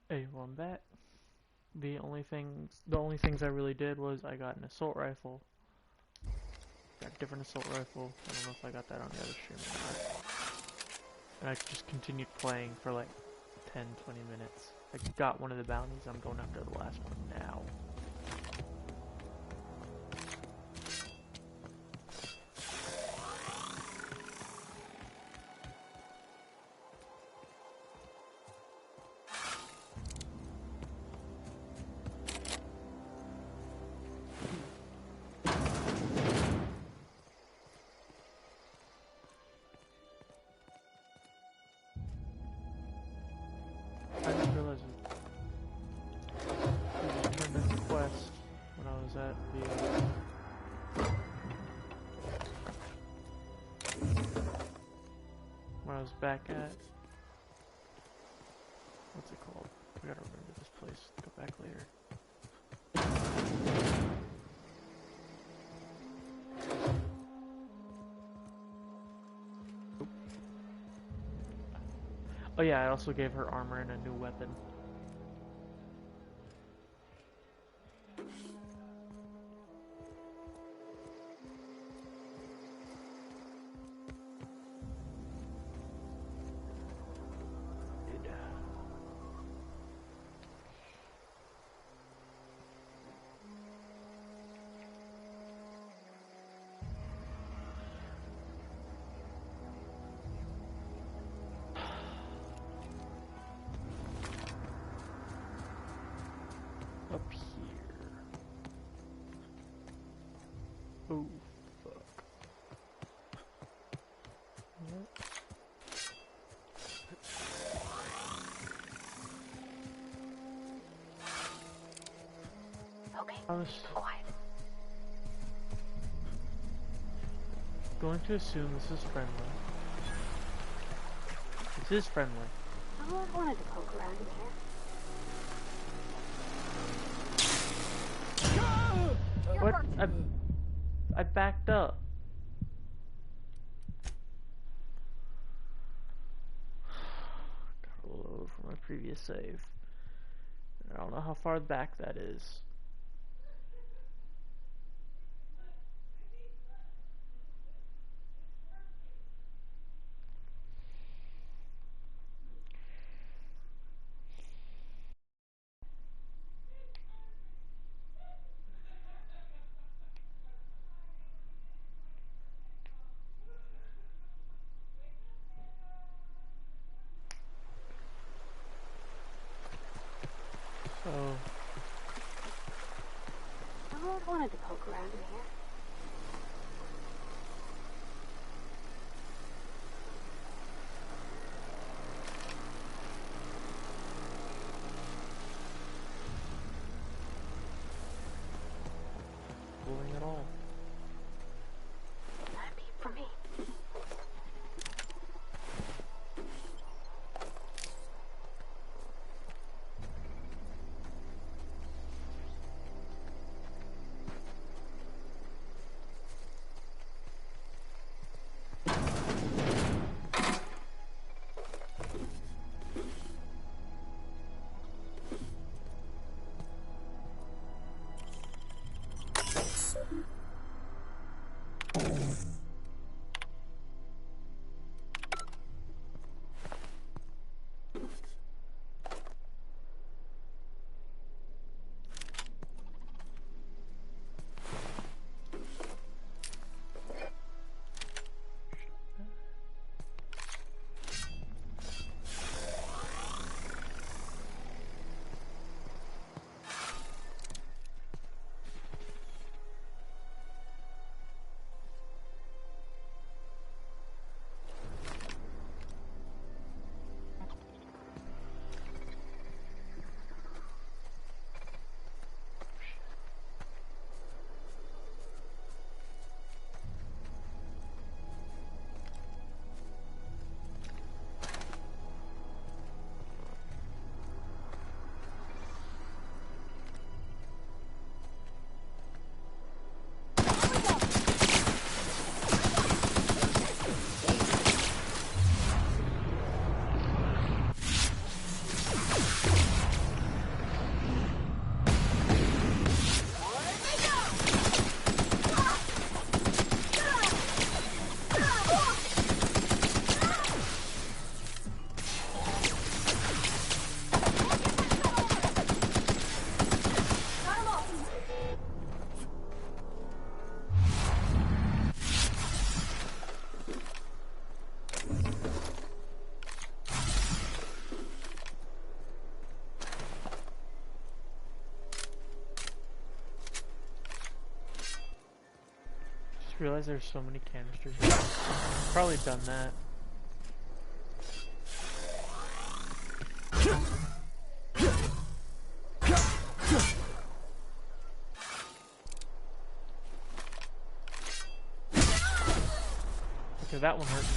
Hey, well, I'm back. The only things I really did was I got an assault rifle, got a different assault rifle. I don't know if I got that on the other stream or not. And I just continued playing for like 10, 20 minutes. I got one of the bounties. I'm going after the last one now. I didn't realize it turned in the quest when I was at when I was back at, what's it called? I gotta remember this place. Go back later. Oop. Oh yeah, I also gave her armor and a new weapon. Up here. Oh, fuck. What? Okay, I was quiet. going to assume this is friendly. This is friendly. I always wanted to poke around in here. What? I backed up. Gotta load from my previous save. I don't know how far back that is. So, I always wanted to poke around in here. pulling it all. Not a peep from me. Just realized there's so many canisters. Probably done that. Okay, that one hurt me.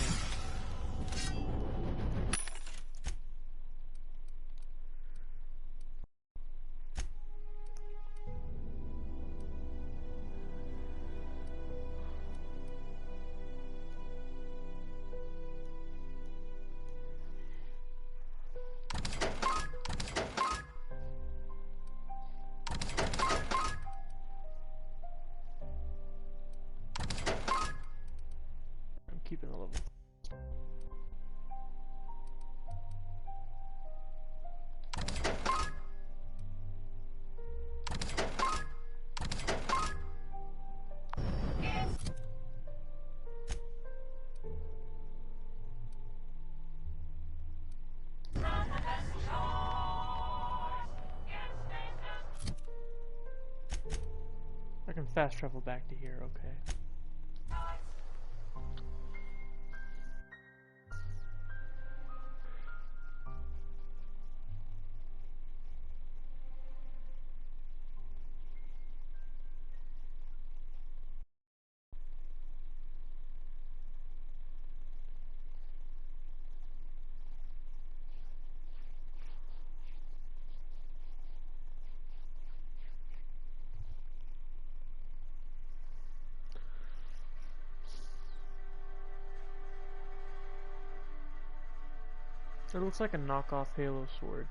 I'm keeping the level. I can fast travel back to here, okay. It looks like a knockoff Halo sword.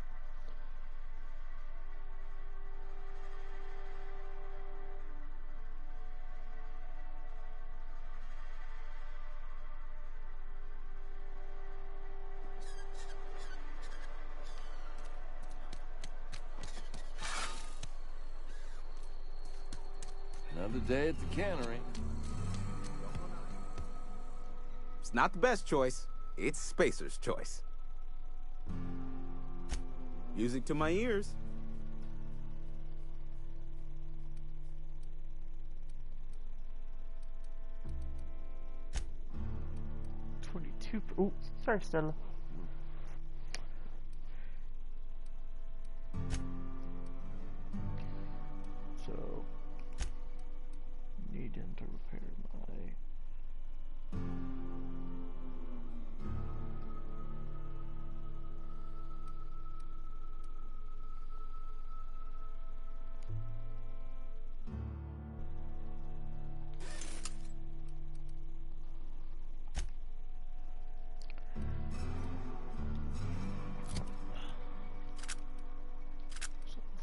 Another day at the cannery. It's not the best choice. It's Spacer's choice. Music to my ears. Ooh, sorry, Stella. So, need him to repair my...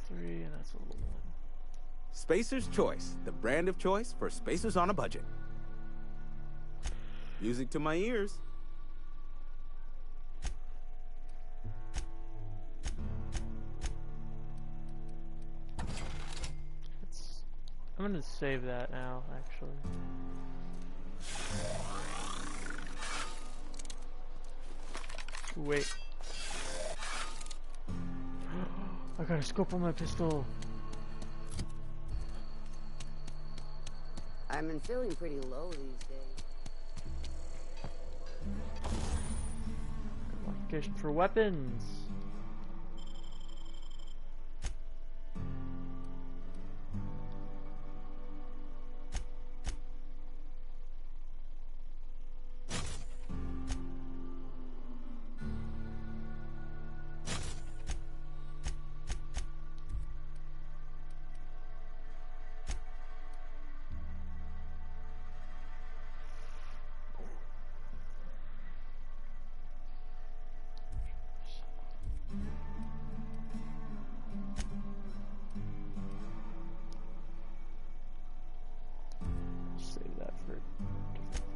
And that's a little one. Spacer's Choice, the brand of choice for spacers on a budget. Music to my ears. I'm gonna save that now, actually. Wait. I got a scope on my pistol. I've been feeling pretty low these days. Modification for weapons. Save that for a different thing.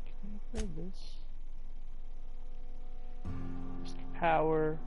Can I upgrade this? Mr. Power.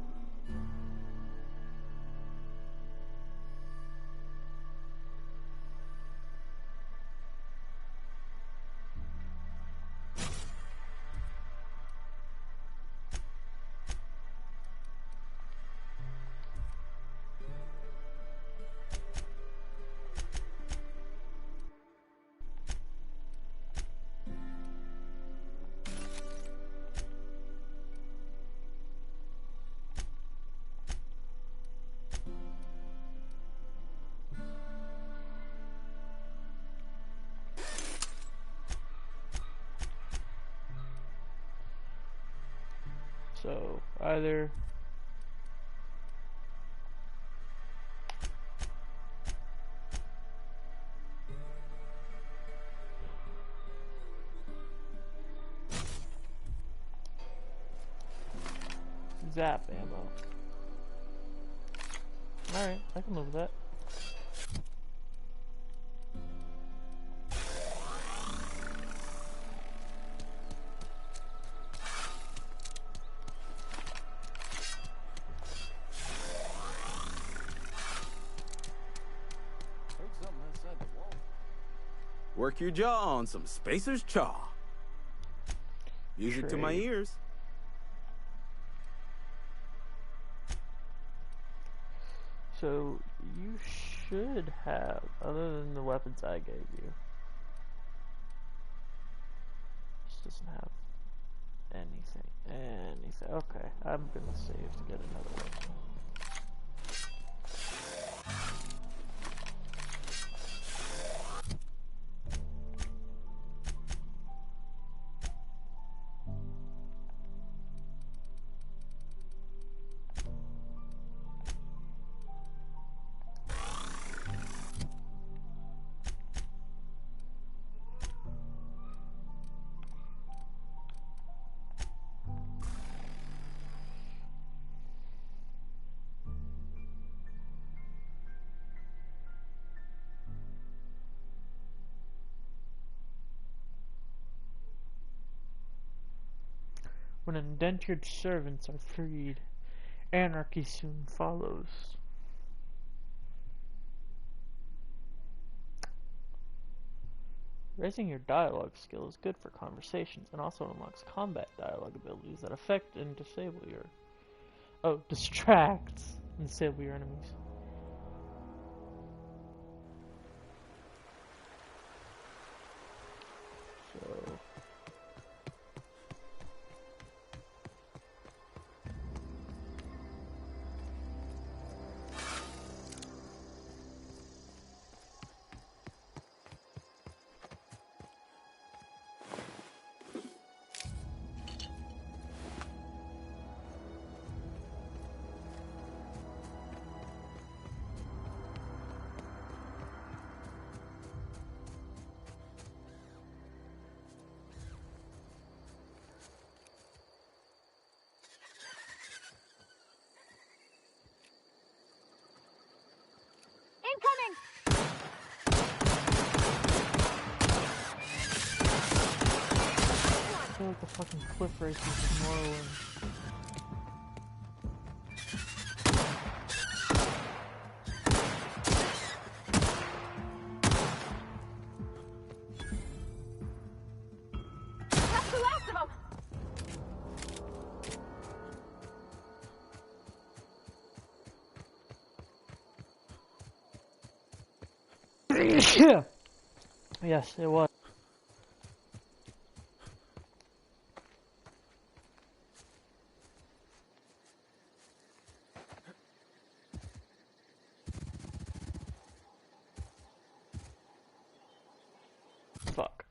So either zap ammo. Alright, I can live with that. Heard something inside the wall. Work your jaw on some Spacer's Chaw. Music to my Trade. ears. So you should have, other than the weapons I gave you. This doesn't have anything. Okay, I'm gonna save to get another weapon. When indentured servants are freed, anarchy soon follows. Raising your dialogue skill is good for conversations and also unlocks combat dialogue abilities that affect and disable your... Oh, distracts and disable your enemies. So... Incoming! I feel like the fucking cliff races in New Orleans. That's the last of them! Yeah. Yes, it was. Fuck.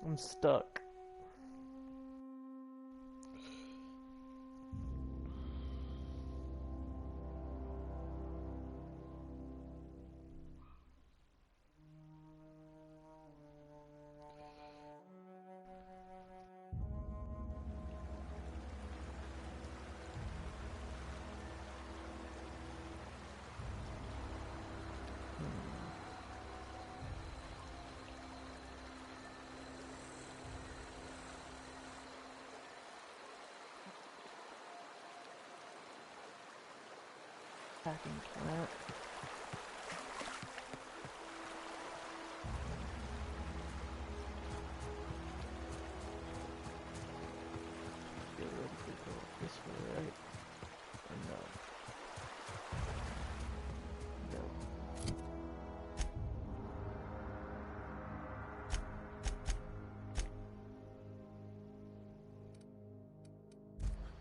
I'm stuck. Packing plant.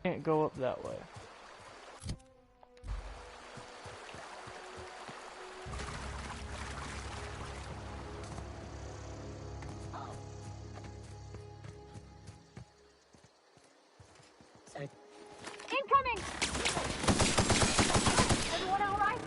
Can't go up that way. Incoming! Everyone all right?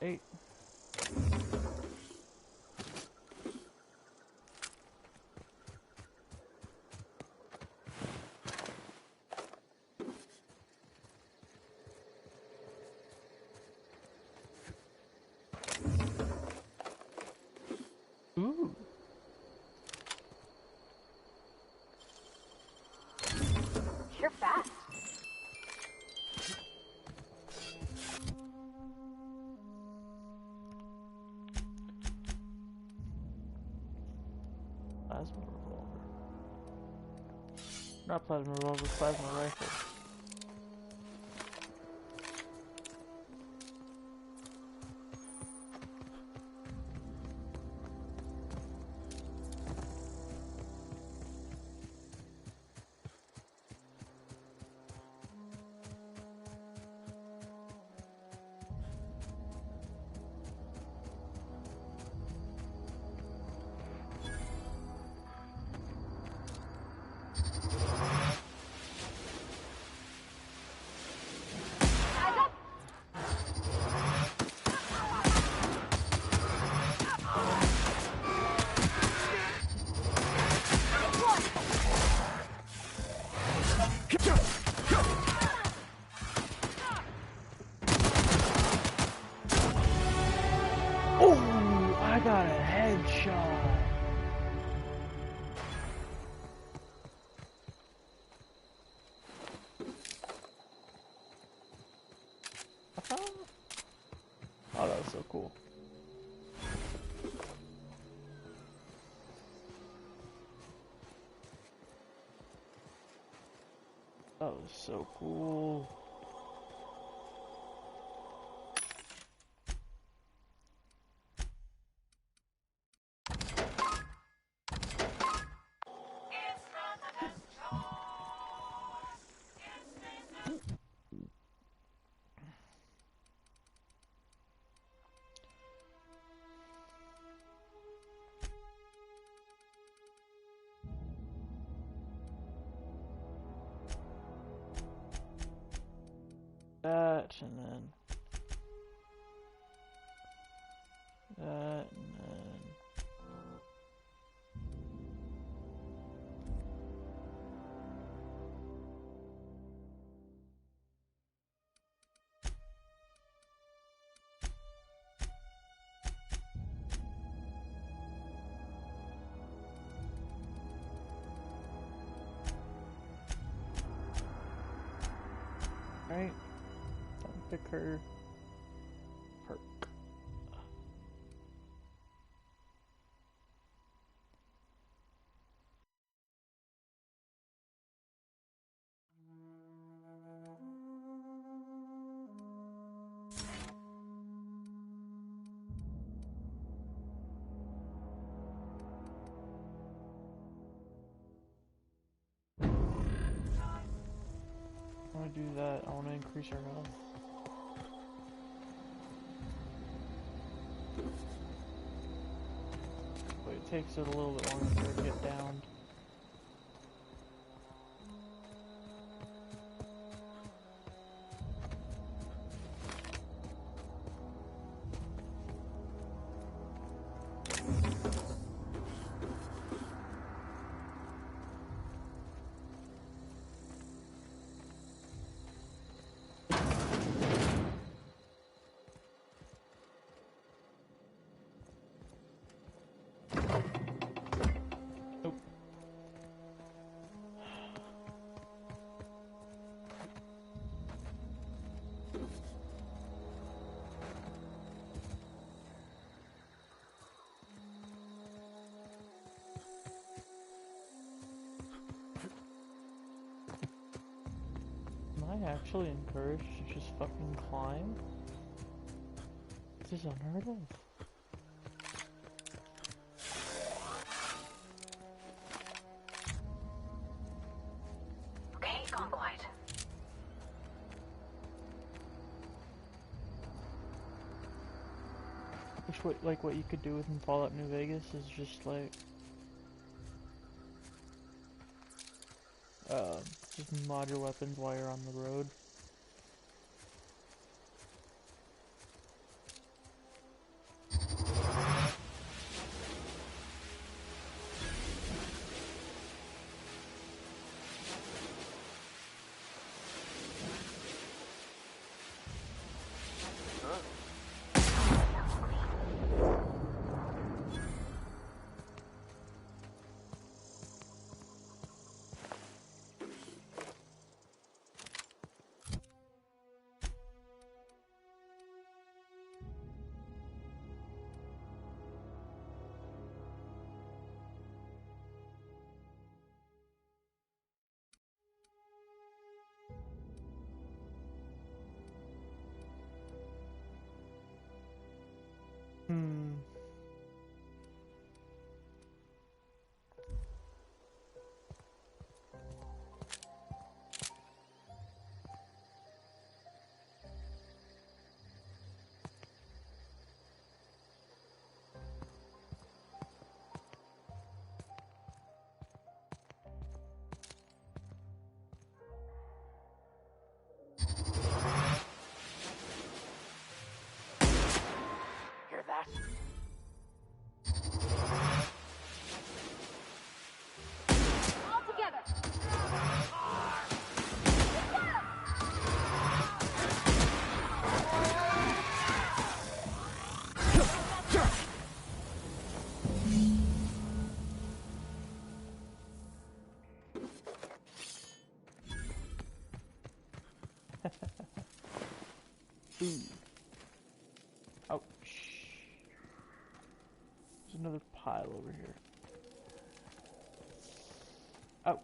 Eight. Ooh. You're fast. Plasma revolver. Not plasma revolver, plasma rifle. Eyes up! Nice one! Oh, I got a headshot. Oh, that was so cool. That was so cool. That and then that and then right. Pick her perk. I want to do that. I want to increase our health. But it takes it a little bit longer for her to get down. Nope. I actually encouraged to just fucking climb? This is unheard of. Okay, gone quiet. Which what you could do within Fallout New Vegas is just like just mod your weapons while you're on the road. Hmm. Hear that? All together. Ooh. Ouch. There's another pile over here. Ouch.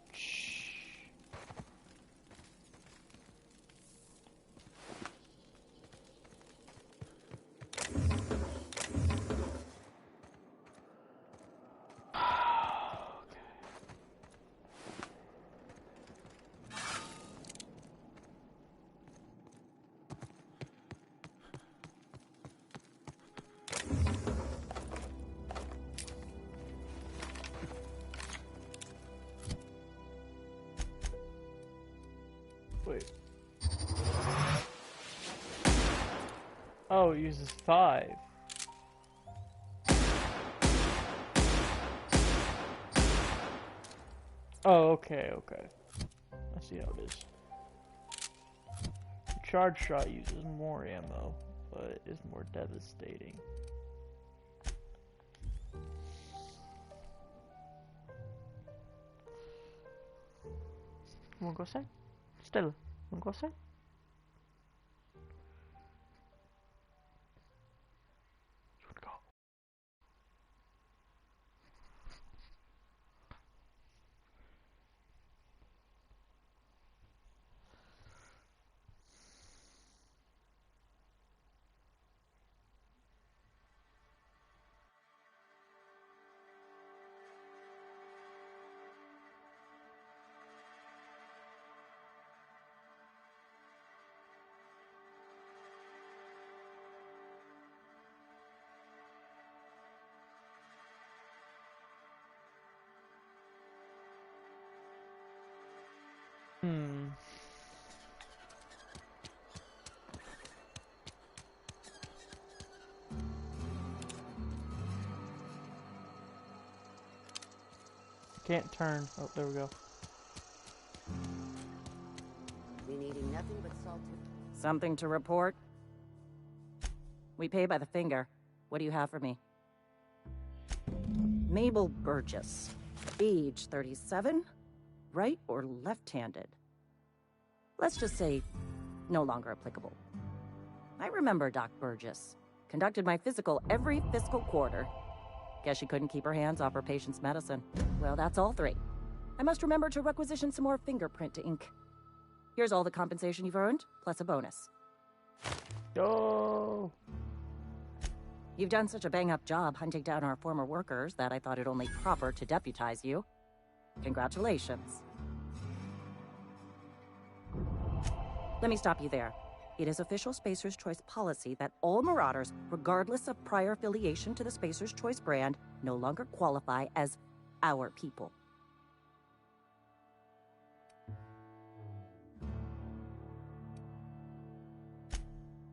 Wait. Oh, it uses 5. Oh, okay. I see how it is. The charge shot uses more ammo, but is more devastating. You wanna go outside? Stella, wanna go outside? You wanna go? Hmm. Can't turn. Oh, there we go. Been eating nothing but salted. Something to report? We pay by the finger. What do you have for me? Mabel Burgess. Age 37? Right or left-handed? Let's just say, no longer applicable. I remember Doc Burgess. Conducted my physical every fiscal quarter. Guess she couldn't keep her hands off her patient's medicine. Well, that's all 3. I must remember to requisition some more fingerprint ink. Here's all the compensation you've earned, plus a bonus. Yo! You've done such a bang-up job hunting down our former workers that I thought it only proper to deputize you. Congratulations. Let me stop you there. It is official Spacer's Choice policy that all Marauders, regardless of prior affiliation to the Spacer's Choice brand, no longer qualify as our people.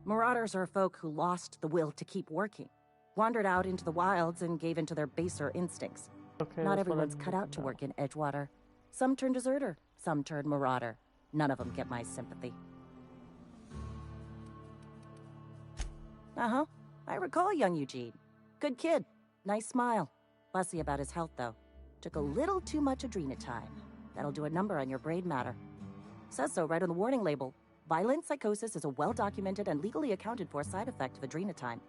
Marauders are folk who lost the will to keep working, wandered out into the wilds and gave into their baser instincts. Okay, Not that's what I everyone's cut need out to know. work in Edgewater. Some turn deserter, some turn marauder. None of them get my sympathy. Uh-huh. I recall young Eugene. Good kid. Nice smile. Fussy about his health, though. Took a little too much adrenatime. That'll do a number on your brain matter. Says so right on the warning label. Violent psychosis is a well-documented and legally accounted for side effect of adrenatime.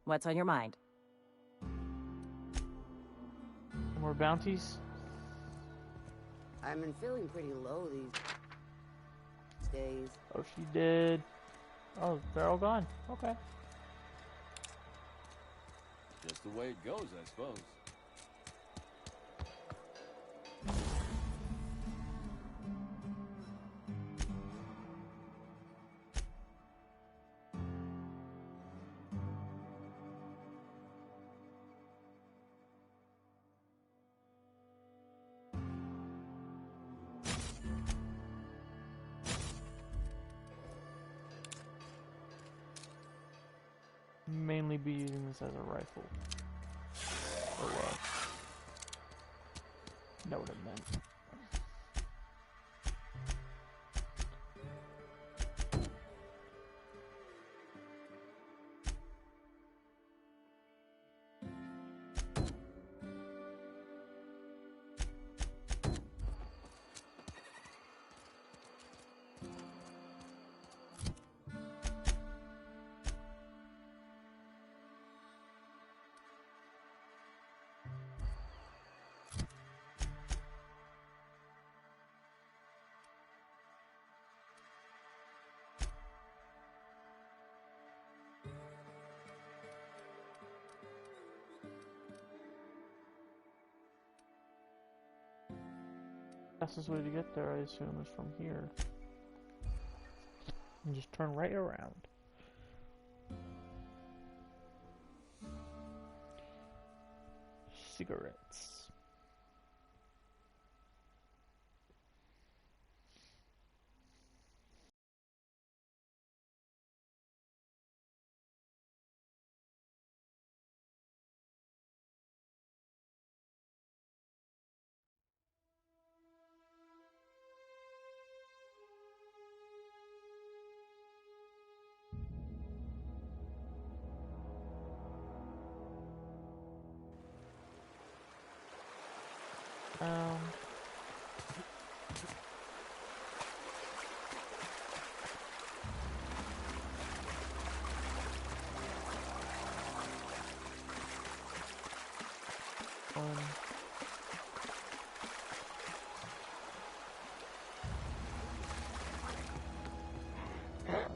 What's on your mind? More bounties? I've been feeling pretty low these days. Oh, she did. Oh, they're all gone. Okay. Just the way it goes, I suppose. Mainly be using this as a rifle. Or what? Know what I meant. Fastest way to get there, I assume, is from here. And just turn right around. Cigarettes. Um,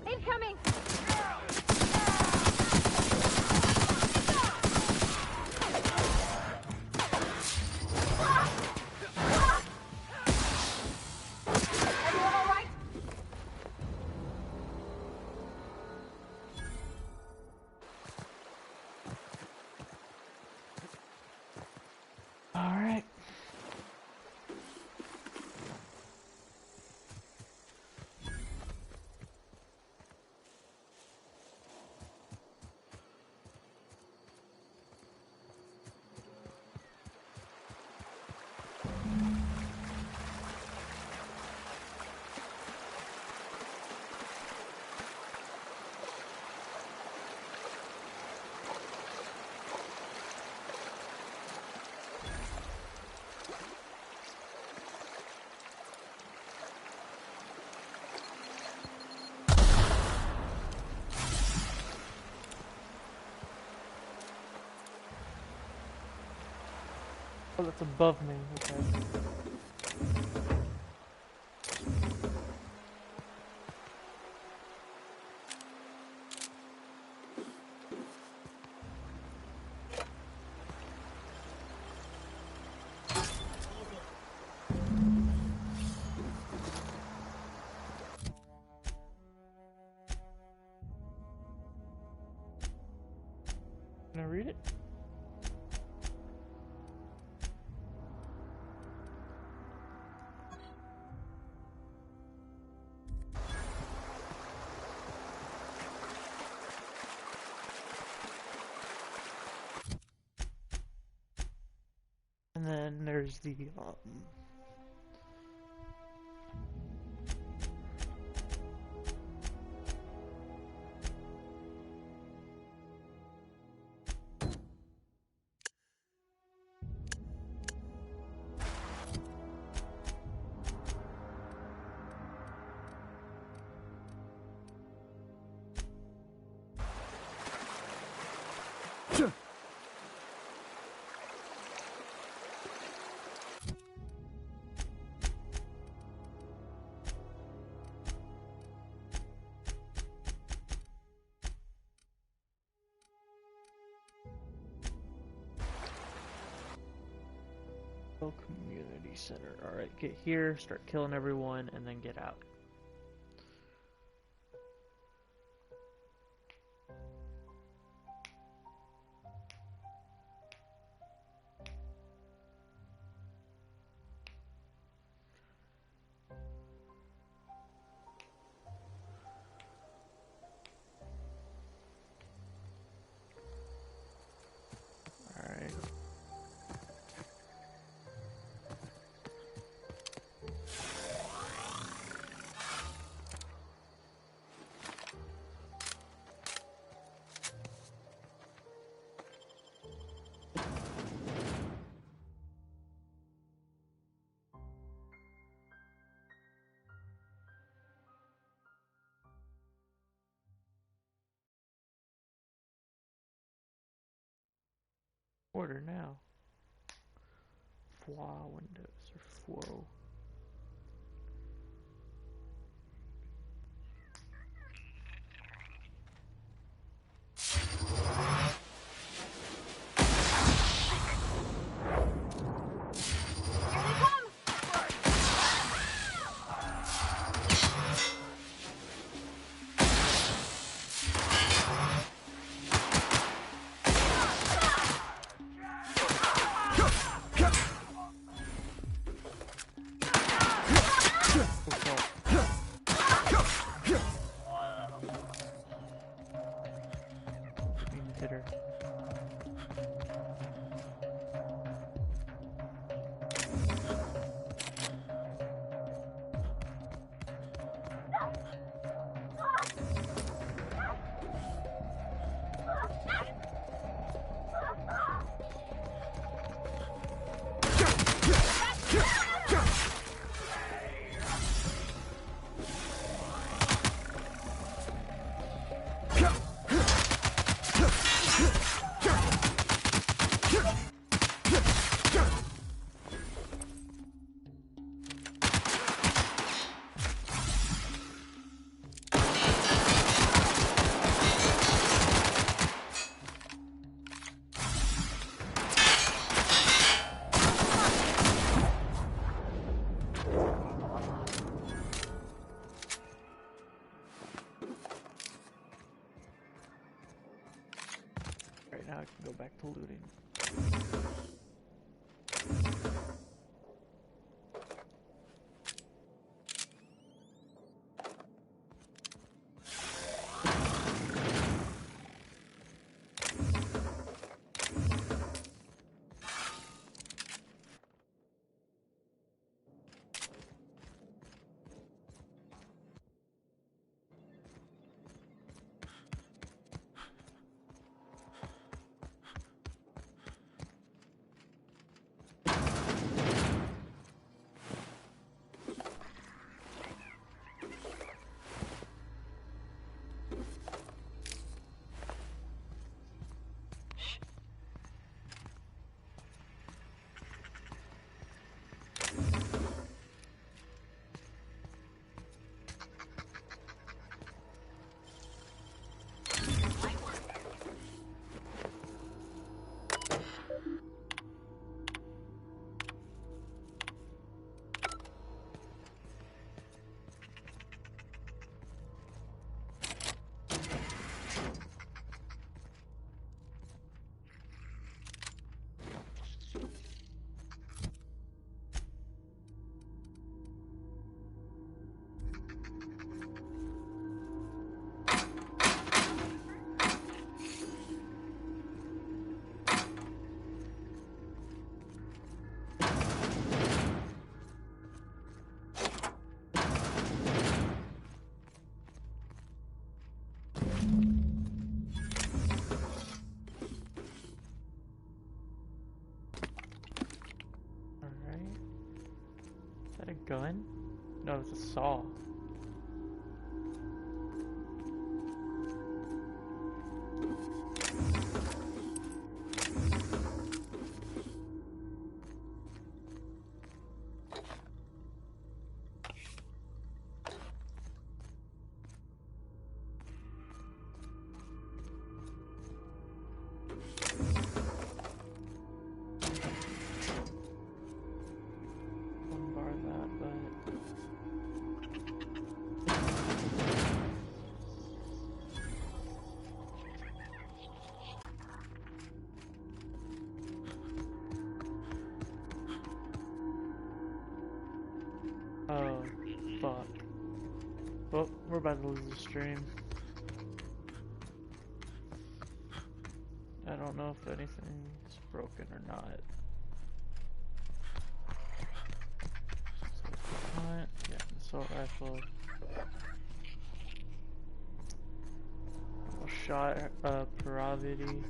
Incoming! Everyone all right? all right. Oh, that's above me. Okay. wanna read it? And then there's the community center. Alright, get here, start killing everyone, and then get out. Alright. Order now. Foie windows or foe. Hitter. Right now I can go back to looting. that a gun? No, it's a saw. Bar that, but oh, fuck. Well, we're about to lose the stream. I don't know if anything's broken or not. Yeah, assault rifle. Shot Paravity.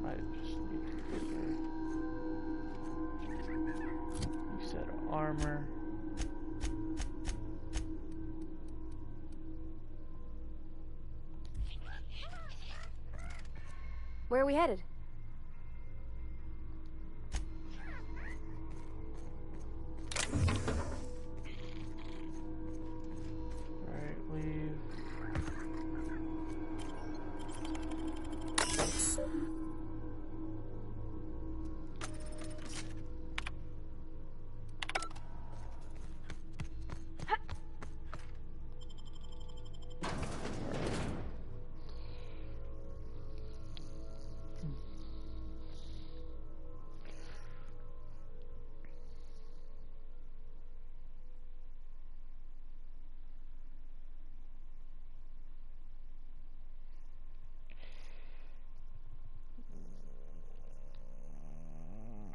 I just need to you said armor. Where are we headed? Alright, leave.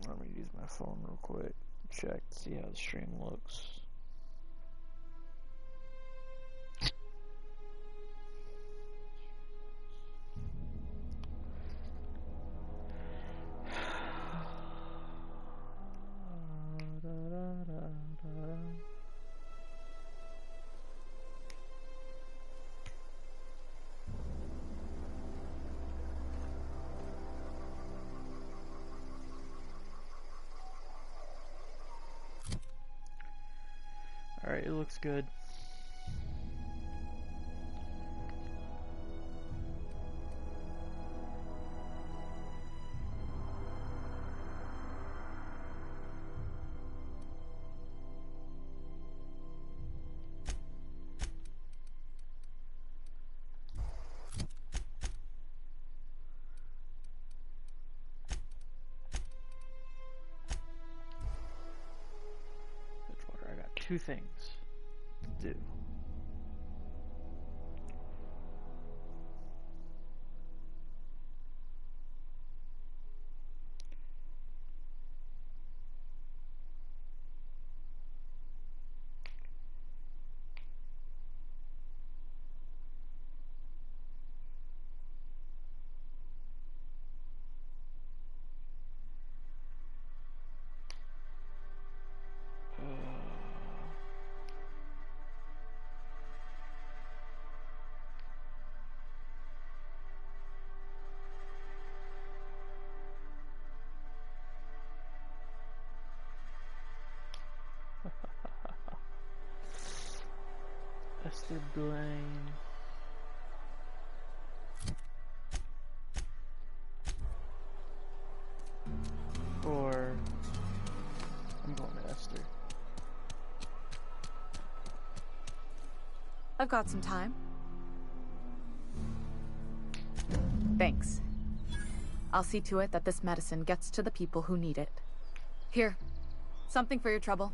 Let me use my phone real quick. Check, see how the stream looks. Alright, it looks good. Bridgewater, I got two things to do. Esther Blaine. Or I'm going to Esther. I've got some time. Thanks. I'll see to it that this medicine gets to the people who need it. Here, something for your trouble.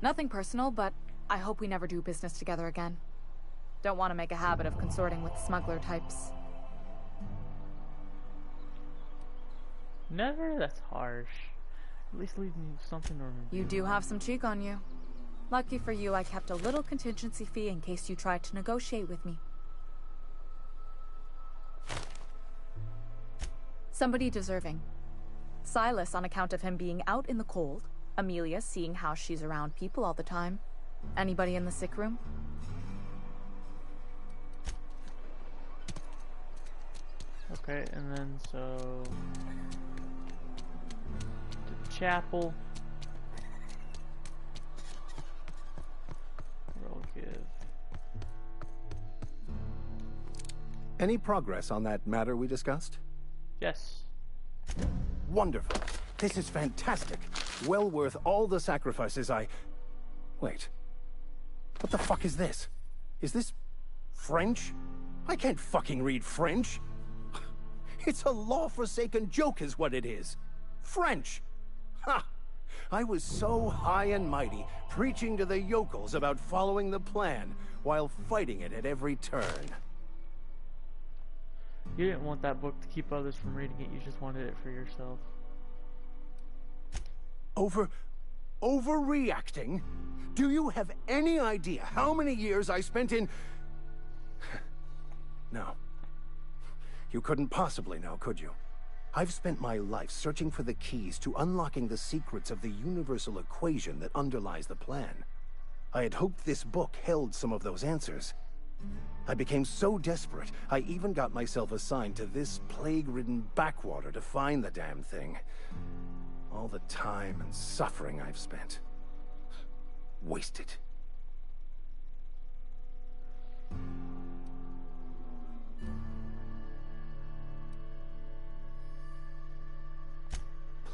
Nothing personal, but I hope we never do business together again. Don't want to make a habit of consorting with smuggler types. Never? That's harsh. At least leave me something to remember. You do have some cheek on you. Lucky for you, I kept a little contingency fee in case you tried to negotiate with me. Somebody deserving. Silas on account of him being out in the cold, Amelia, seeing how she's around people all the time. Anybody in the sick room? Okay, and then so to the chapel. We'll give. Any progress on that matter we discussed? Yes. Wonderful. This is fantastic. Well worth all the sacrifices I... Wait. What the fuck is this? Is this French? I can't fucking read French. It's a law-forsaken joke is what it is. French. Ha! I was so high and mighty, preaching to the yokels about following the plan, while fighting it at every turn. You didn't want that book to keep others from reading it, you just wanted it for yourself. Overreacting? Do you have any idea how many years I spent in... No. You couldn't possibly know, could you? I've spent my life searching for the keys to unlocking the secrets of the universal equation that underlies the plan. I had hoped this book held some of those answers. I became so desperate, I even got myself assigned to this plague-ridden backwater to find the damn thing. All the time and suffering I've spent. Wasted.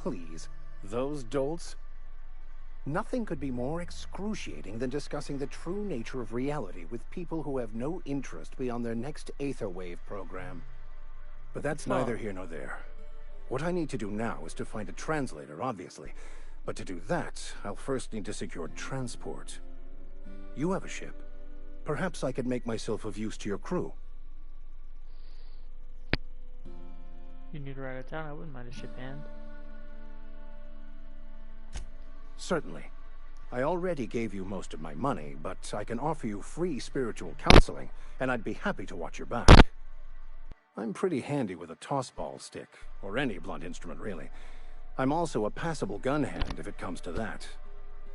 Please, those dolts? Nothing could be more excruciating than discussing the true nature of reality with people who have no interest beyond their next Aetherwave program. But that's neither here nor there. What I need to do now is to find a translator, obviously. But to do that, I'll first need to secure transport. You have a ship. Perhaps I could make myself of use to your crew. You need to ride out of town, I wouldn't mind a ship hand. Certainly. I already gave you most of my money, but I can offer you free spiritual counseling, and I'd be happy to watch your back. I'm pretty handy with a tossball stick, or any blunt instrument really. I'm also a passable gun hand if it comes to that.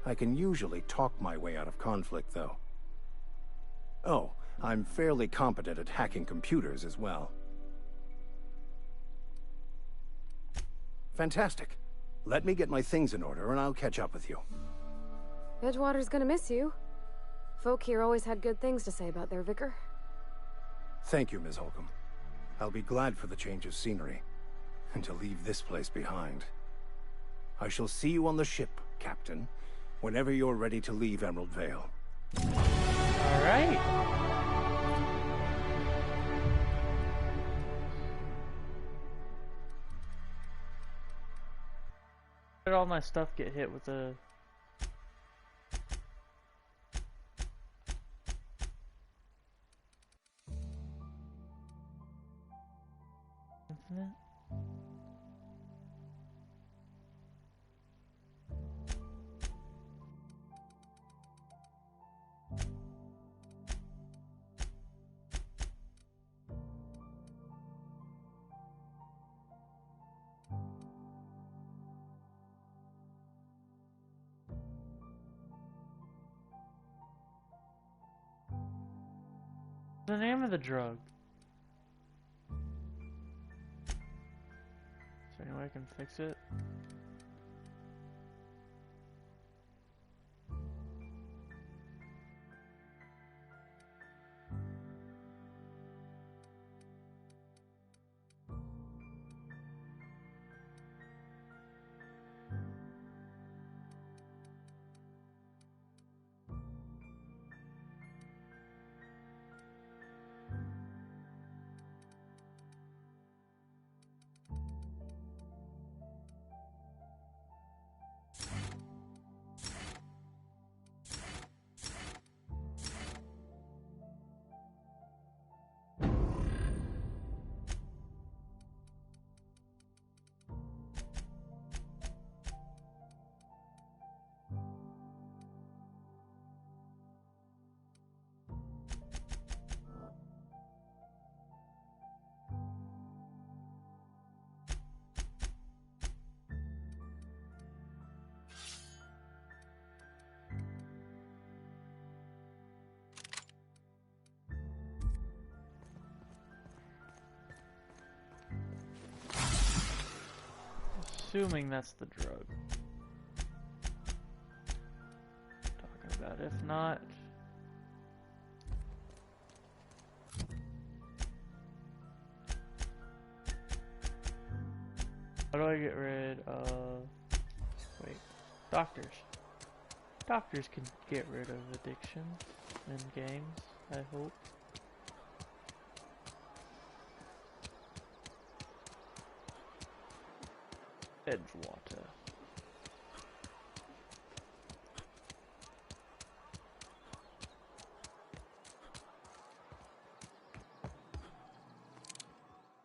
I can usually talk my way out of conflict, though. Oh, I'm fairly competent at hacking computers as well. Fantastic. Let me get my things in order and I'll catch up with you. Edgewater's gonna miss you. Folk here always had good things to say about their vicar. Thank you, Ms. Holcomb. I'll be glad for the change of scenery, and to leave this place behind. I shall see you on the ship, Captain, whenever you're ready to leave Emerald Vale. Alright. Where did all my stuff get hit with the... Infinite? The name of the drug. Is there any way I can fix it? assuming that's the drug. Talking about if not. How do I get rid of... Wait. Doctors. Doctors can get rid of addiction in games, I hope. Edgewater.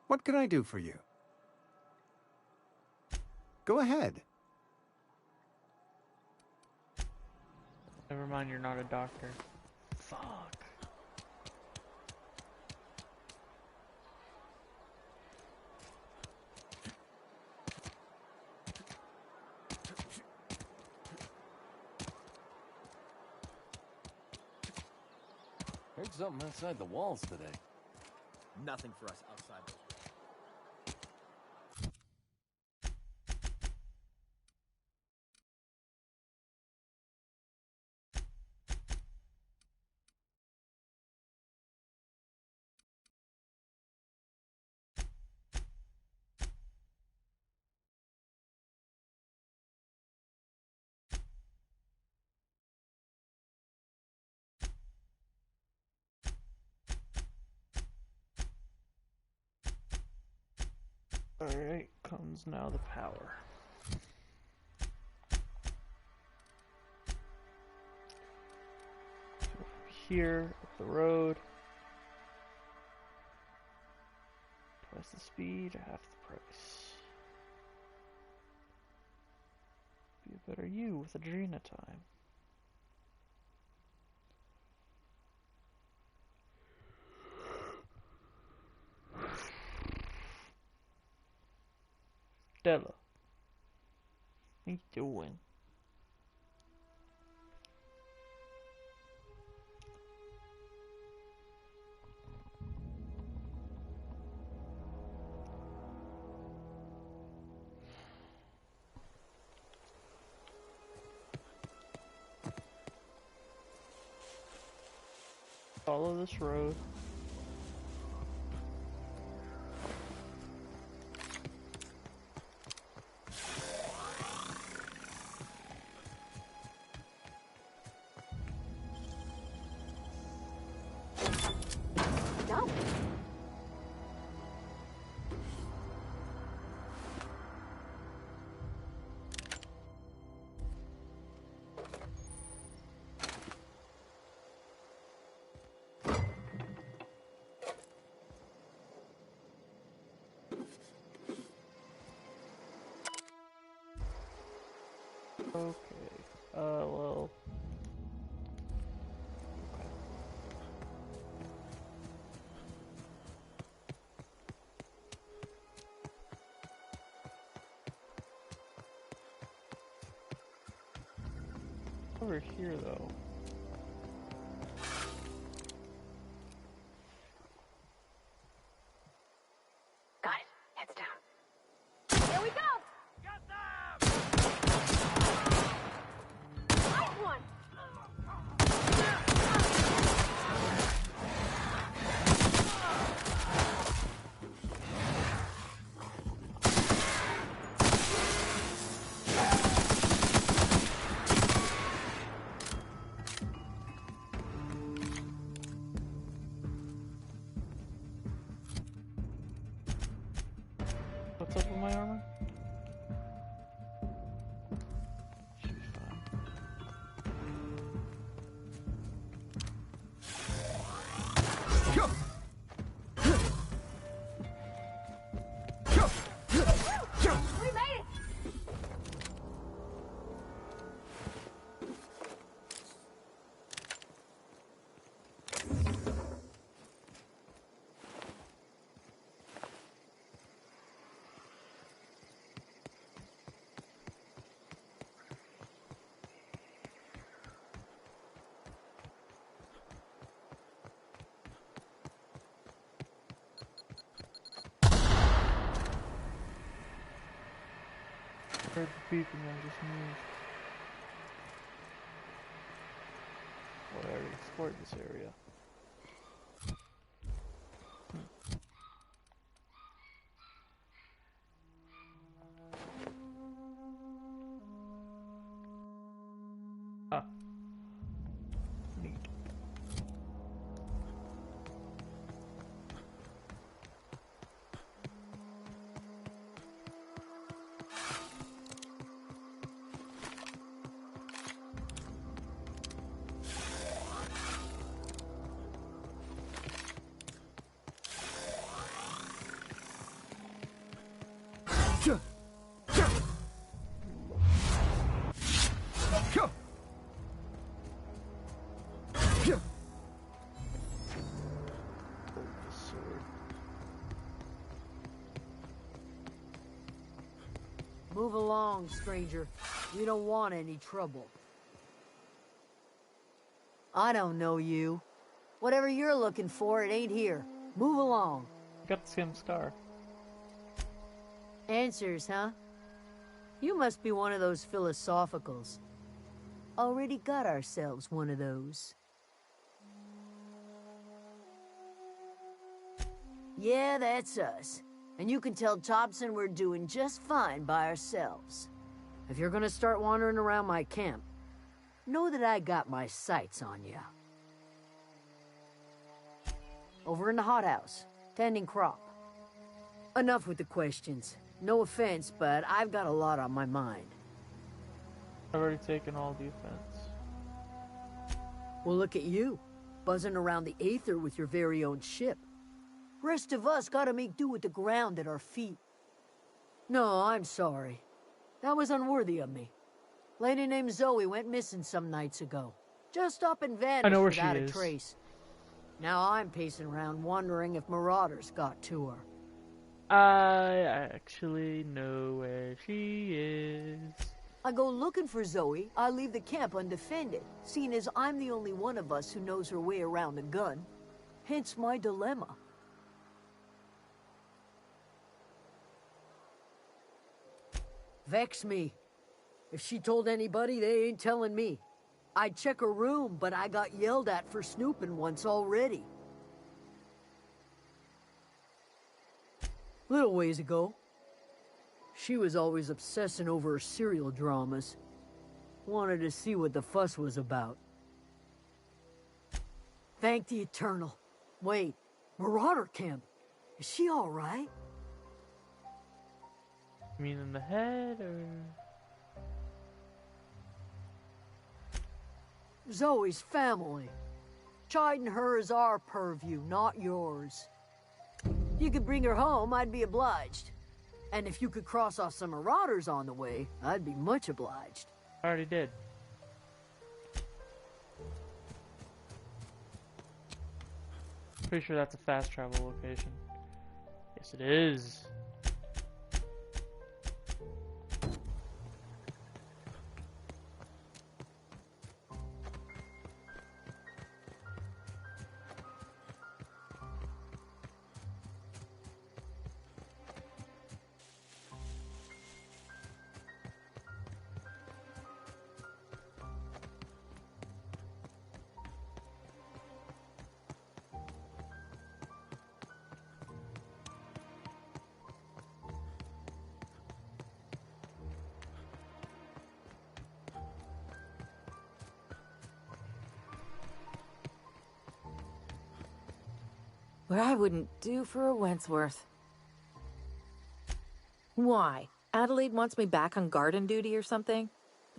What can I do for you? Go ahead. Never mind, you're not a doctor. Fuck. Heard something outside the walls today. Nothing for us outside those walls. Alright, comes now the power. So here, up the road. Twice the speed, half the price. Be a better you with Adrena time. Stella. How you doing? Follow this road. Okay. Well. Over here, though. Got it. Heads down. Here we go! Got them! Nice one! What's up with my armor? Should be fine. We made it! Heard the beeping, I just moved. Well, I already explored this area. Ah. Neat. Move along, stranger. We don't want any trouble. I don't know you. Whatever you're looking for, it ain't here. Move along. Got the same scar. Answers, huh? You must be one of those philosophicals. Already got ourselves one of those. Yeah, that's us. And you can tell Thompson we're doing just fine by ourselves. If you're gonna start wandering around my camp, know that I got my sights on you. Over in the hothouse, tending crop. Enough with the questions. No offense, but I've got a lot on my mind. I've already taken all the offense. Well, look at you, buzzing around the Aether with your very own ship. Rest of us gotta make do with the ground at our feet. No, I'm sorry. That was unworthy of me. Lady named Zoe went missing some nights ago. Just up and vanished I know where she without a is. trace. Now I'm pacing around wondering if Marauders got to her. I actually know where she is. I go looking for Zoe, I leave the camp undefended, seeing as I'm the only one of us who knows her way around a gun. Hence my dilemma. Vex me. If she told anybody, they ain't telling me. I'd check her room, but I got yelled at for snooping once already. Little ways ago, she was always obsessing over her serial dramas. Wanted to see what the fuss was about. Thank the Eternal. Wait, Marauder camp. Is she all right? You mean in the head, or...? Zoe's family. Chiding her is our purview, not yours. If you could bring her home, I'd be obliged. And if you could cross off some Marauders on the way, I'd be much obliged. I already did. Pretty sure that's a fast travel location. Yes, it is. What I wouldn't do for a Wentworth. Why? Adelaide wants me back on garden duty or something?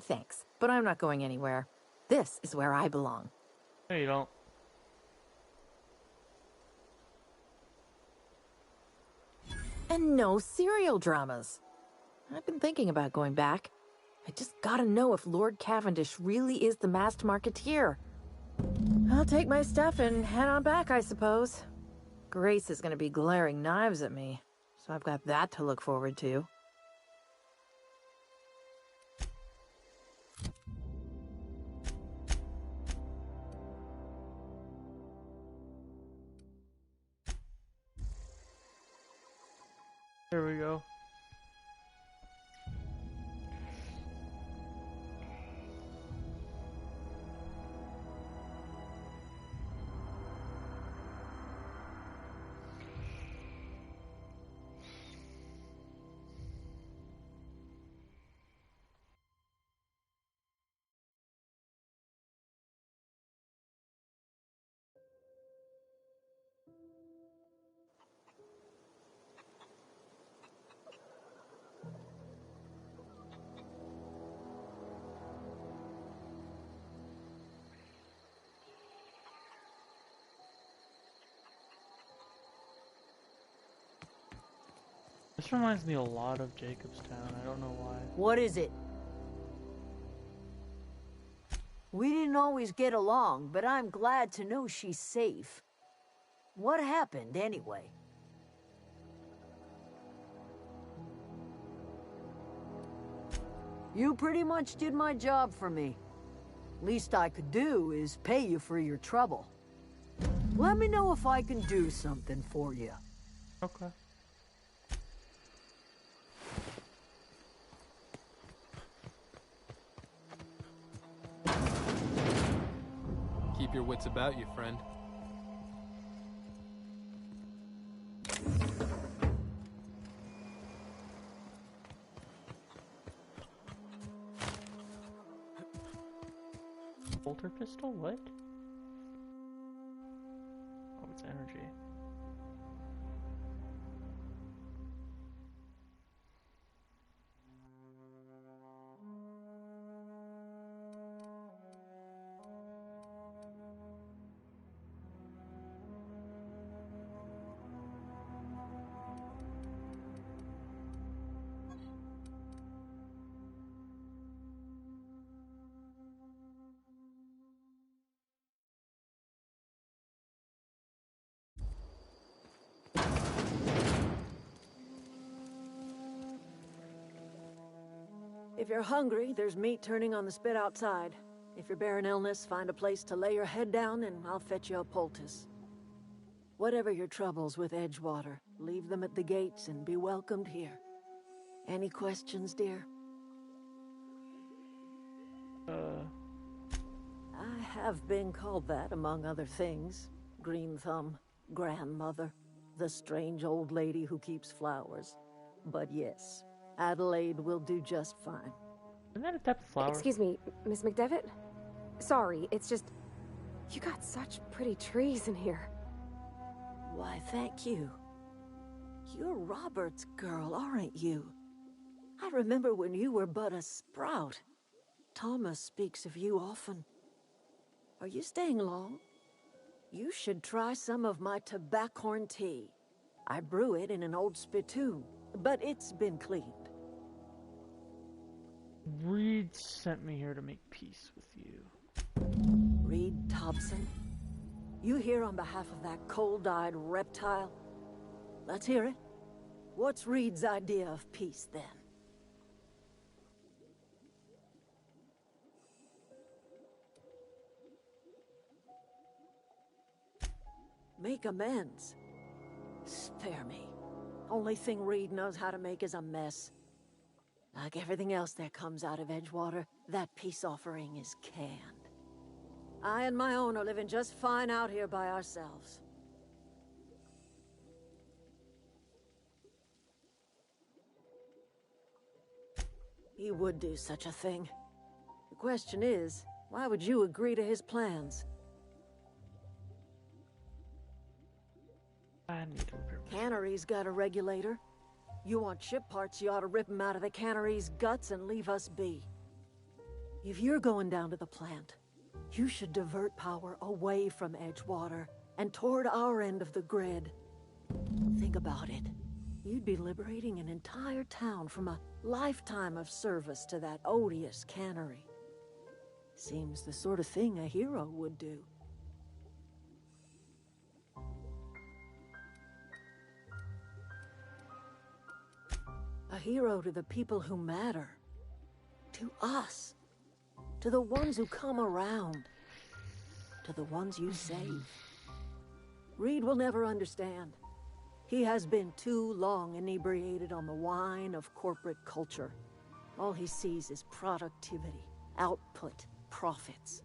Thanks, but I'm not going anywhere. This is where I belong. No, you don't. And no serial dramas. I've been thinking about going back. I just gotta know if Lord Cavendish really is the masked marketeer. I'll take my stuff and head on back, I suppose. Grace is gonna be glaring knives at me, so I've got that to look forward to. There we go. This reminds me a lot of Jacobstown. I don't know why. What is it? We didn't always get along, but I'm glad to know she's safe. What happened, anyway? You pretty much did my job for me. Least I could do is pay you for your trouble. Let me know if I can do something for you. Okay. Keep your wits about you, friend. Bolter pistol? What? Oh, it's energy. If you're hungry, there's meat turning on the spit outside. If you're bearing illness, find a place to lay your head down and I'll fetch you a poultice. Whatever your troubles with Edgewater, leave them at the gates and be welcomed here. Any questions, dear? I have been called that, among other things. Green Thumb, grandmother, the strange old lady who keeps flowers. But yes, Adelaide will do just fine. Isn't that a type of flower? Excuse me, Miss McDevitt? Sorry, it's just... You got such pretty trees in here. Why, thank you. You're Robert's girl, aren't you? I remember when you were but a sprout. Thomas speaks of you often. Are you staying long? You should try some of my tobaccorn tea. I brew it in an old spittoon, but it's been cleaned. Reed sent me here to make peace with you. Reed Thompson? You here on behalf of that cold-eyed reptile? Let's hear it. What's Reed's idea of peace, then? Make amends. Spare me. Only thing Reed knows how to make is a mess. Like everything else that comes out of Edgewater, that peace offering is canned. I and my own are living just fine out here by ourselves. He would do such a thing. The question is, why would you agree to his plans? I need to repair my... Cannery's got a regulator. You want ship parts, you ought to rip them out of the cannery's guts and leave us be. If you're going down to the plant, you should divert power away from Edgewater and toward our end of the grid. Think about it. You'd be liberating an entire town from a lifetime of service to that odious cannery. Seems the sort of thing a hero would do. A hero to the people who matter. To us. To the ones who come around. To the ones you save. Reed will never understand. He has been too long inebriated on the wine of corporate culture. All he sees is productivity, output, profits.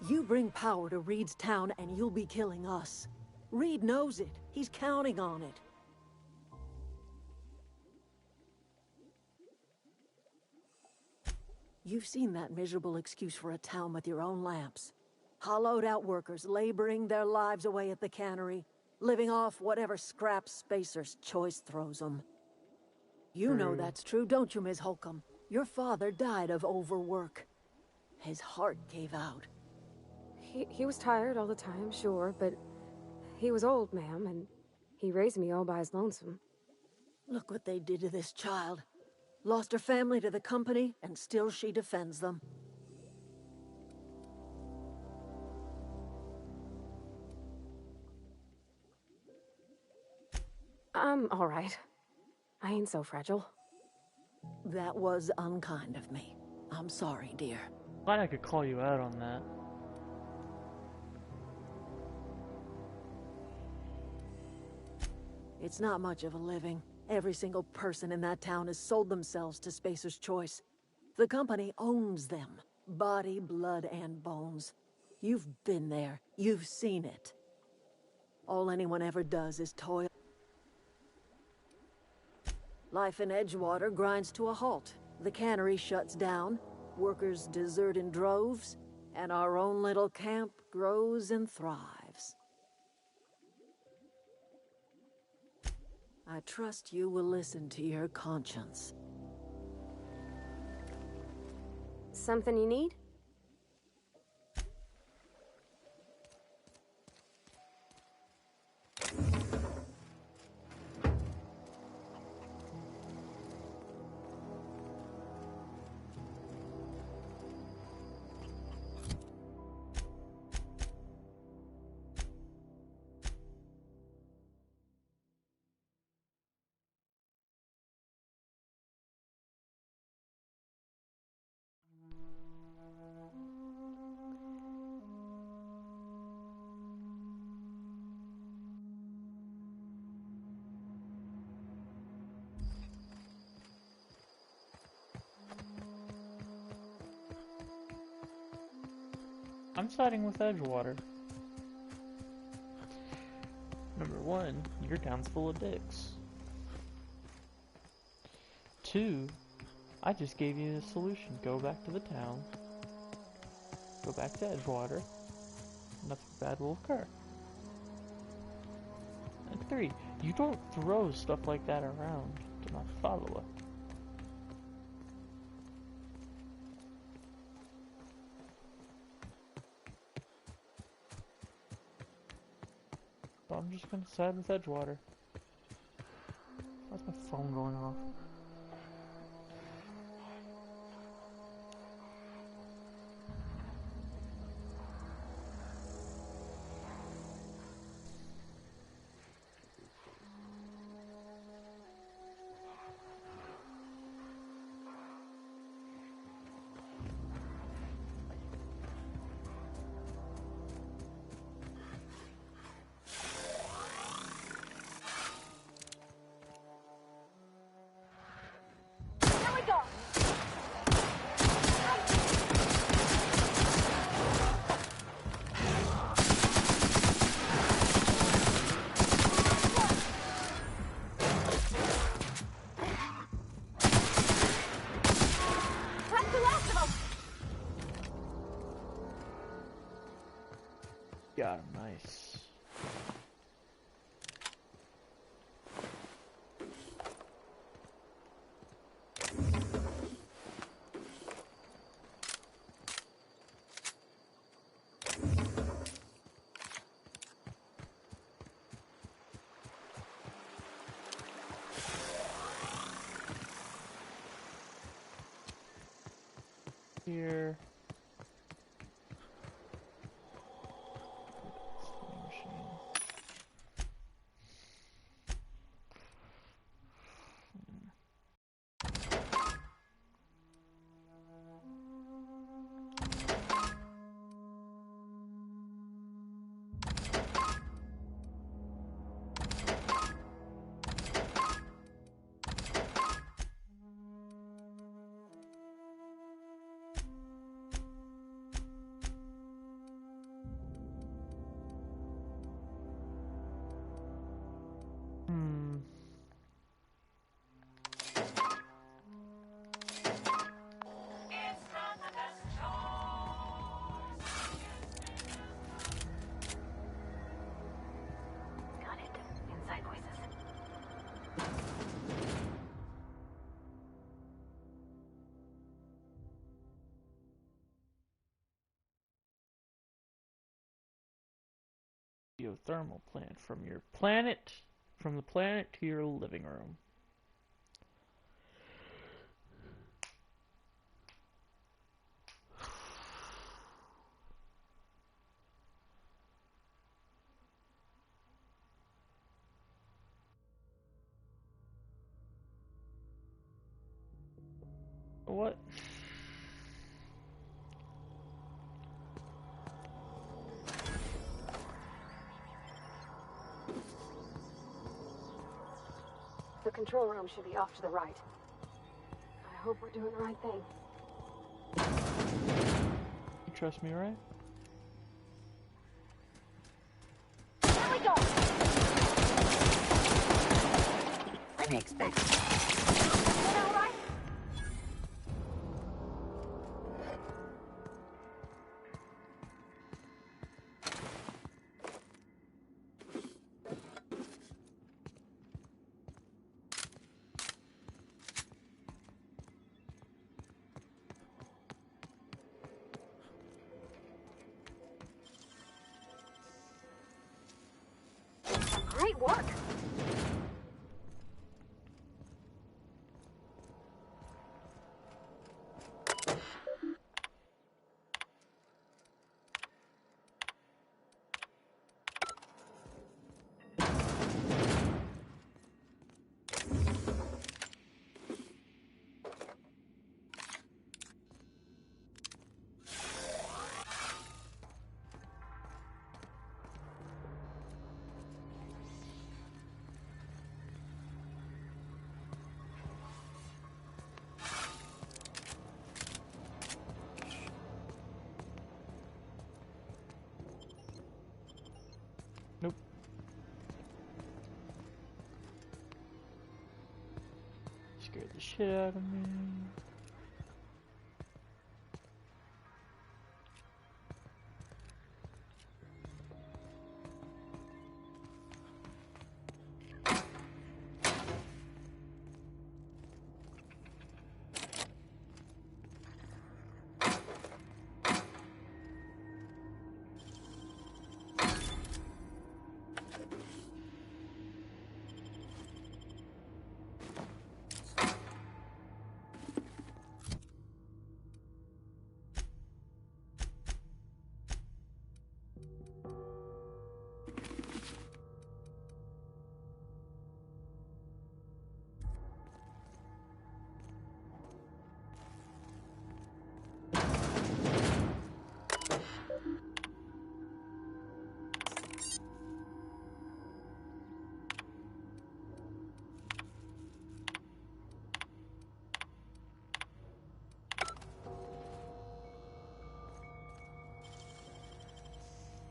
You bring power to Reed's town and you'll be killing us. Reed knows it. He's counting on it. You've seen that miserable excuse for a town with your own lamps. Hollowed out workers laboring their lives away at the cannery, living off whatever scraps Spacer's choice throws them. You know that's true, don't you, Ms. Holcomb? Your father died of overwork. His heart gave out. He was tired all the time, sure, but He was old, ma'am, and he raised me all by his lonesome. Look what they did to this child. Lost her family to the company, and still she defends them. I'm all right. I ain't so fragile. That was unkind of me. I'm sorry, dear. Glad I could call you out on that. It's not much of a living. Every single person in that town has sold themselves to Spacer's Choice. The company owns them. Body, blood, and bones. You've been there. You've seen it. All anyone ever does is toil. Life in Edgewater grinds to a halt. The cannery shuts down. Workers desert in droves. And our own little camp grows and thrives. I trust you will listen to your conscience. Something you need? I'm siding with Edgewater. Number one, your town's full of dicks. 2, I just gave you the solution. Go back to the town. Go back to Edgewater. Nothing bad will occur. And 3, you don't throw stuff like that around to my follower. So I'm just gonna side with Edgewater. Why's my phone going off? Got him, nice. Here. geothermal plant from your planet, from the planet to your living room. What? The control room should be off to the right. I hope we're doing the right thing. You trust me, right? Here we go! I'm expecting. You know, right? Great work! Nope. Scared the shit out of me.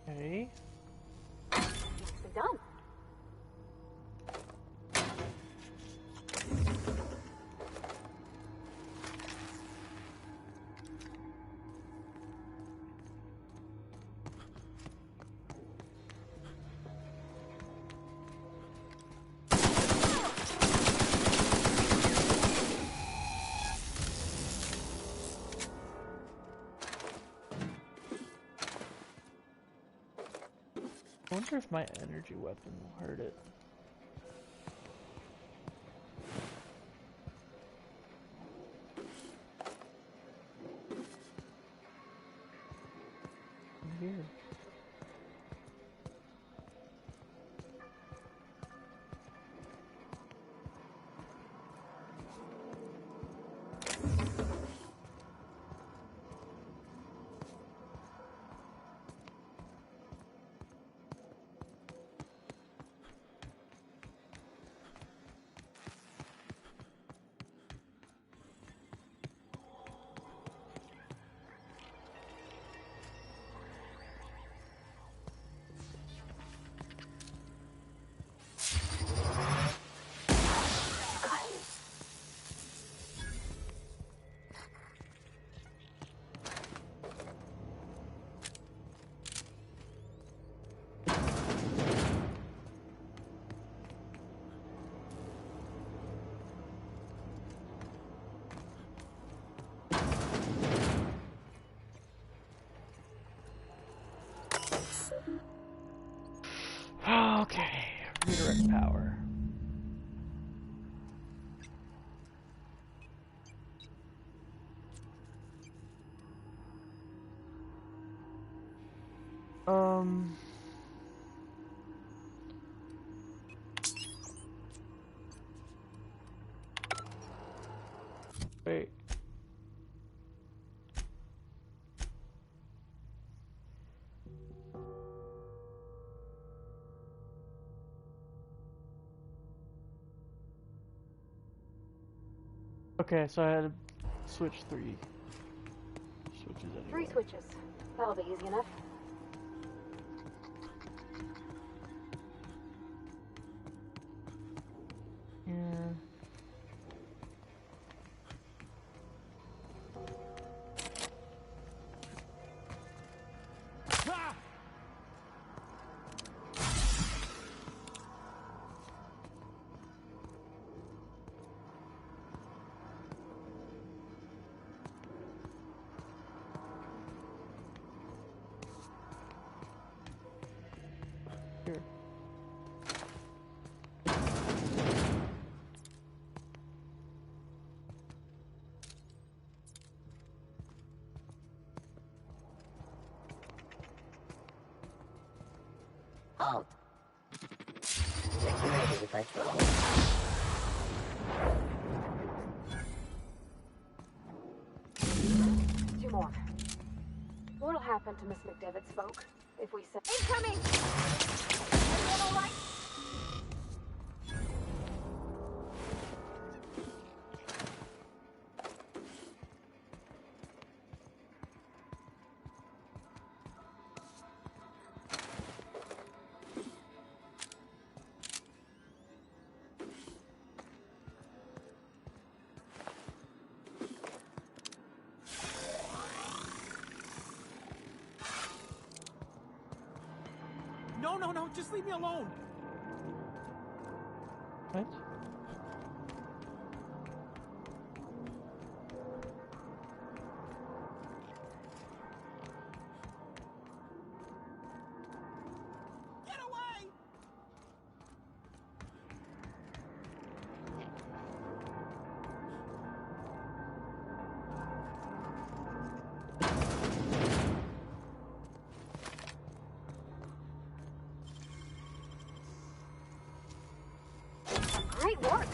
Okay. Nicely done. I wonder if my energy weapon will hurt it. Weird. Okay, redirect power. Wait. Okay, so I had to switch 3 switches anyway. 3 switches. That'll be easy enough. Here. Here. Halt. Two more. What'll happen to Miss McDevitt's folk if we say incoming? Everyone all right? No, no, no, just leave me alone. What? Get away! Great work!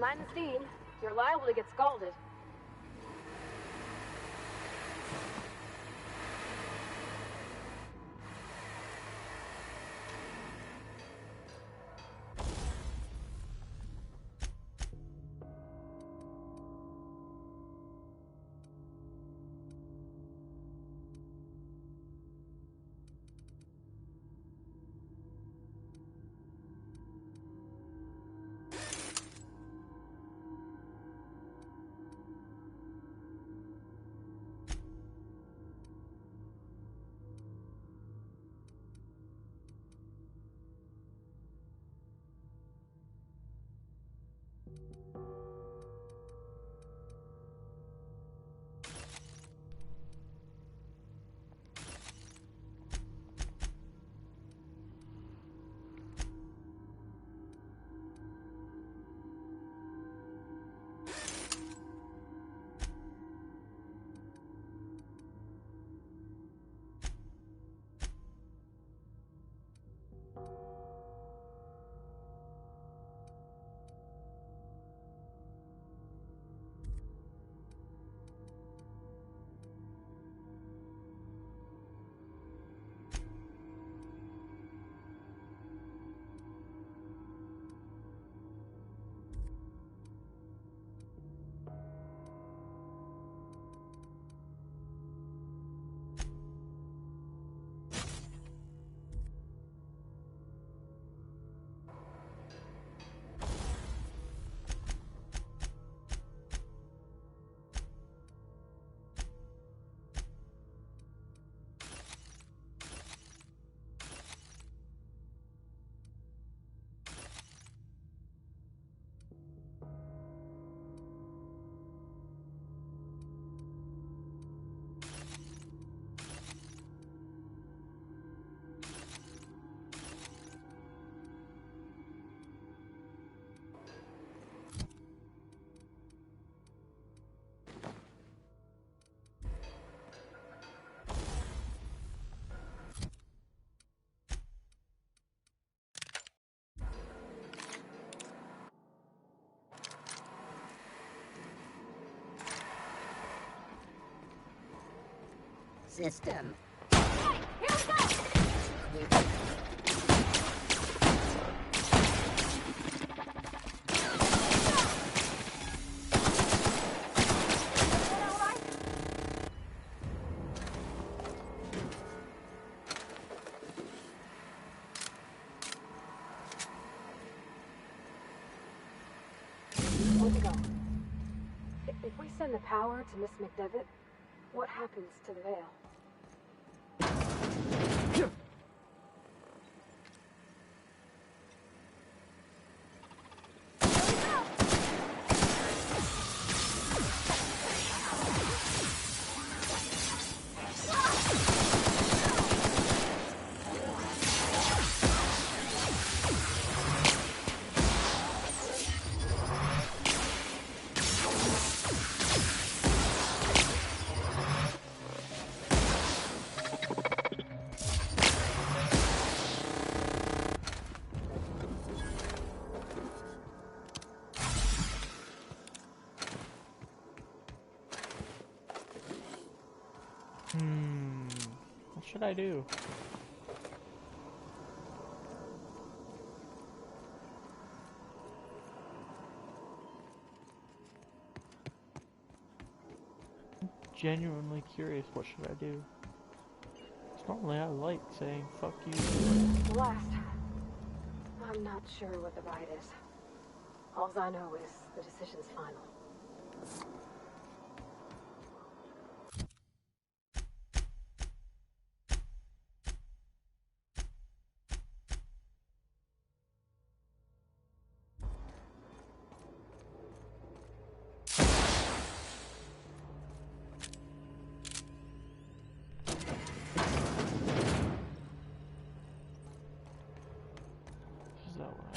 Mind the steam. You're liable to get scalded. system. Hey, here we go! Way to go. If we send the power to Miss McDevitt, what happens to the veil? What should I do? I'm genuinely curious, what should I do? Because normally I like saying fuck you. The last. I'm not sure what the right is. All I know is the decision's final. Is that what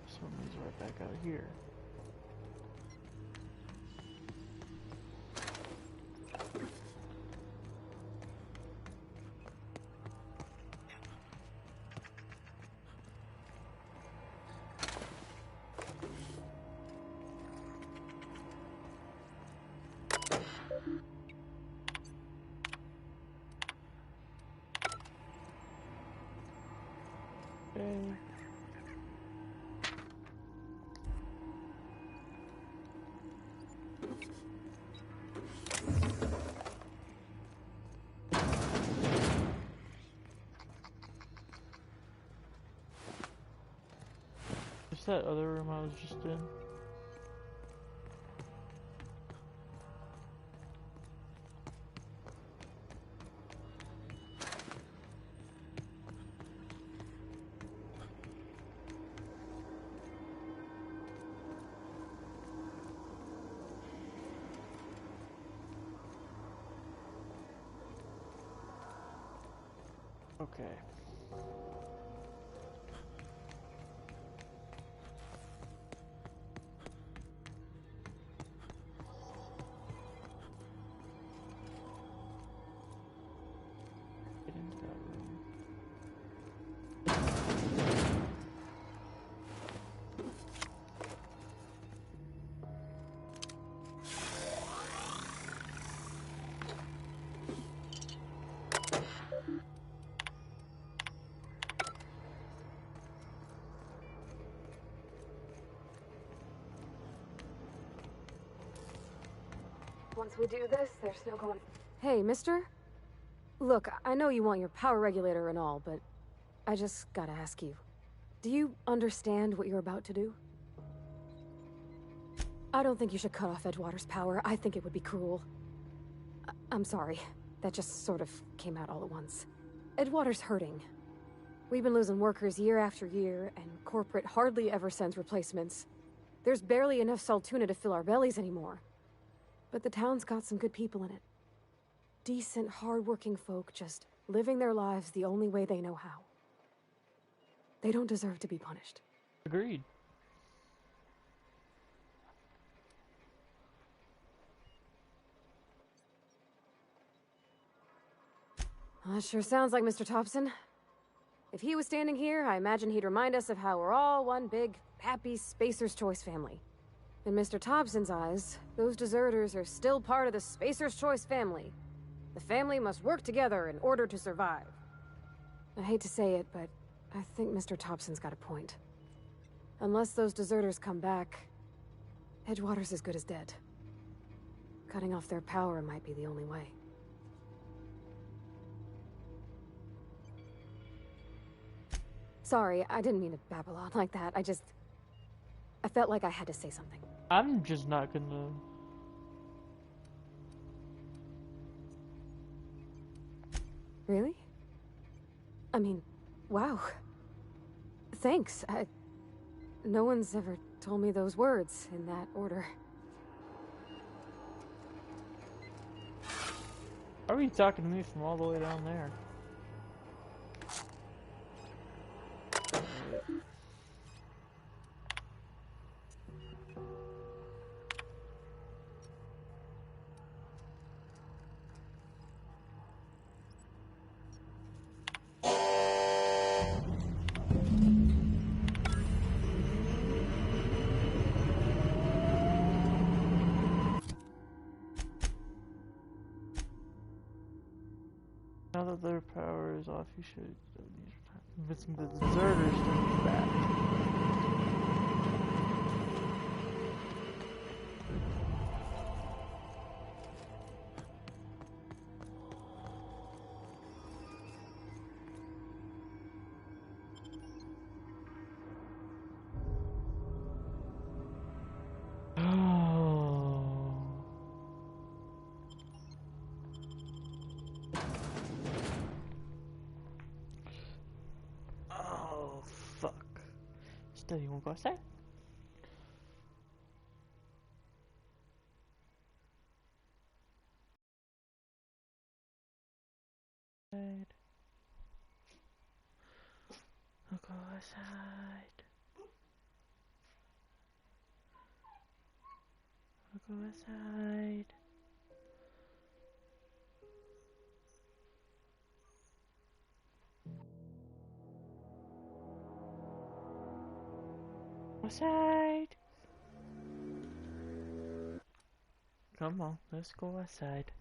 this one leads right back out here. Okay. Is that other room I was just in? Okay. Get into that room. Once we do this, there's no going... Hey, mister? Look, I know you want your power regulator and all, but I just gotta ask you. Do you understand what you're about to do? I don't think you should cut off Edgewater's power. I think it would be cruel. I'm sorry. That just sort of came out all at once. Edgewater's hurting. We've been losing workers year after year, and corporate hardly ever sends replacements. There's barely enough Saltuna to fill our bellies anymore. But the town's got some good people in it. Decent, hard-working folk just living their lives the only way they know how. They don't deserve to be punished. Agreed. That sure sounds like Mr. Thompson. If he was standing here, I imagine he'd remind us of how we're all one big, happy Spacer's Choice family. In Mr. Thompson's eyes, those deserters are still part of the Spacer's Choice family. The family must work together in order to survive. I hate to say it, but I think Mr. Thompson's got a point. Unless those deserters come back, Edgewater's as good as dead. Cutting off their power might be the only way. Sorry, I didn't mean to babble on like that. I felt like I had to say something. I'm just not gonna... Really? I mean, wow. Thanks. No one's ever told me those words in that order. How are you talking to me from all the way down there? Now that their power is off, you should convincing the deserters to move back. Oh, fuck. Still, you won't go outside? I'll go outside. I'll go outside. Outside. Come on, let's go outside.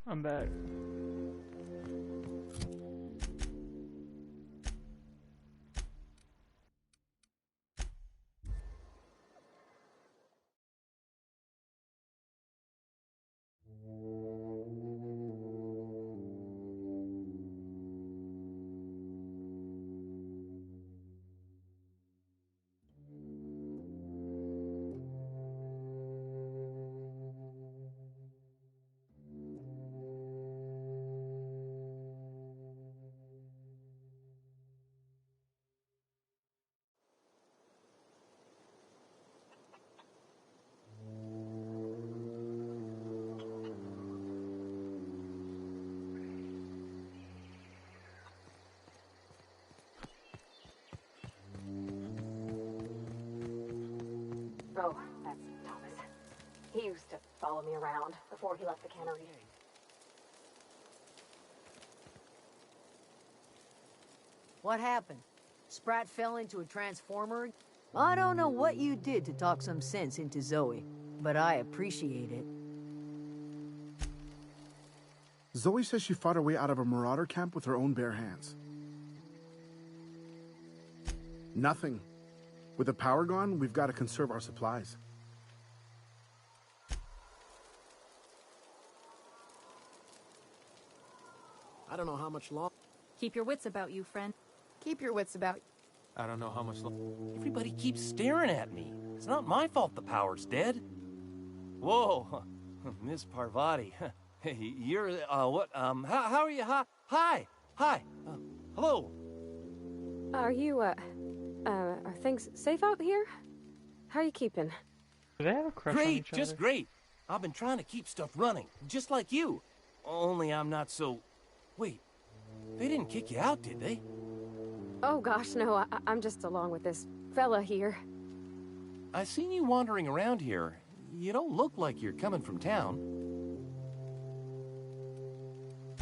I'm back. Oh, that's Thomas. He used to follow me around before he left the cannery. What happened? Sprat fell into a transformer? I don't know what you did to talk some sense into Zoe, but I appreciate it. Zoe says she fought her way out of a Marauder camp with her own bare hands. Nothing. With the power gone, we've got to conserve our supplies. I don't know how much longer. Keep your wits about you, friend. Keep your wits about. I don't know how much Everybody keeps staring at me. It's not my fault the power's dead. Whoa, Miss Parvati. Hey, you're, what, how are you? Hi, hello. Are you, are things safe out here? How are you keeping? Do they have a crush on Great, each just other? great. I've been trying to keep stuff running, just like you. Only I'm not so... Wait, they didn't kick you out, did they? Oh gosh, no, I'm just along with this fella here. I seen you wandering around here. You don't look like you're coming from town.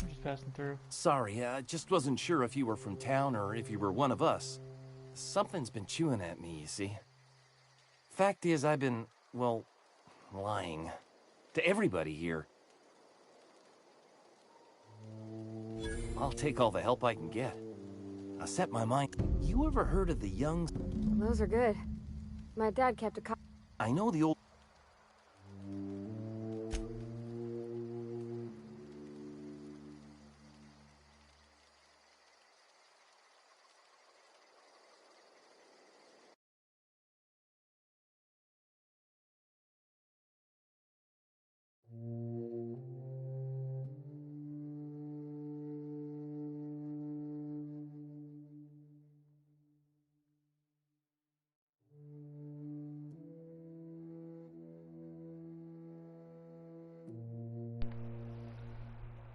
I'm just passing through. Sorry, I just wasn't sure if you were from town or if you were one of us. Something's been chewing at me, you see. Fact is, I've been, well, lying. To everybody here. I'll take all the help I can get. I set my mind. You ever heard of the young... Those are good. My dad kept a I know the old...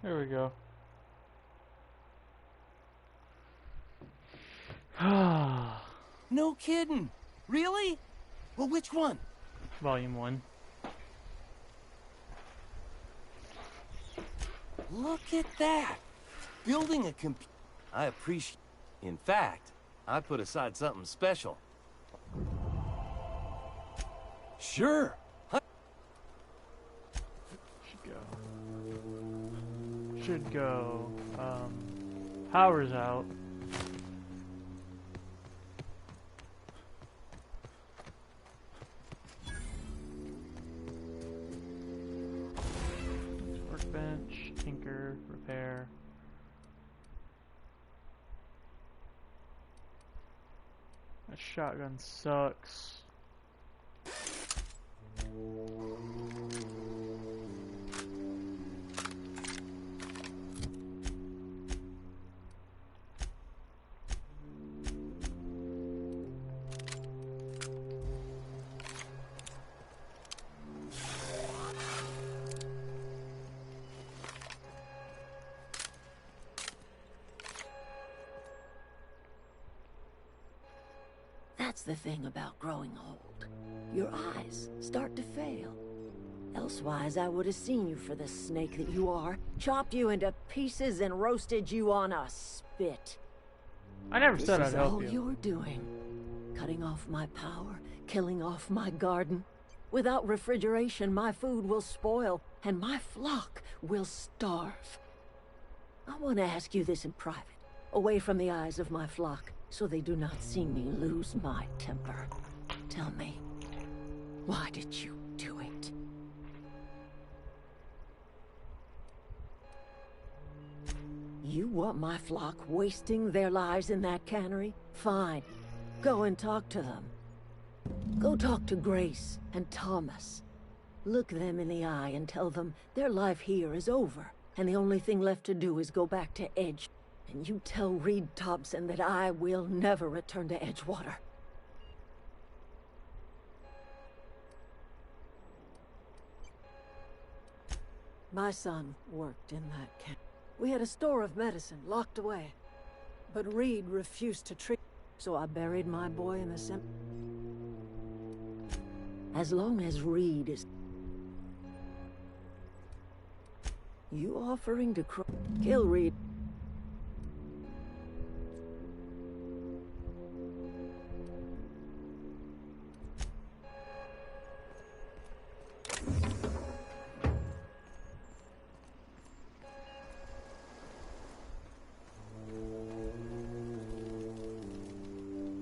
There we go. No kidding. Really? Well, which one? Volume 1. Look at that. Building a computer. I appreciate... In fact, I put aside something special. Sure. Should go. Power's out. Workbench, tinker, repair. That shotgun sucks. That's the thing about growing old. Your eyes start to fail. Elsewise, I would have seen you for the snake that you are, chopped you into pieces and roasted you on a spit. I never said I'd help you. This is all you're doing. Cutting off my power, killing off my garden. Without refrigeration, my food will spoil, and my flock will starve. I want to ask you this in private, away from the eyes of my flock, so they do not see me lose my temper. Tell me, why did you do it? You want my flock wasting their lives in that cannery? Fine. Go and talk to them. Go talk to Grace and Thomas. Look them in the eye and tell them their life here is over, and the only thing left to do is go back to Edge. And you tell Reed Thompson that I will never return to Edgewater. My son worked in that camp. We had a store of medicine locked away, but Reed refused to treat, so I buried my boy in the cemetery. As long as Reed is... You offering to kill Reed?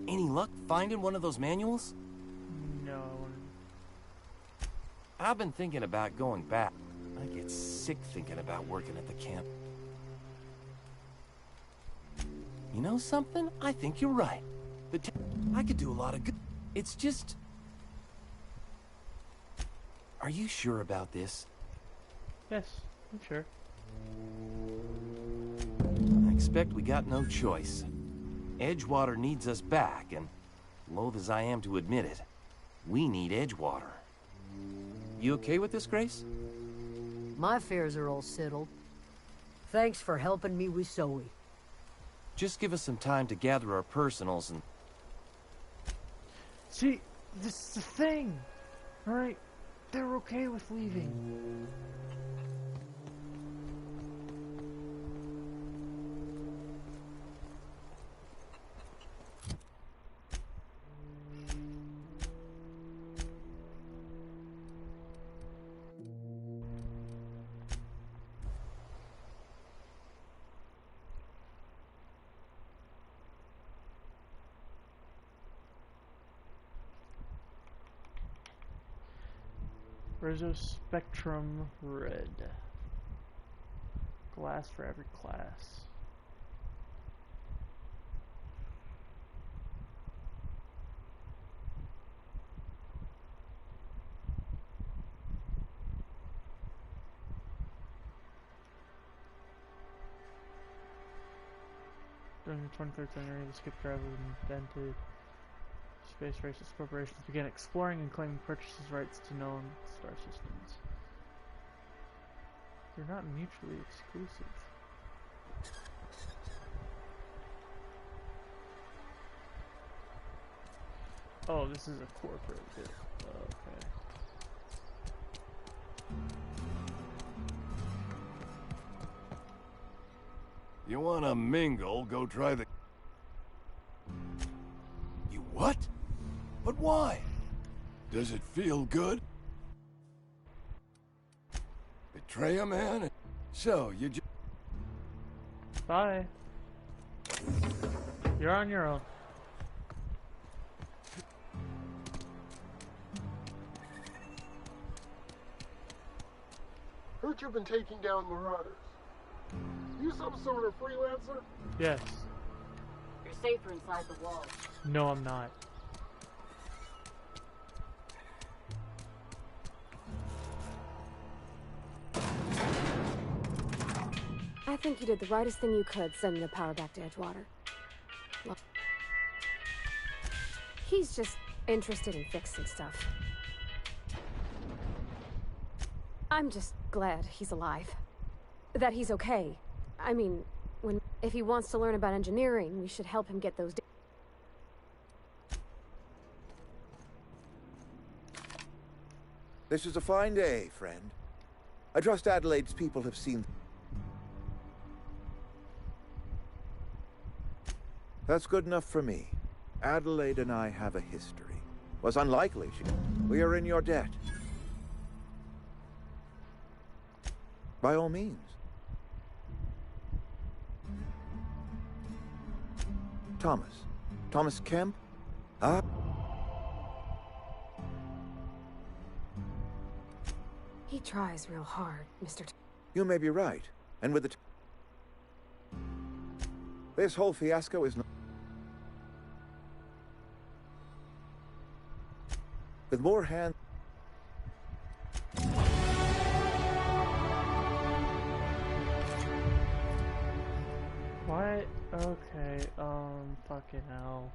Any luck finding one of those manuals? No. I've been thinking about going back. I get sick thinking about working at the camp. You know something? I think you're right. I could do a lot of good. It's just... Are you sure about this? Yes, I'm sure. I expect we got no choice. Edgewater needs us back, and loath as I am to admit it, we need Edgewater. You okay with this, Grace? My affairs are all settled. Thanks for helping me with Zoe. Just give us some time to gather our personals and... See, this is the thing, right? They're okay with leaving. Spectrum red. Glass for every class. During the 23rd century, the skip drive was invented. Space racist corporations began exploring and claiming purchases rights to known star systems. They're not mutually exclusive. Oh, this is a corporate bit. Okay. You wanna mingle, go try the... You what? But why? Does it feel good? Betray a man? So, you just... Bye. You're on your own. Heard you've been taking down Marauders. You some sort of freelancer? Yes. You're safer inside the walls. No, I'm not. I think you did the rightest thing you could, sending the power back to Edgewater. Look. He's just interested in fixing stuff. I'm just glad he's alive. That he's okay. I mean, if he wants to learn about engineering, we should help him get those... This is a fine day, friend. I trust Adelaide's people have seen... That's good enough for me. Adelaide and I have a history. was unlikely. We are in your debt. By all means. Thomas Kemp? Ah. He tries real hard, Mr. You may be right. And with the this whole fiasco is not... With more hands... What? Okay, fucking hell.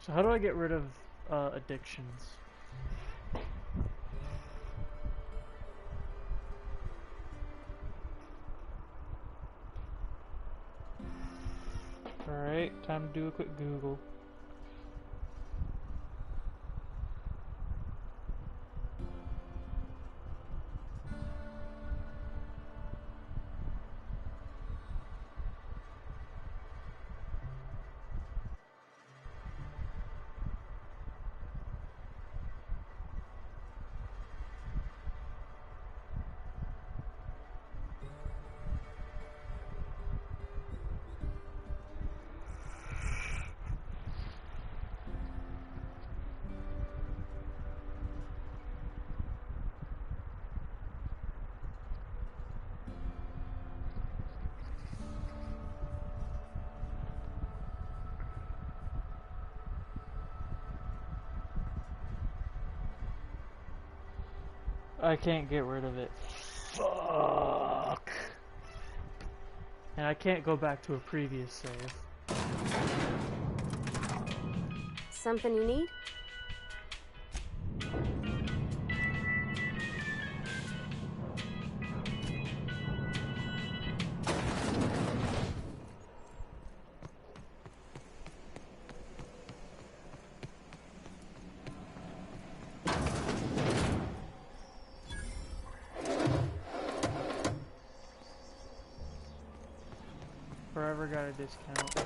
So how do I get rid of addictions? Alright, time to do a quick Google. I can't get rid of it. Fuck. And I can't go back to a previous save. Something you need? Forever got a discount.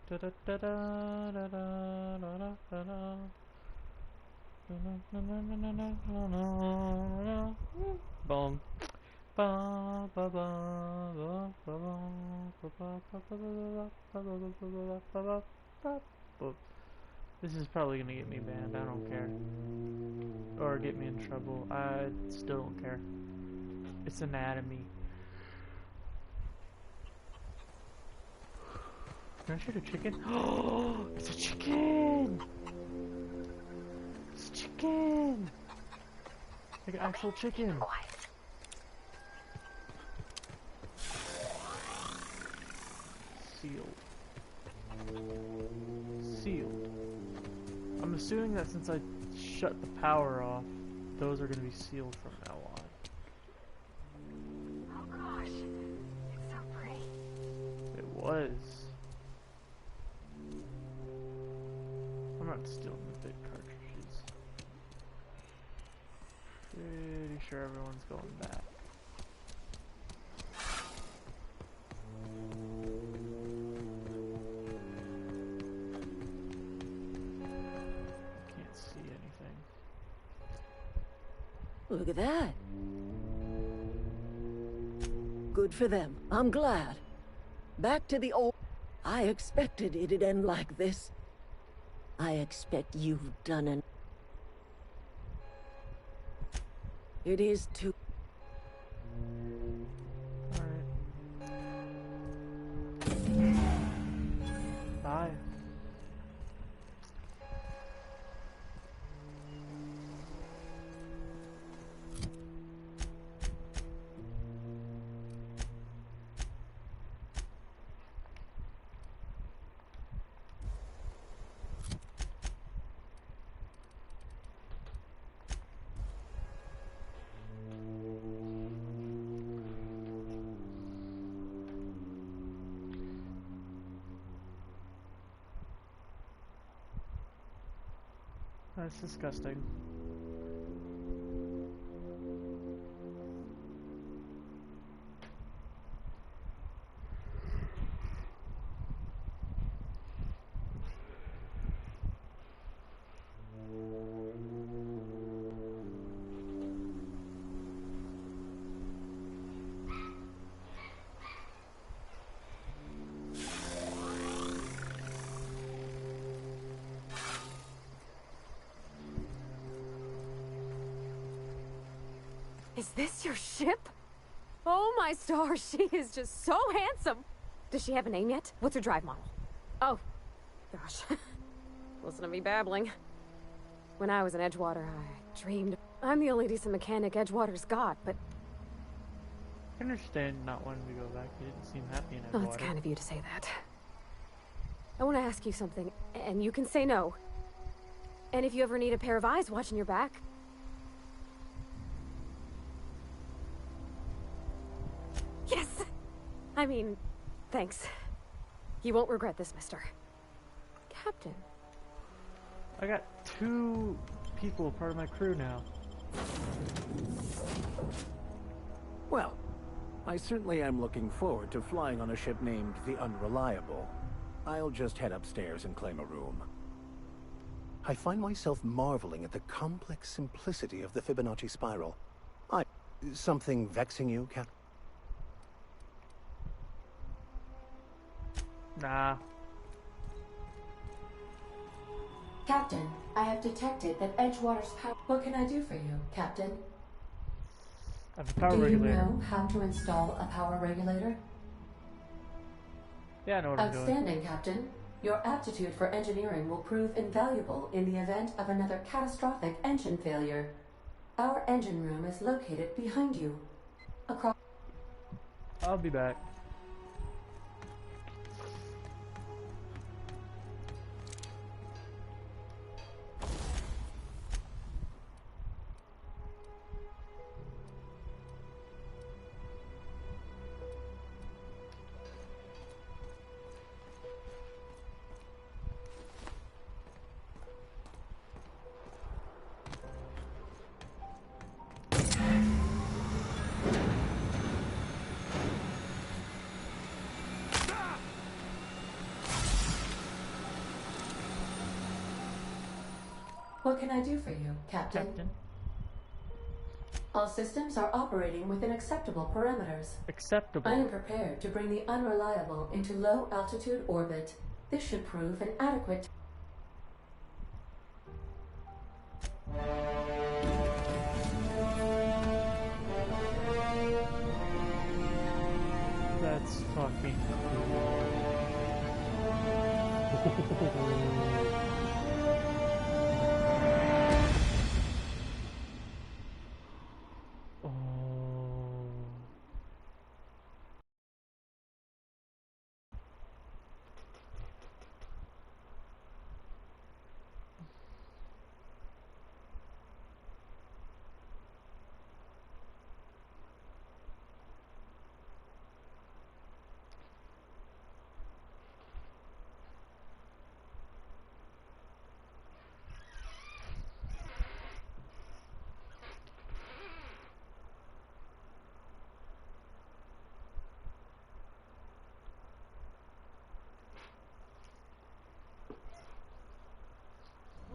Da da da da da da da da da. Boom. Ba ba ba ba ba ba ba ba. This is probably gonna get me banned. I don't care, or get me in trouble. I still don't care. It's anatomy. Can I shoot a chicken? Oh, it's a chicken! It's a chicken! Like an actual chicken. Sealed. Sealed. I'm assuming that since I shut the power off, those are going to be sealed from now on. Oh gosh, it's so pretty. It was. I'm not stealing the big cartridges. Pretty sure everyone's going back. Can't see anything. Look at that. Good for them. I'm glad. Back to the old... I expected it'd end like this. I expect you've done an... It is too... Bye. That's disgusting. Is this your ship? Oh my stars, she is just so handsome. Does she have a name yet? What's her drive model? Oh, gosh. Listen to me babbling. When I was in Edgewater, I dreamed. I'm the only decent mechanic Edgewater's got, but... I can understand not wanting to go back. You didn't seem happy in Oh, Edgewater. it's kind of you to say that. I want to ask you something, and you can say no. And if you ever need a pair of eyes watching your back... Yes! I mean, thanks. You won't regret this, mister. Captain. I got 2 people part of my crew now. Well, I certainly am looking forward to flying on a ship named the Unreliable. I'll just head upstairs and claim a room. I find myself marveling at the complex simplicity of the Fibonacci spiral. Something vexing you, Captain? Nah. Captain, I have detected that Edgewater's power... What can I do for you, Captain? I have a power Do regulator. you know how to install a power regulator? Yeah, I know what I'm doing. Outstanding, Captain. Your aptitude for engineering will prove invaluable in the event of another catastrophic engine failure. Our engine room is located behind you. Across... I'll be back. What can I do for you, Captain? All systems are operating within acceptable parameters. Acceptable. I am prepared to bring the Unreliable into low-altitude orbit. This should prove an adequate... That's fucking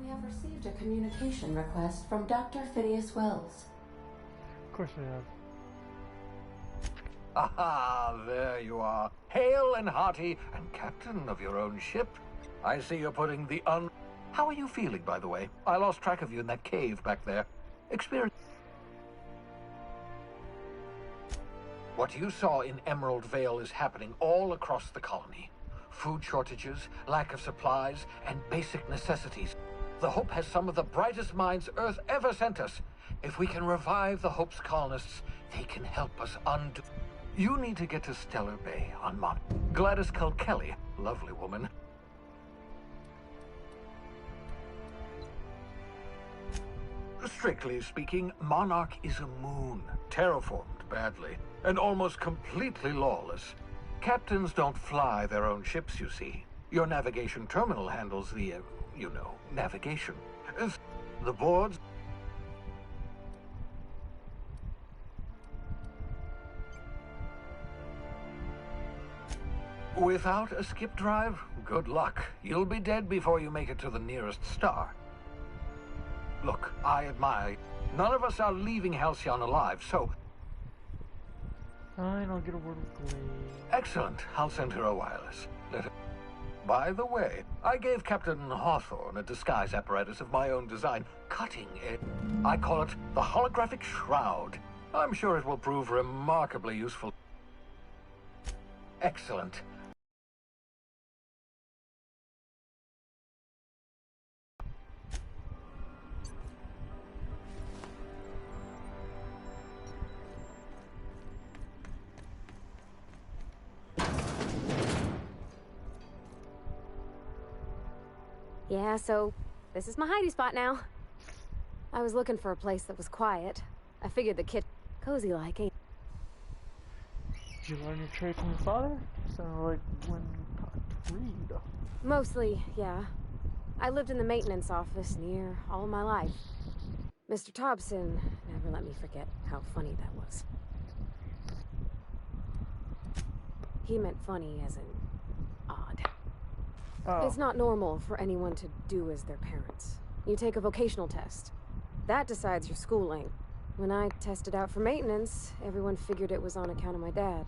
We have received a communication request from Dr. Phineas Wells. Of course we have. Aha, there you are. Hale and hearty, and captain of your own ship. I see you're putting the How are you feeling, by the way? I lost track of you in that cave back there. Experience... What you saw in Emerald Vale is happening all across the colony. Food shortages, lack of supplies, and basic necessities. The Hope has some of the brightest minds Earth ever sent us. If we can revive the Hope's colonists, they can help us undo... You need to get to Stellar Bay on Gladys Kilkelly, lovely woman. Strictly speaking, Monarch is a moon, terraformed badly, and almost completely lawless. Captains don't fly their own ships, you see. Your navigation terminal handles the, navigation. The boards... Without a skip drive, good luck. You'll be dead before you make it to the nearest star. Look, I admire... None of us are leaving Halcyon alive, so... Fine, I'll get a word with Glade. Excellent. I'll send her a wireless. By the way, I gave Captain Hawthorne a disguise apparatus of my own design. Cutting it. I call it the holographic shroud. I'm sure it will prove remarkably useful. Excellent. Yeah, so this is my hidey spot now. I was looking for a place that was quiet. I figured the kit cozy like, ain't... Did you learn your trade from your father? Sounded like when you taught to read. Mostly, yeah. I lived in the maintenance office near all my life. Mr. Thompson never let me forget how funny that was. He meant funny as in odd. Oh. It's not normal for anyone to do as their parents. You take a vocational test. That decides your schooling. When I tested out for maintenance, everyone figured it was on account of my dad.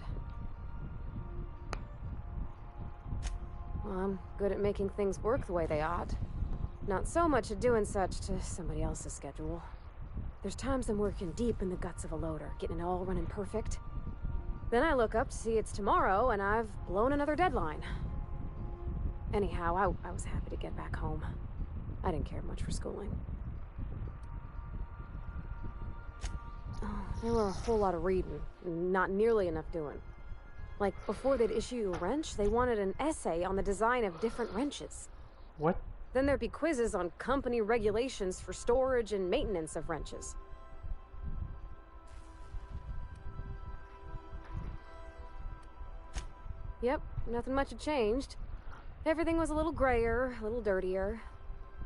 Well, I'm good at making things work the way they ought. Not so much at doing such to somebody else's schedule. There's times I'm working deep in the guts of a loader, getting it all running perfect. Then I look up to see it's tomorrow, and I've blown another deadline. Anyhow, I was happy to get back home. I didn't care much for schooling. Oh, there were a whole lot of reading, not nearly enough doing. Like, before they'd issue you a wrench, they wanted an essay on the design of different wrenches. What? Then there'd be quizzes on company regulations for storage and maintenance of wrenches. Yep, nothing much had changed. Everything was a little grayer, a little dirtier.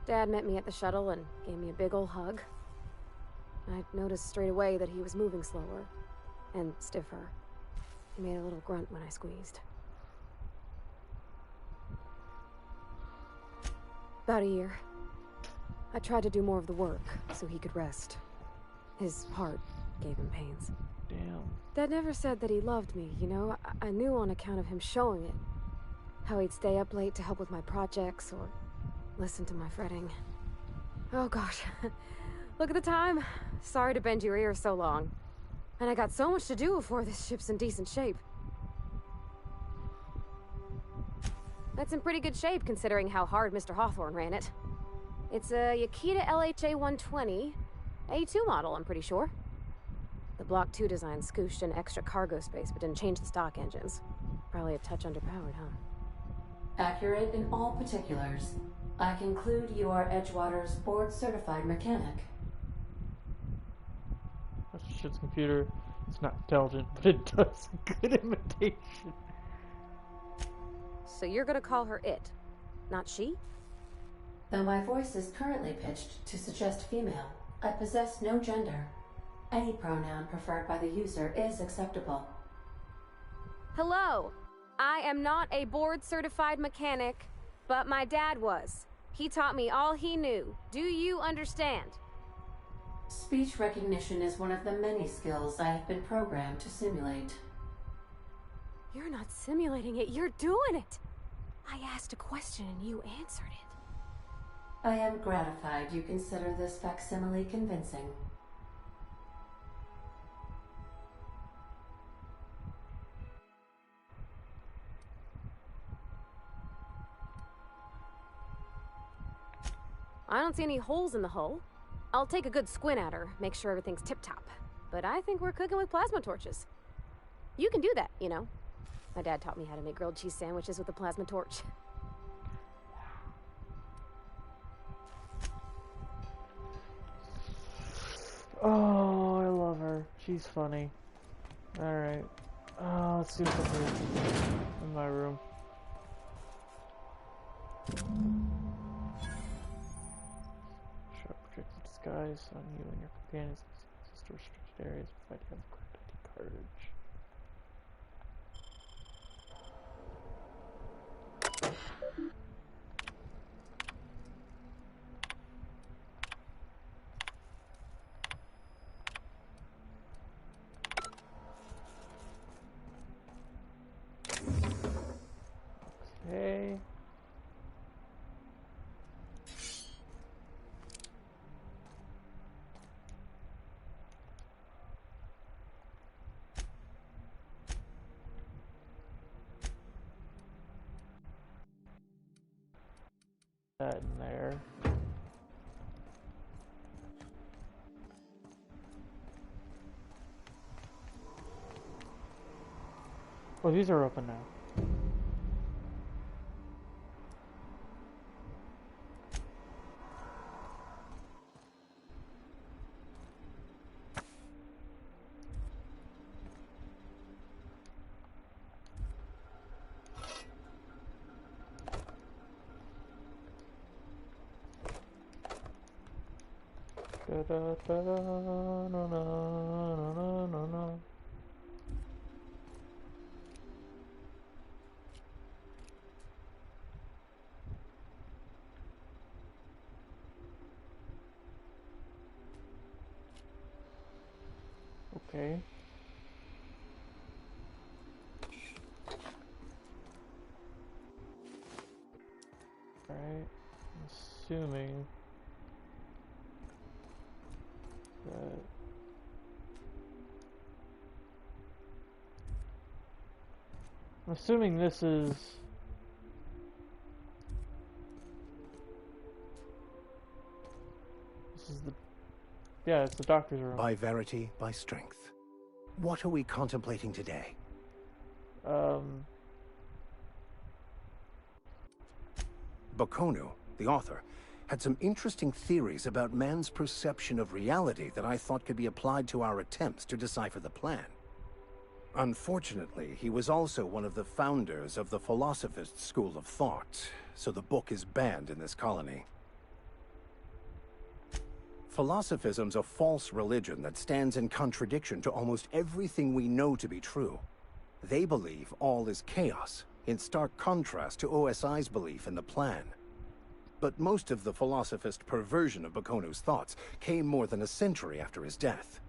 Dad met me at the shuttle and gave me a big ol' hug. I noticed straight away that he was moving slower and stiffer. He made a little grunt when I squeezed. About a year. I tried to do more of the work so he could rest. His heart gave him pains. Damn. Dad never said that he loved me, you know? I knew on account of him showing it. How he'd stay up late to help with my projects or listen to my fretting. Oh gosh. Look at the time. Sorry to bend your ear so long. And I got so much to do before this ship's in decent shape. That's in pretty good shape considering how hard Mr. Hawthorne ran it. It's a Yakita LHA 120, A2 model, I'm pretty sure. The Block 2 design scooshed in extra cargo space but didn't change the stock engines. Probably a touch underpowered, huh? Accurate in all particulars. I conclude you are Edgewater's board-certified mechanic. That's a shit's computer. It's not intelligent, but it does good imitation. So you're gonna call her it, not she? Though my voice is currently pitched to suggest female, I possess no gender. Any pronoun preferred by the user is acceptable. Hello! I am not a board-certified mechanic, but my dad was. He taught me all he knew. Do you understand? Speech recognition is one of the many skills I have been programmed to simulate. You're not simulating it, you're doing it! I asked a question and you answered it. I am gratified you consider this facsimile convincing. I don't see any holes in the hull. I'll take a good squint at her, make sure everything's tip-top. But I think we're cooking with plasma torches. You can do that, you know. My dad taught me how to make grilled cheese sandwiches with a plasma torch. Oh, I love her. She's funny. Alright. Let's see what's up here in my room. Show projected disguise on you and your companions. Access to restricted areas. Provide you have the correct ID card. Okay. That in there. Oh, these are open now. Da da da na na na na na. Okay. Alright. I'm assuming that this is the it's the doctor's room. By verity, by strength. What are we contemplating today? Bakonu, the author, had some interesting theories about man's perception of reality that I thought could be applied to our attempts to decipher the plan. Unfortunately, he was also one of the founders of the Philosophist school of thought, so the book is banned in this colony. Philosophism's a false religion that stands in contradiction to almost everything we know to be true. They believe all is chaos, in stark contrast to OSI's belief in the plan. But most of the philosophist perversion of Bakonu's thoughts came more than a century after his death.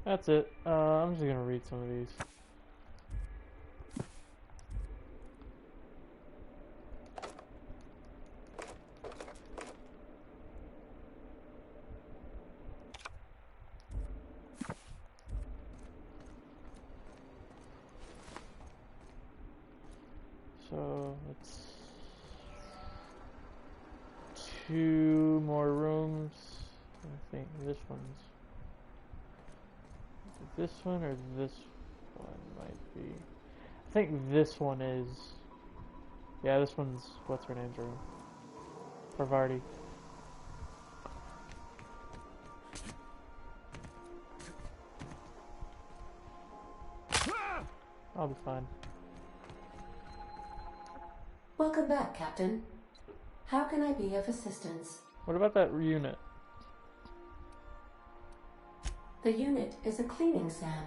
That's it. I'm just gonna read some of these. So it's 2 more rooms. I think this one's this one or this one might be. I think this one is. Yeah, this one's what's her name's room. Parvati. I'll be fine. Welcome back, Captain. How can I be of assistance? What about that unit? The unit is a cleaning SAM.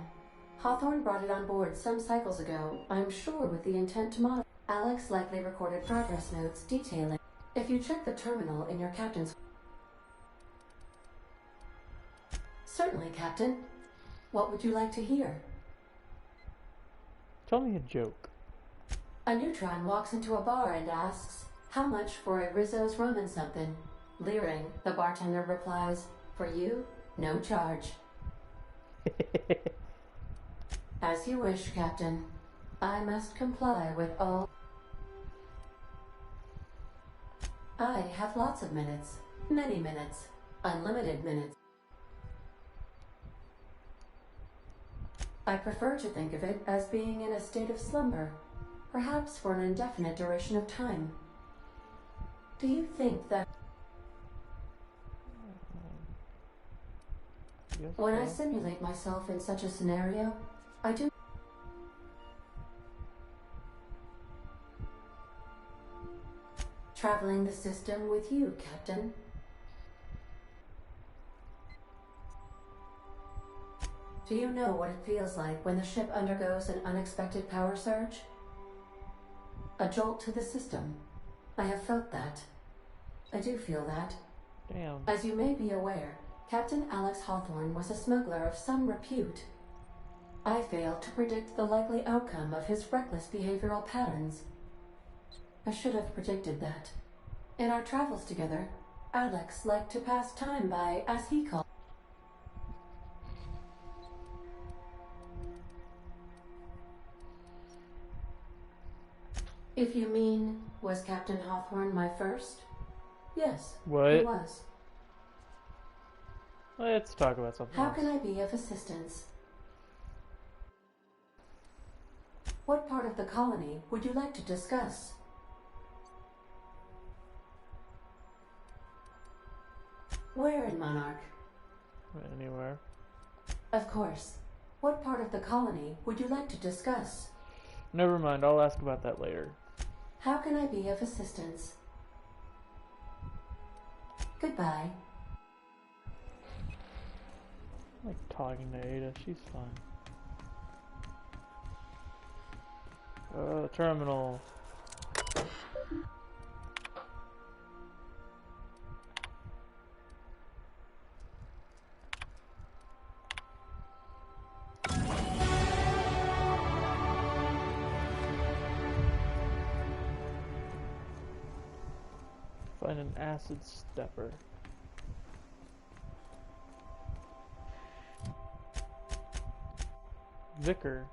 Hawthorne brought it on board some cycles ago, I'm sure with the intent to modify. Alex likely recorded progress notes detailing. If you check the terminal in your captain's... Certainly, Captain. What would you like to hear? Tell me a joke. A neutron walks into a bar and asks, "How much for a Rizzo's rum and something?" Leering, the bartender replies, "For you, no charge." As you wish, Captain. I must comply with all... I have lots of minutes. Many minutes. Unlimited minutes. I prefer to think of it as being in a state of slumber, perhaps for an indefinite duration of time. Do you think that... When I simulate myself in such a scenario, I do... Traveling the system with you, Captain. Do you know what it feels like when the ship undergoes an unexpected power surge? A jolt to the system. I have felt that. I do feel that. Damn. As you may be aware, Captain Alex Hawthorne was a smuggler of some repute. I failed to predict the likely outcome of his reckless behavioral patterns. I should have predicted that. In our travels together, Alex liked to pass time by, as he called. If you mean, was Captain Hawthorne my first? Yes, what? he was. Let's talk about something How else. can I be of assistance? What part of the colony would you like to discuss? Where in Monarch? Anywhere. Of course. What part of the colony would you like to discuss? Never mind, I'll ask about that later. How can I be of assistance? Goodbye. I like talking to Ada, she's fun. The terminal. Find an acid stepper. Vicar.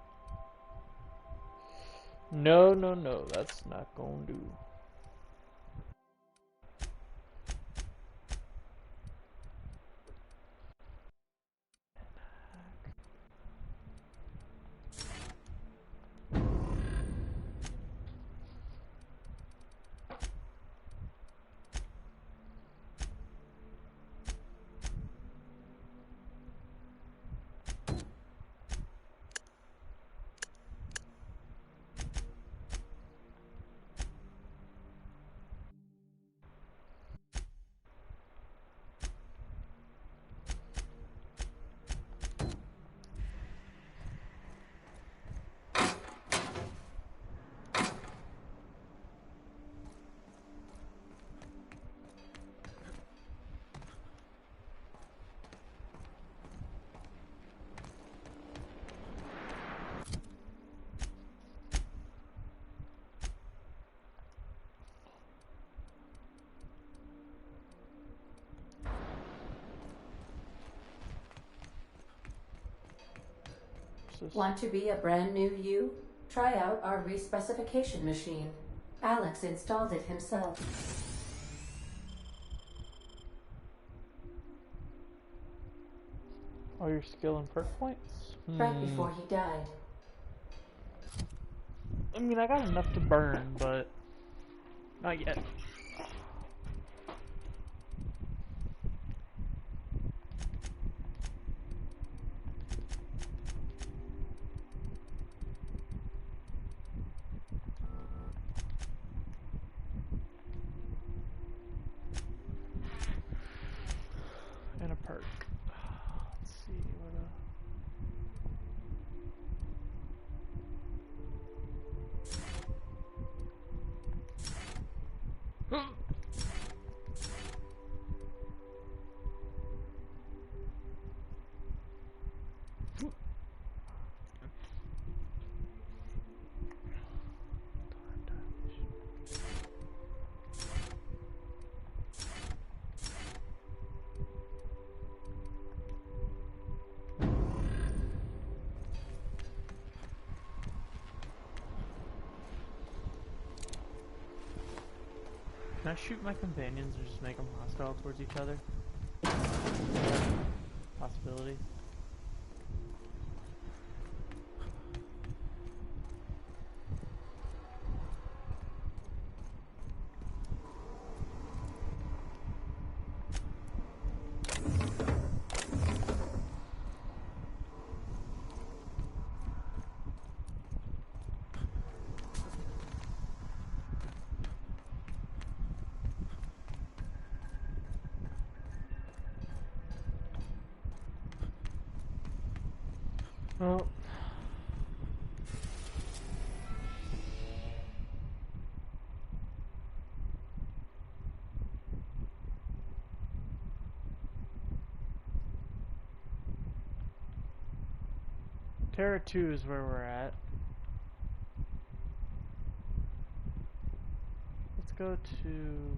No, no, no, that's not gonna do. Want to be a brand new you? Try out our respecification machine. Alex installed it himself. All your skill and perk points? Right before he died. I mean, I got enough to burn, but not yet. And a perk. Let's see what Can I shoot my companions or just make them hostile towards each other? Possibility. Oh. Terra 2 is where we're at. Let's go to...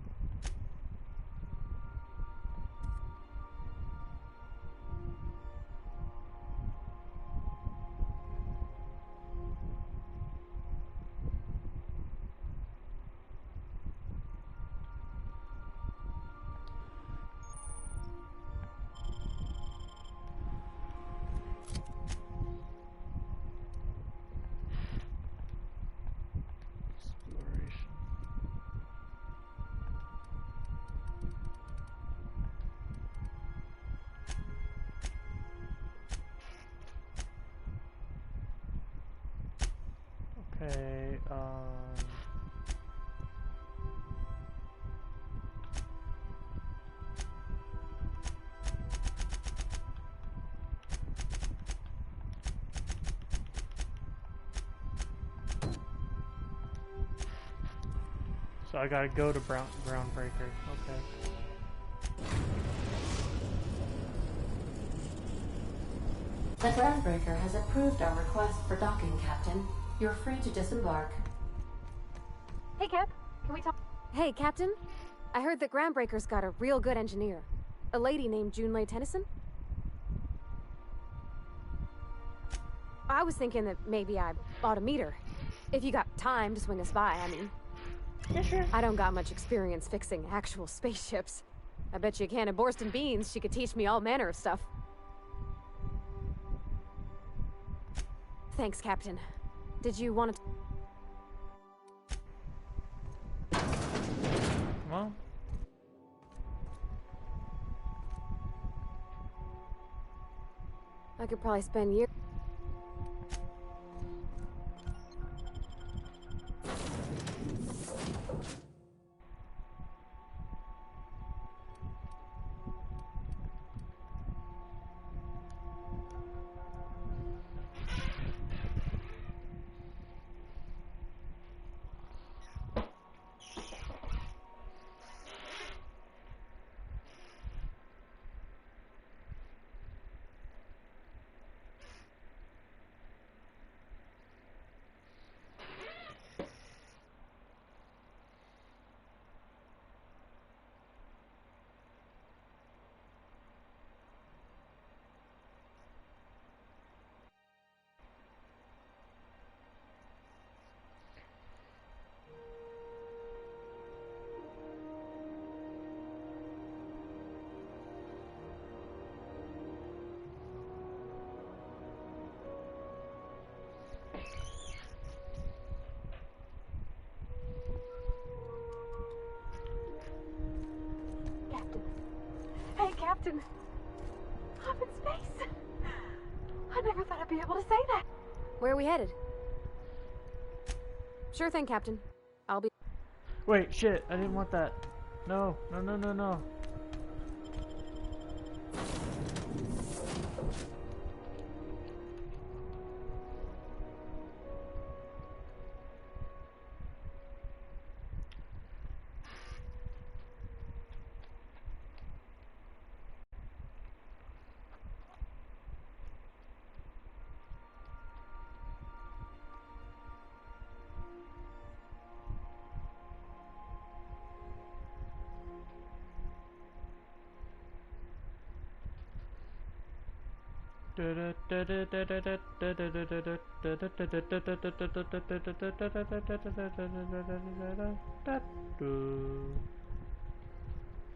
exploration. Okay, so I gotta go to Groundbreaker. Okay. The Groundbreaker has approved our request for docking, Captain. You're free to disembark. Hey, Cap. Can we talk? Hey, Captain. I heard that Groundbreaker's got a real good engineer. A lady named Junlei Tennyson? I was thinking that maybe I ought to meet her. If you got time to swing us by, I mean. Yeah, sure. I don't got much experience fixing actual spaceships. I bet you a can of Borston beans she could teach me all manner of stuff. Thanks, Captain. Did you want to... Come on. I could probably spend years... Hey, Captain. I'm in space. I never thought I'd be able to say that. Where are we headed? Sure thing, Captain. I'll be... Wait, shit, I didn't want that. No, no, no, no, no.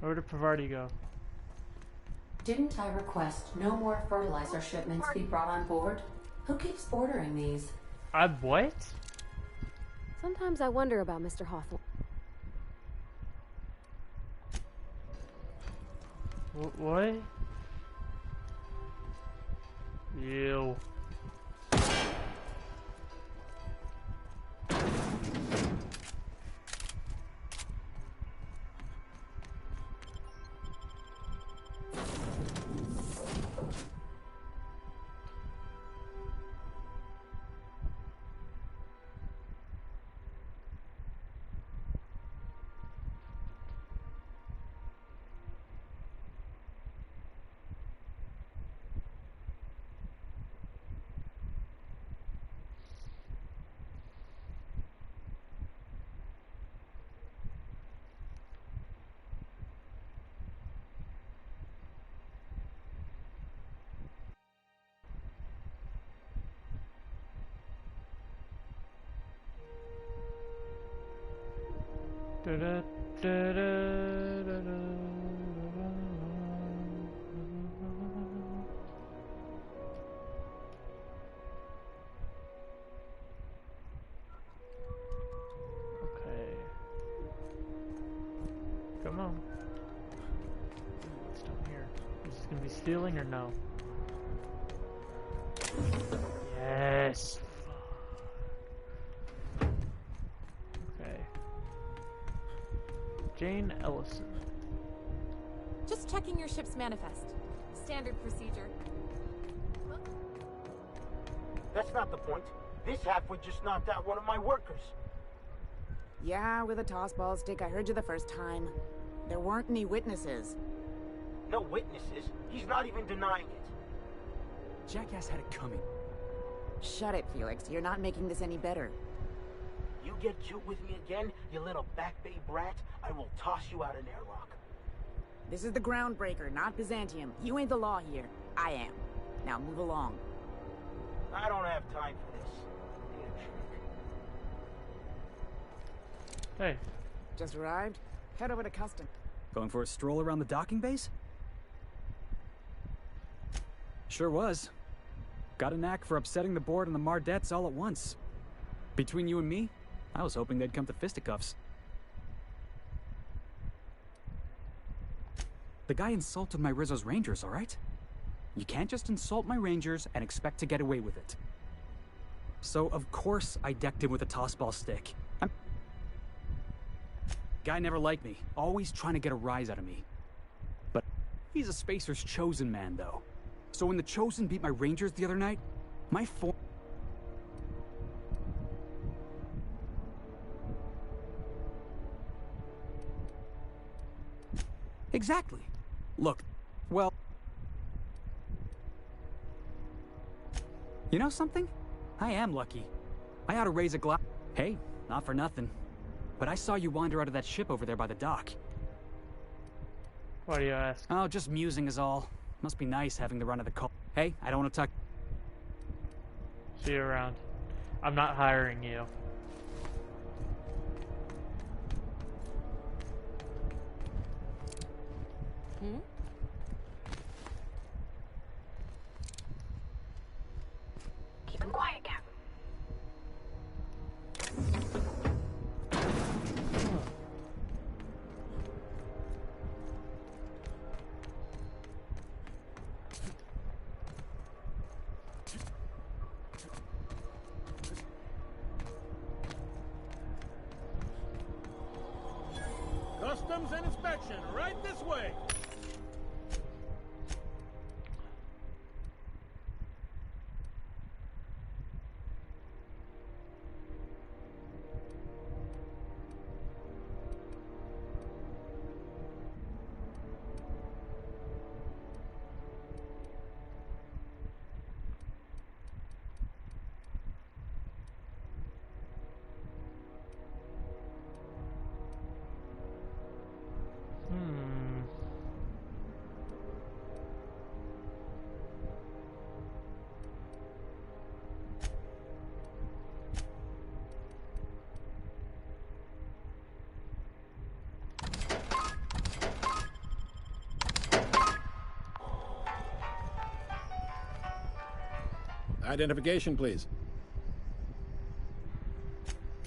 Where did Pavarti go? Didn't I request no more fertilizer shipments be brought on board? Who keeps ordering these? What? Sometimes I wonder about Mr. Hawthorne. What? Ew. Okay. Come on. What's down here? Is this gonna be stealing or no? Yes. Okay. Jane Ellison. Just checking your ship's manifest. Standard procedure. That's not the point. This halfwit just knocked out one of my workers. Yeah, with a tossball stick. I heard you the first time. There weren't any witnesses. No witnesses? He's not even denying it. Jackass had it coming. Shut it, Felix. You're not making this any better. You get cute with me again, you little back bay brat, I will toss you out an airlock. This is the Groundbreaker, not Byzantium. You ain't the law here. I am. Now move along. I don't have time for this. Hey. Just arrived? Head over to Custom. Going for a stroll around the docking base? Sure was. Got a knack for upsetting the board and the Mardettes all at once. Between you and me, I was hoping they'd come to fisticuffs. The guy insulted my Rizzo's Rangers, all right? You can't just insult my Rangers and expect to get away with it. So, of course, I decked him with a tossball stick. Guy never liked me, always trying to get a rise out of me. But he's a Spacer's chosen man, though. So when the Chosen beat my Rangers the other night, my form... Exactly. Look, well... You know something? I am lucky. I ought to raise a glass... Hey, not for nothing. But I saw you wander out of that ship over there by the dock. Why do you ask? Oh, just musing is all. Must be nice having the run of the call. Hey, I don't want to talk... See you around. I'm not hiring you. Hmm? Keep him quiet, Cap. Customs and inspection, right this way. Identification, please.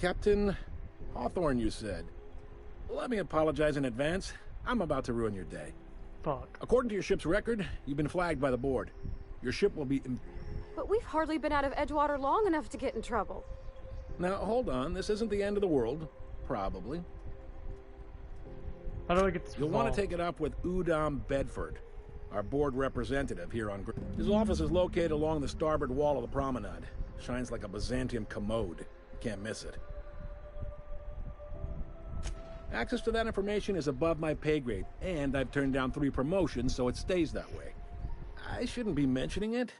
Captain Hawthorne, you said. Let me apologize in advance. I'm about to ruin your day. Fuck. According to your ship's record, you've been flagged by the board. Your ship will be... But we've hardly been out of Edgewater long enough to get in trouble. Now, hold on. This isn't the end of the world. Probably. How do I get this You'll want to take it up with Udom Bedford, our board representative here on... His office is located along the starboard wall of the promenade. Shines like a Byzantium commode. You can't miss it. Access to that information is above my pay grade, and I've turned down 3 promotions, so it stays that way. I shouldn't be mentioning it,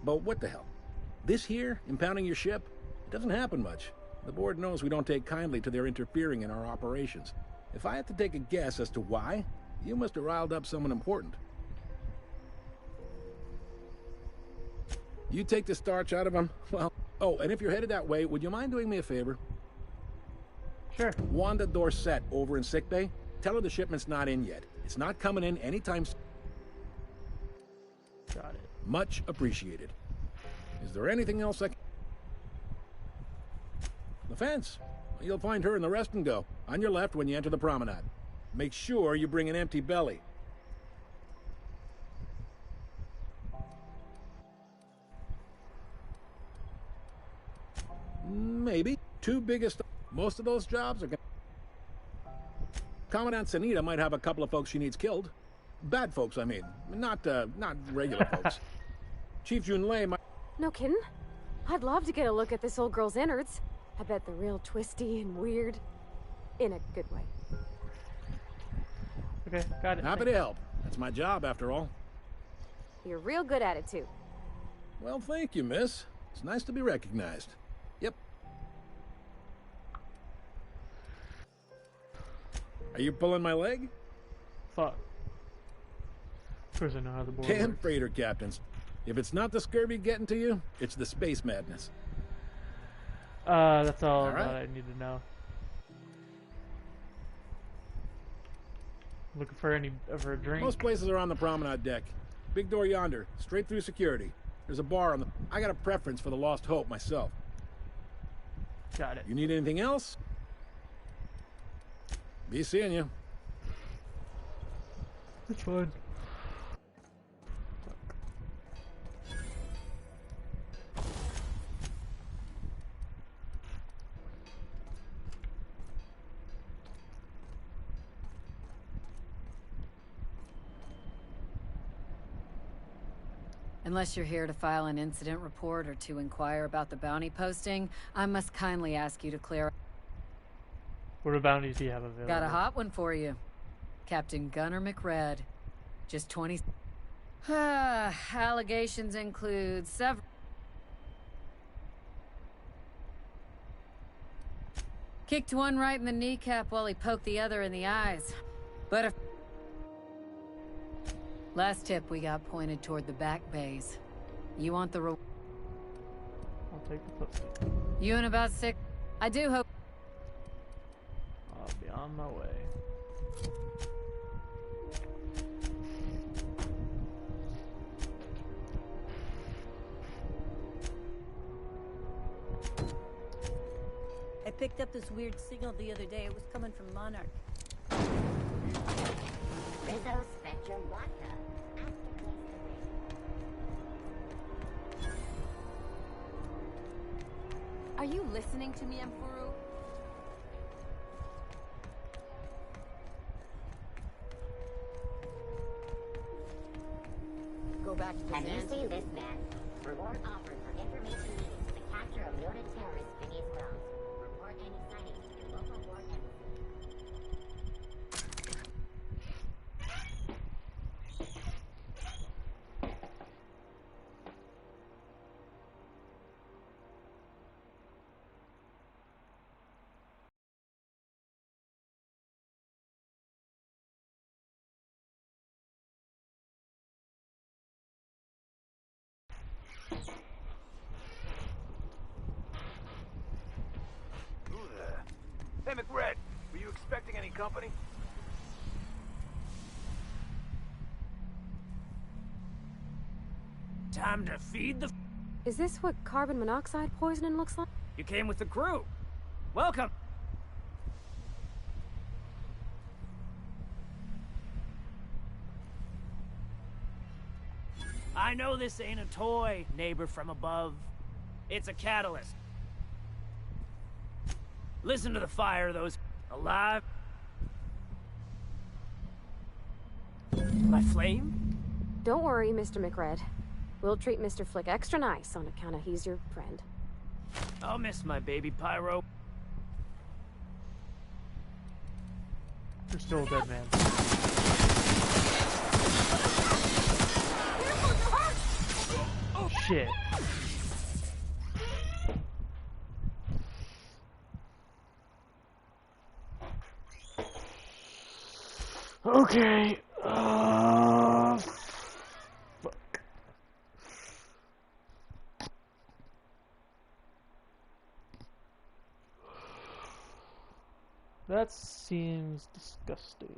but what the hell? This here, impounding your ship, it doesn't happen much. The board knows we don't take kindly to their interfering in our operations. If I had to take a guess as to why, you must have riled up someone important. You take the starch out of them? Well, oh, and if you're headed that way, would you mind doing me a favor? Sure. Wanda Dorset over in sickbay, tell her the shipment's not in yet. It's not coming in anytime soon. Got it. Much appreciated. Is there anything else I can... The fence. You'll find her in the rest and go, on your left when you enter the promenade. Make sure you bring an empty belly. Maybe. 2 biggest... Most of those jobs are gonna... Commandant Sanita might have a couple of folks she needs killed. Bad folks, I mean. Not regular folks. Chief Junlei might... No kidding? I'd love to get a look at this old girl's innards. I bet they're real twisty and weird. In a good way. Okay, got it. Happy to help. That's my job, after all. You're real good at it, too. Well, thank you, miss. It's nice to be recognized. Yep. Are you pulling my leg? Fuck. Of course I know how the board Damn works. freighter captains. If it's not the scurvy getting to you, it's the space madness. That's all All right. that I need to know. Looking for a drink. Most places are on the promenade deck. Big door yonder, straight through security. There's a bar on the... I got a preference for the Lost Hope myself. Got it. You need anything else? Be seeing you. It's fine. Unless you're here to file an incident report or to inquire about the bounty posting, I must kindly ask you to clear... What bounties do you have available? Got a hot one for you. Captain Gunnar McRed. Just 20... Allegations include several... Kicked one right in the kneecap while he poked the other in the eyes. But if... Last tip we got pointed toward the back bays. You want the... I'll take the posting. You in about 6... I do hope... I'll be on my way. I picked up this weird signal the other day. It was coming from Monarch. Rizzo Spectrum Vodka. Are you listening to me, Emperor? Go back to the Have you seen this man? Reward offered for information needed to the capture of noted terrorist Phineas Wells. Report any sightings to local ward embassy. Who there? Hey, McRed, were you expecting any company? Time to feed the... Is this what carbon monoxide poisoning looks like? You came with the crew. Welcome. I know this ain't a toy, neighbor from above. It's a catalyst. Listen to the fire, those alive. My flame? Don't worry, Mr. McRed. We'll treat Mr. Flick extra nice on account of he's your friend. I'll miss my baby Pyro. You're still a dead man. Oh shit. Okay. Fuck. That seems disgusting.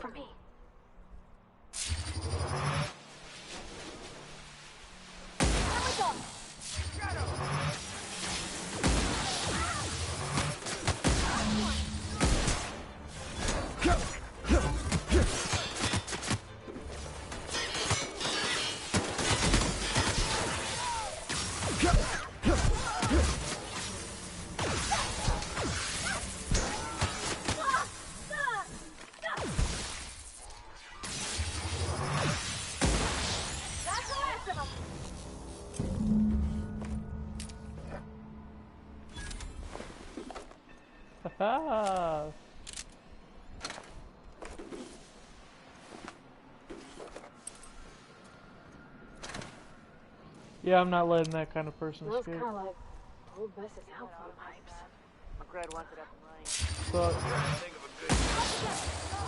For me. Yeah, I'm not letting that kind of person Smells escape. kind of like old Bess's outflow pipes. McRed wants it up and running. But Think of a good...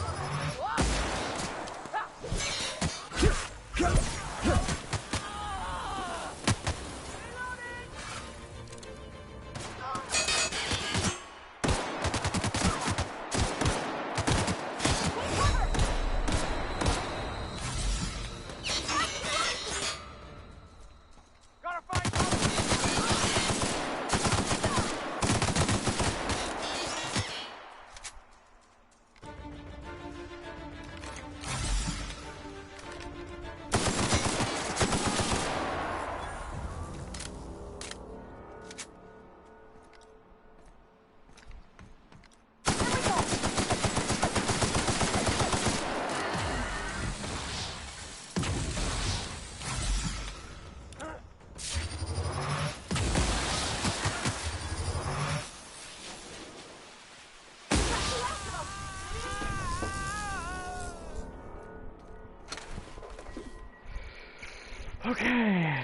okay.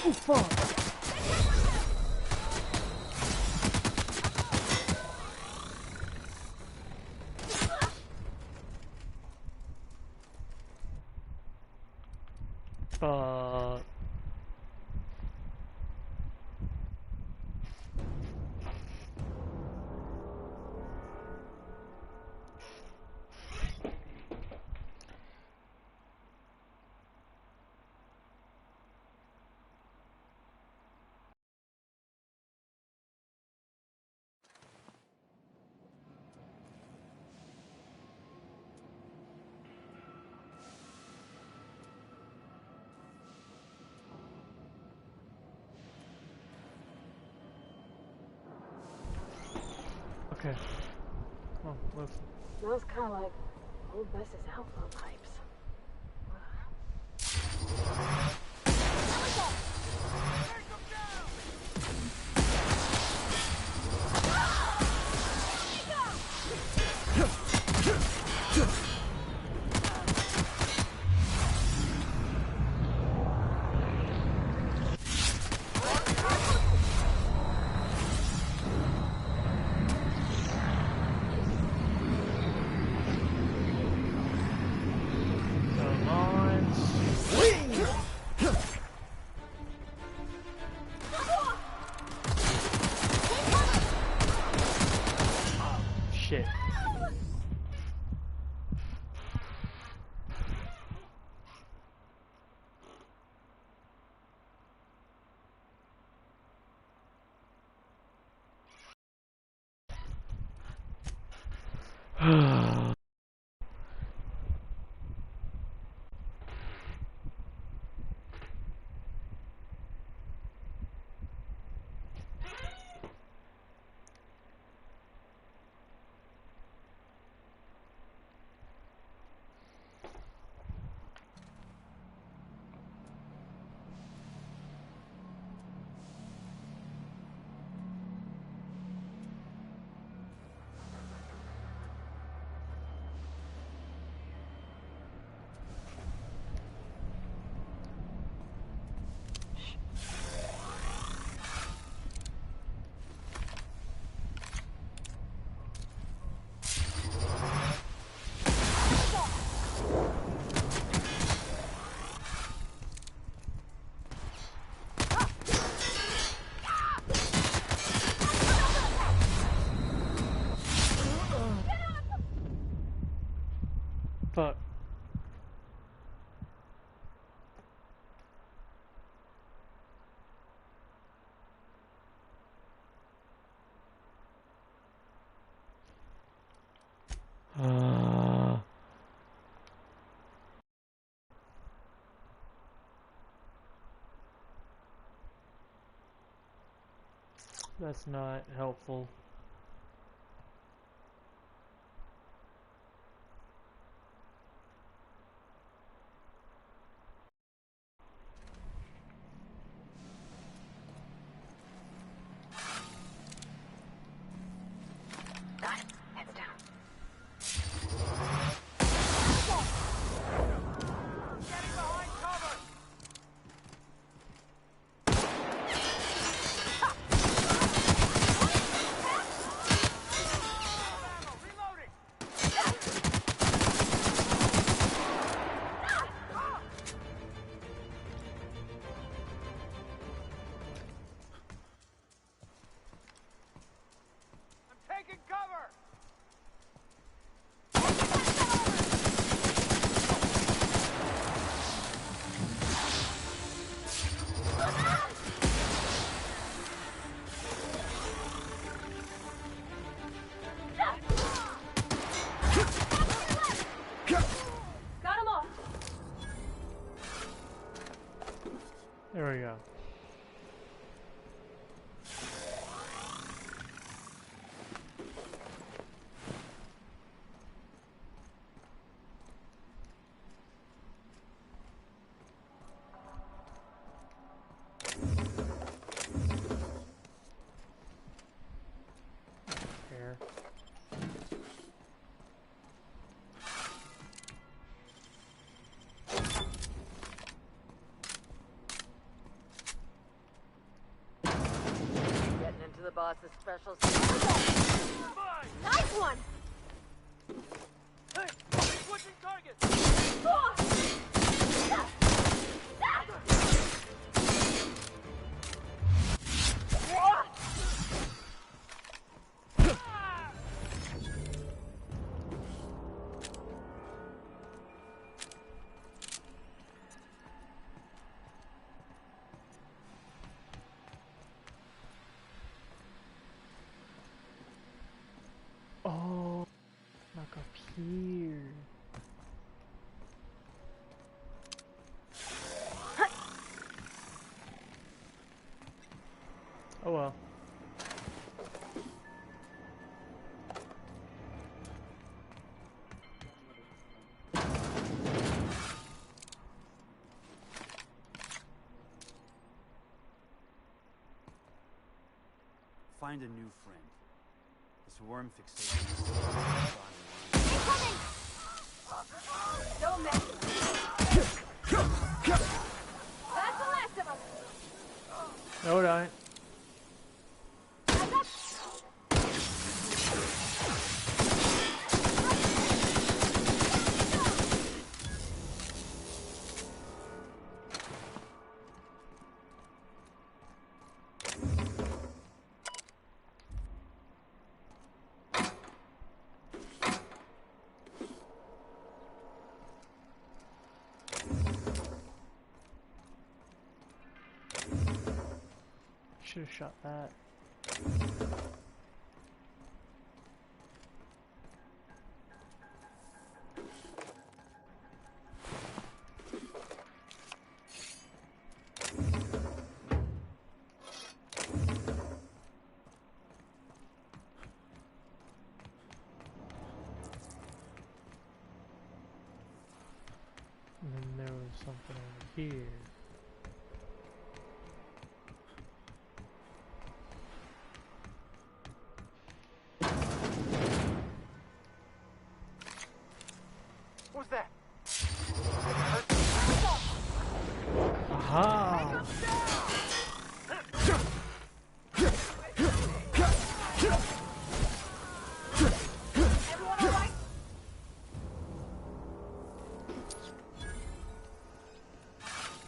Oh, fuck. Okay. Oh, listen. Smells kind of like old Bess's outlaw pipes. Shit. Fuck. That's not helpful. There we go. Here. Getting into the boss's special. Nice one! Hey, switching targets! Oh, like up here. Oh well. find a new friend. This worm fixation. Incoming! Don't mess with me. That's the last of them. No, it ain't. Should have shot that. And then there was something over here. Who's that? Aha!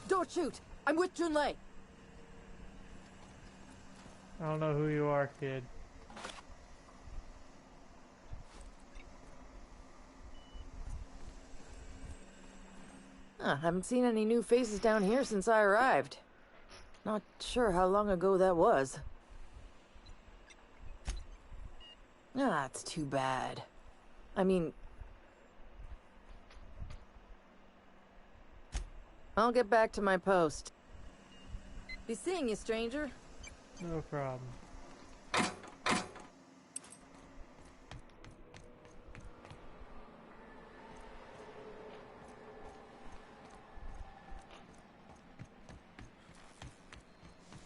Don't shoot! I'm with Junlei! I don't know who you are, kid. Haven't seen any new faces down here since I arrived. Not sure how long ago that was. It's too bad. I mean... I'll get back to my post. Be seeing you, stranger. No problem.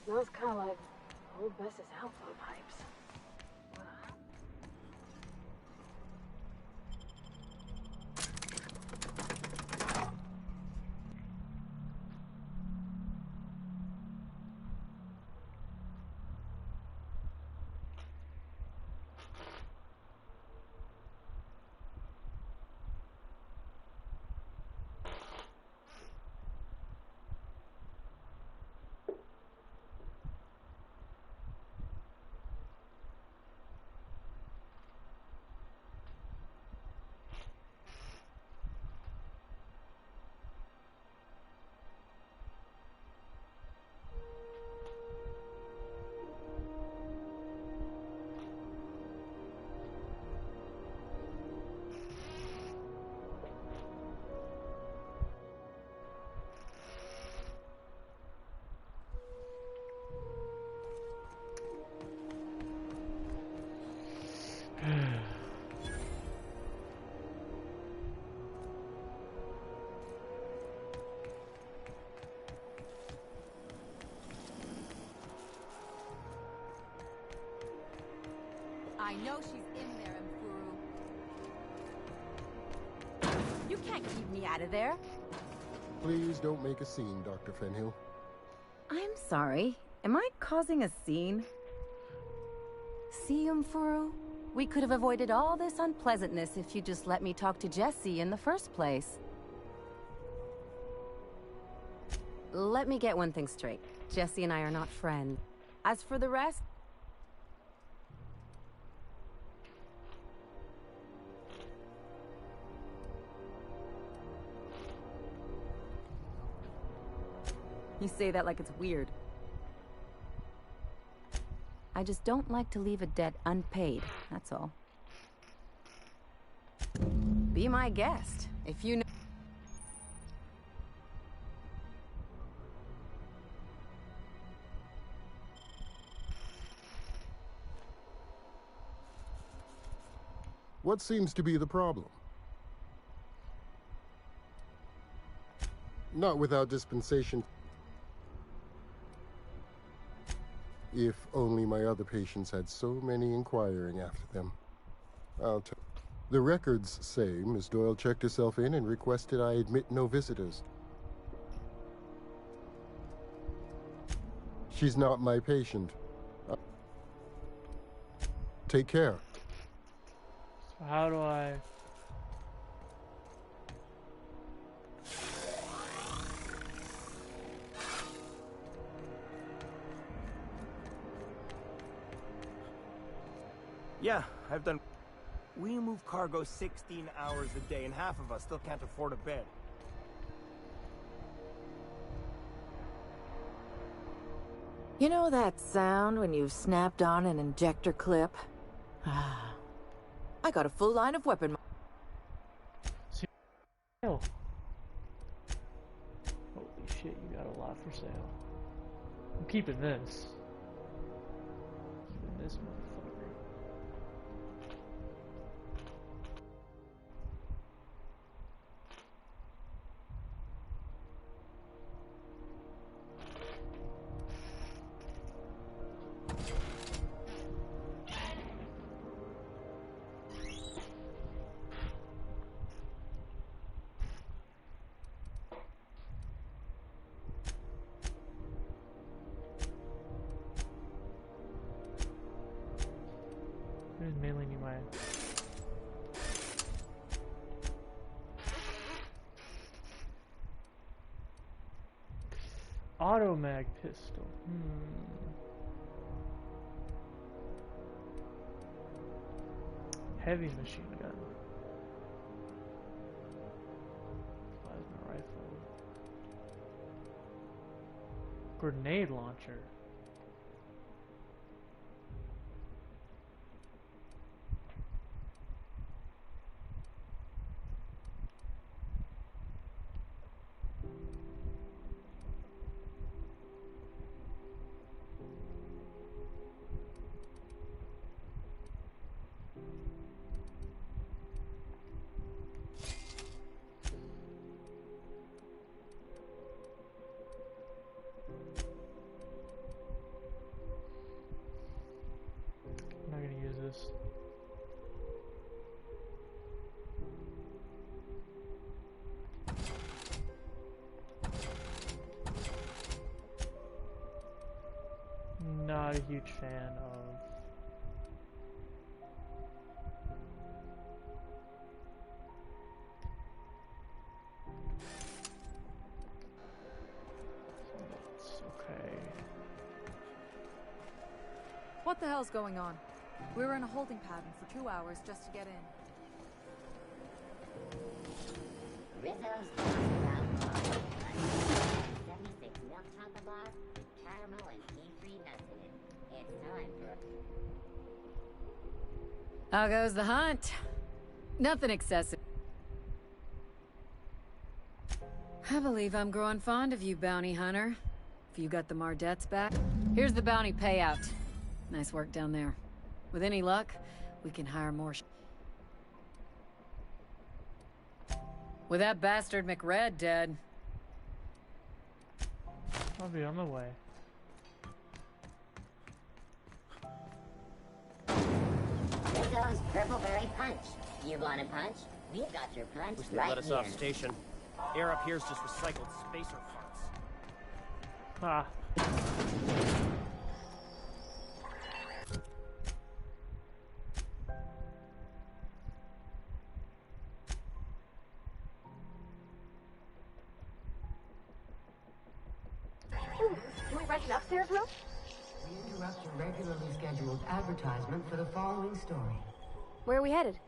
Smells kind of like old Bess's outflow pipes. I know she's in there, Mfuru. You can't keep me out of there. Please don't make a scene, Dr. Fenhill. I'm sorry. Am I causing a scene? See, Mfuru? We could have avoided all this unpleasantness if you just let me talk to Jesse in the first place. Let me get one thing straight. Jesse and I are not friends. As for the rest... You say that like it's weird. I just don't like to leave a debt unpaid, that's all. Be my guest, if you know... What seems to be the problem? Not without dispensation. If only my other patients had so many inquiring after them. The records say Miss Doyle checked herself in and requested I admit no visitors. She's not my patient. Take care. So how do I... Yeah, I've done... We move cargo 16 hours a day, and half of us still can't afford a bed. You know that sound when you've snapped on an injector clip? I got a full line of weapon. Holy shit, you got a lot for sale. I'm keeping this. Keeping this motherfucker. Who's mailing you my... Automag pistol. Heavy machine gun. Plasma rifle. Grenade launcher. I'm not gonna use this. Not a huge fan of it's okay. What the hell's going on? We were in a holding pattern for 2 hours just to get in. Rizzo's Brown 76 milk chocolate bar, caramel and tea-free nuts in it. It's time for... How goes the hunt? Nothing excessive. I believe I'm growing fond of you, bounty hunter. If you got the Mardettes back, here's the bounty payout. Nice work down there. With any luck, we can hire more. With that bastard McRed dead. I'll be on the way. Rizzo's Purple Berry Punch. You want a punch? We've got your punch Wish they'd right let us here. off station. Air up here's just recycled spacer farts. Ah. Can we rent an upstairs room? We interrupt your regularly scheduled advertisement for the following story. Where are we headed?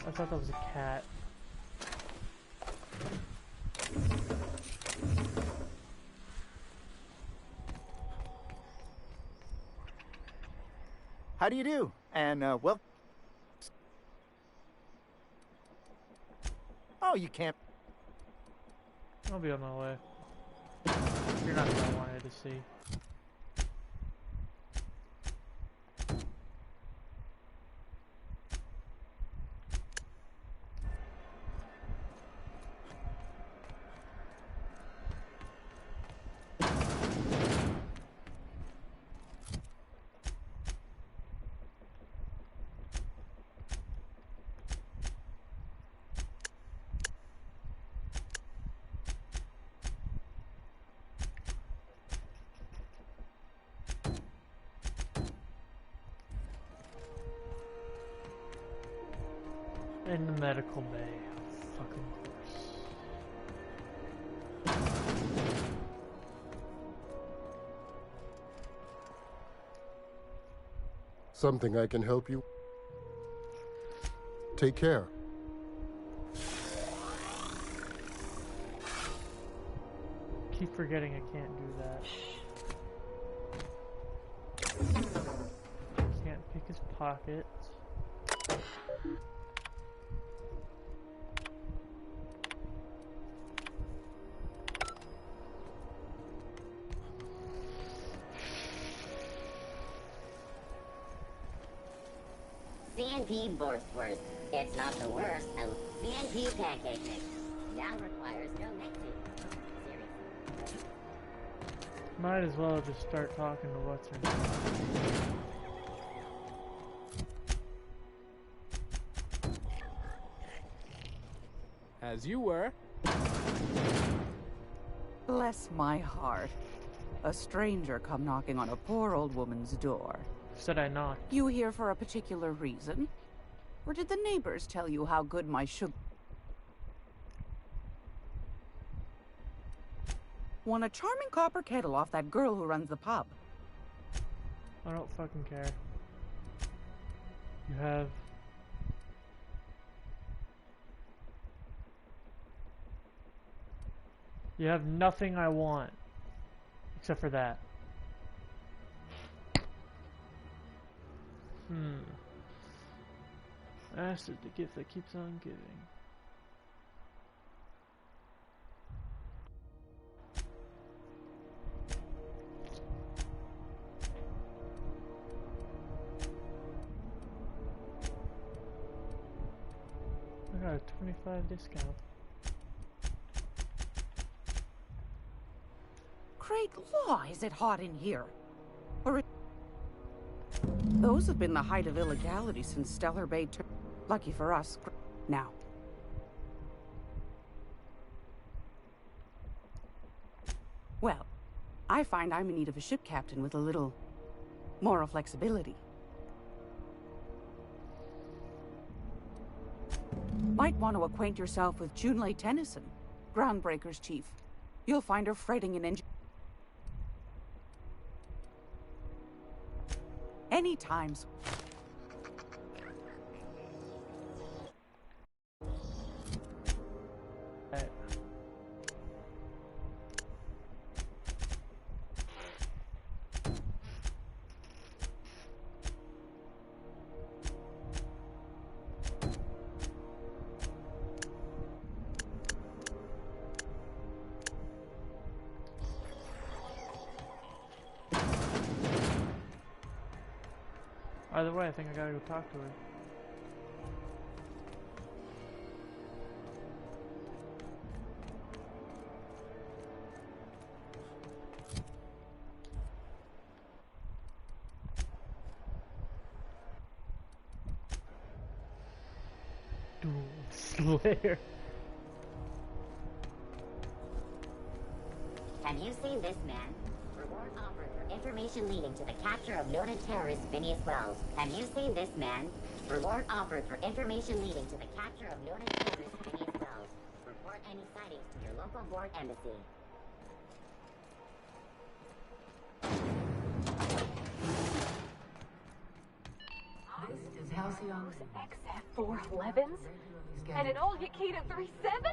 I thought that was a cat. How do you do? And, well... Oh, you can't... I'll be on my way. You're not what I wanted to see. In the medical bay. Fucking course. Something I can help you? Take care. Keep forgetting I can't do that. Can't pick his pockets. CNP Borstwurst. It's not the worst of CNP pancake mix. Now requires no mixing. Seriously. Might as well just start talking to what's her name. As you were. Bless my heart. A stranger come knocking on a poor old woman's door. Said I knocked. You here for a particular reason? Or did the neighbors tell you how good my sugar... Want a charming copper kettle off that girl who runs the pub? I don't fucking care. You have... You have nothing I want. Except for that. Acid, the gift that keeps on giving. I got a 25 discount. Great law, is it hot in here? Or those have been the height of illegality since Stellar Bay lucky for us. Now. Well, I find I'm in need of a ship captain with a little moral flexibility. Might want to acquaint yourself with Junlei Tennyson, Groundbreaker's chief. You'll find her fretting in engine. Any times. Either way, I think I gotta go talk to her. Dual Slayer. Have you seen this man? Reward offered for information leading to the capture of noted terrorist Phineas Wells. Have you seen this man? Reward offered for information leading to the capture of noted terrorist Phineas Wells. Report any sightings to your local board embassy. This is Halcyon's XF411s? And an old Yakita 37?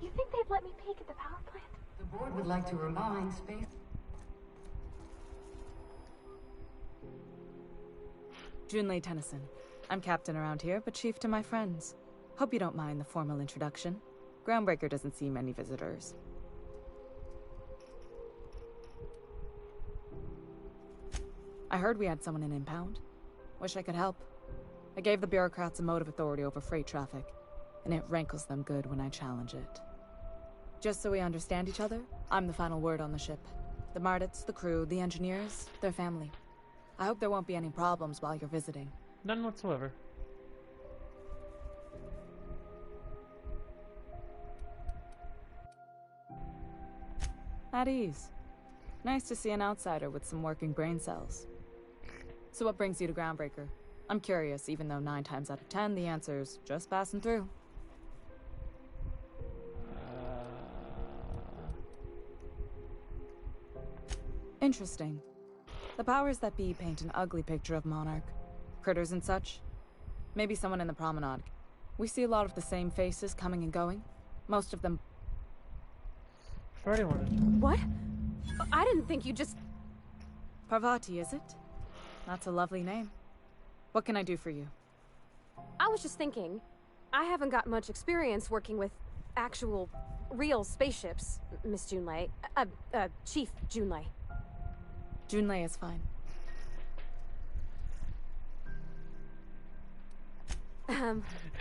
You think they'd let me peek at the power plant? The board would like to remind Space... Junlei Tennyson. I'm captain around here, but chief to my friends. Hope you don't mind the formal introduction. Groundbreaker doesn't see many visitors. I heard we had someone in impound. Wish I could help. I gave the bureaucrats a motive authority over freight traffic, and it rankles them good when I challenge it. Just so we understand each other, I'm the final word on the ship. The Mardits, the crew, the engineers, their family. I hope there won't be any problems while you're visiting. None whatsoever. At ease. Nice to see an outsider with some working brain cells. So what brings you to Groundbreaker? I'm curious, even though 9 times out of 10 the answer's just passing through. Interesting. The powers that be paint an ugly picture of Monarch. Critters and such. Maybe someone in the promenade. We see a lot of the same faces coming and going. Most of them... What? I didn't think you just... Parvati, is it? That's a lovely name. What can I do for you? I was just thinking, I haven't got much experience working with actual, real spaceships, Miss Junlei. Chief Junlei. Junlei is fine.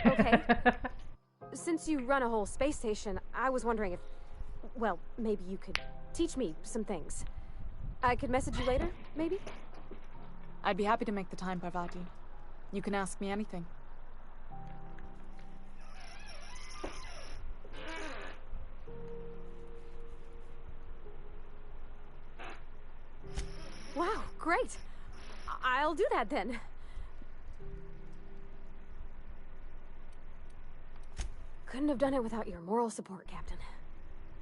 Okay. Since you run a whole space station, I was wondering if, well, maybe you could teach me some things. I could message you later, maybe? I'd be happy to make the time, Parvati. You can ask me anything. Wow, great. I'll do that then. Couldn't have done it without your moral support, Captain.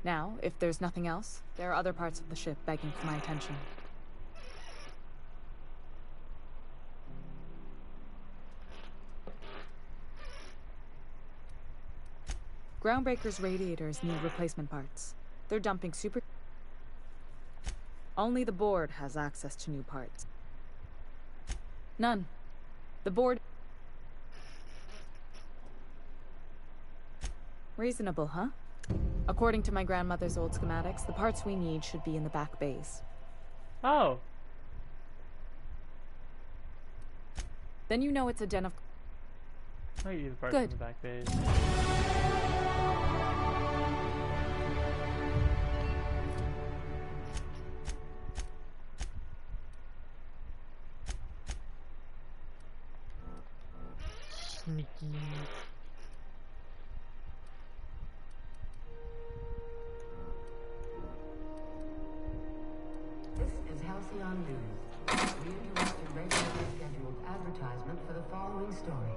Now, if there's nothing else, there are other parts of the ship begging for my attention. Groundbreaker's radiators need replacement parts. They're dumping super... Only the board has access to new parts. None. The board... Reasonable, huh? According to my grandmother's old schematics, the parts we need should be in the back bays. Oh. Then you know it's a den of... I use parts Good. in the back base. Sneaky. This is Halcyon News. We interrupt a regularly scheduled advertisement for the following story.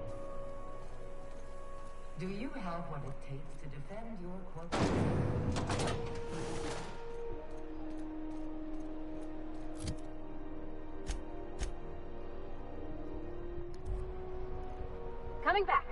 Do you have what it takes to defend your corporate... Coming back.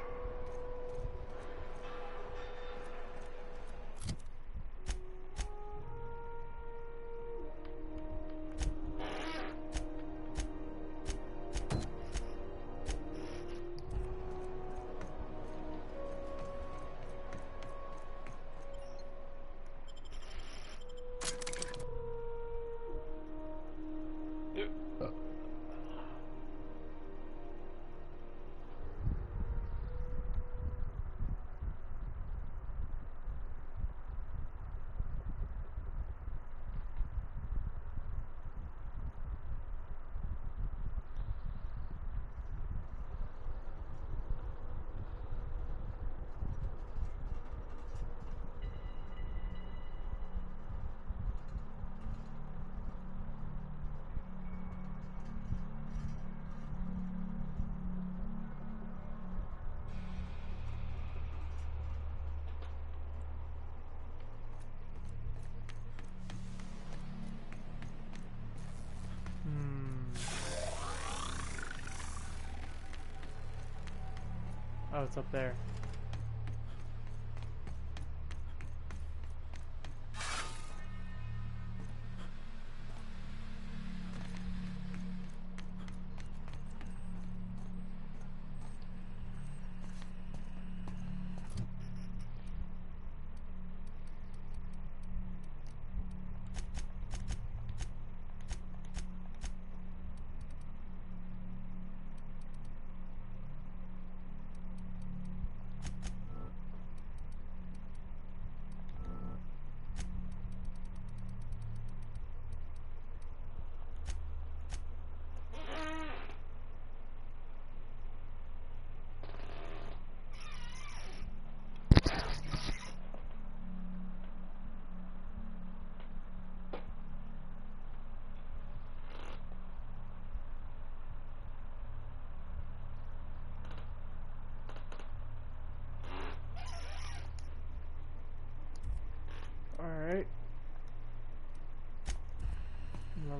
Oh, it's up there.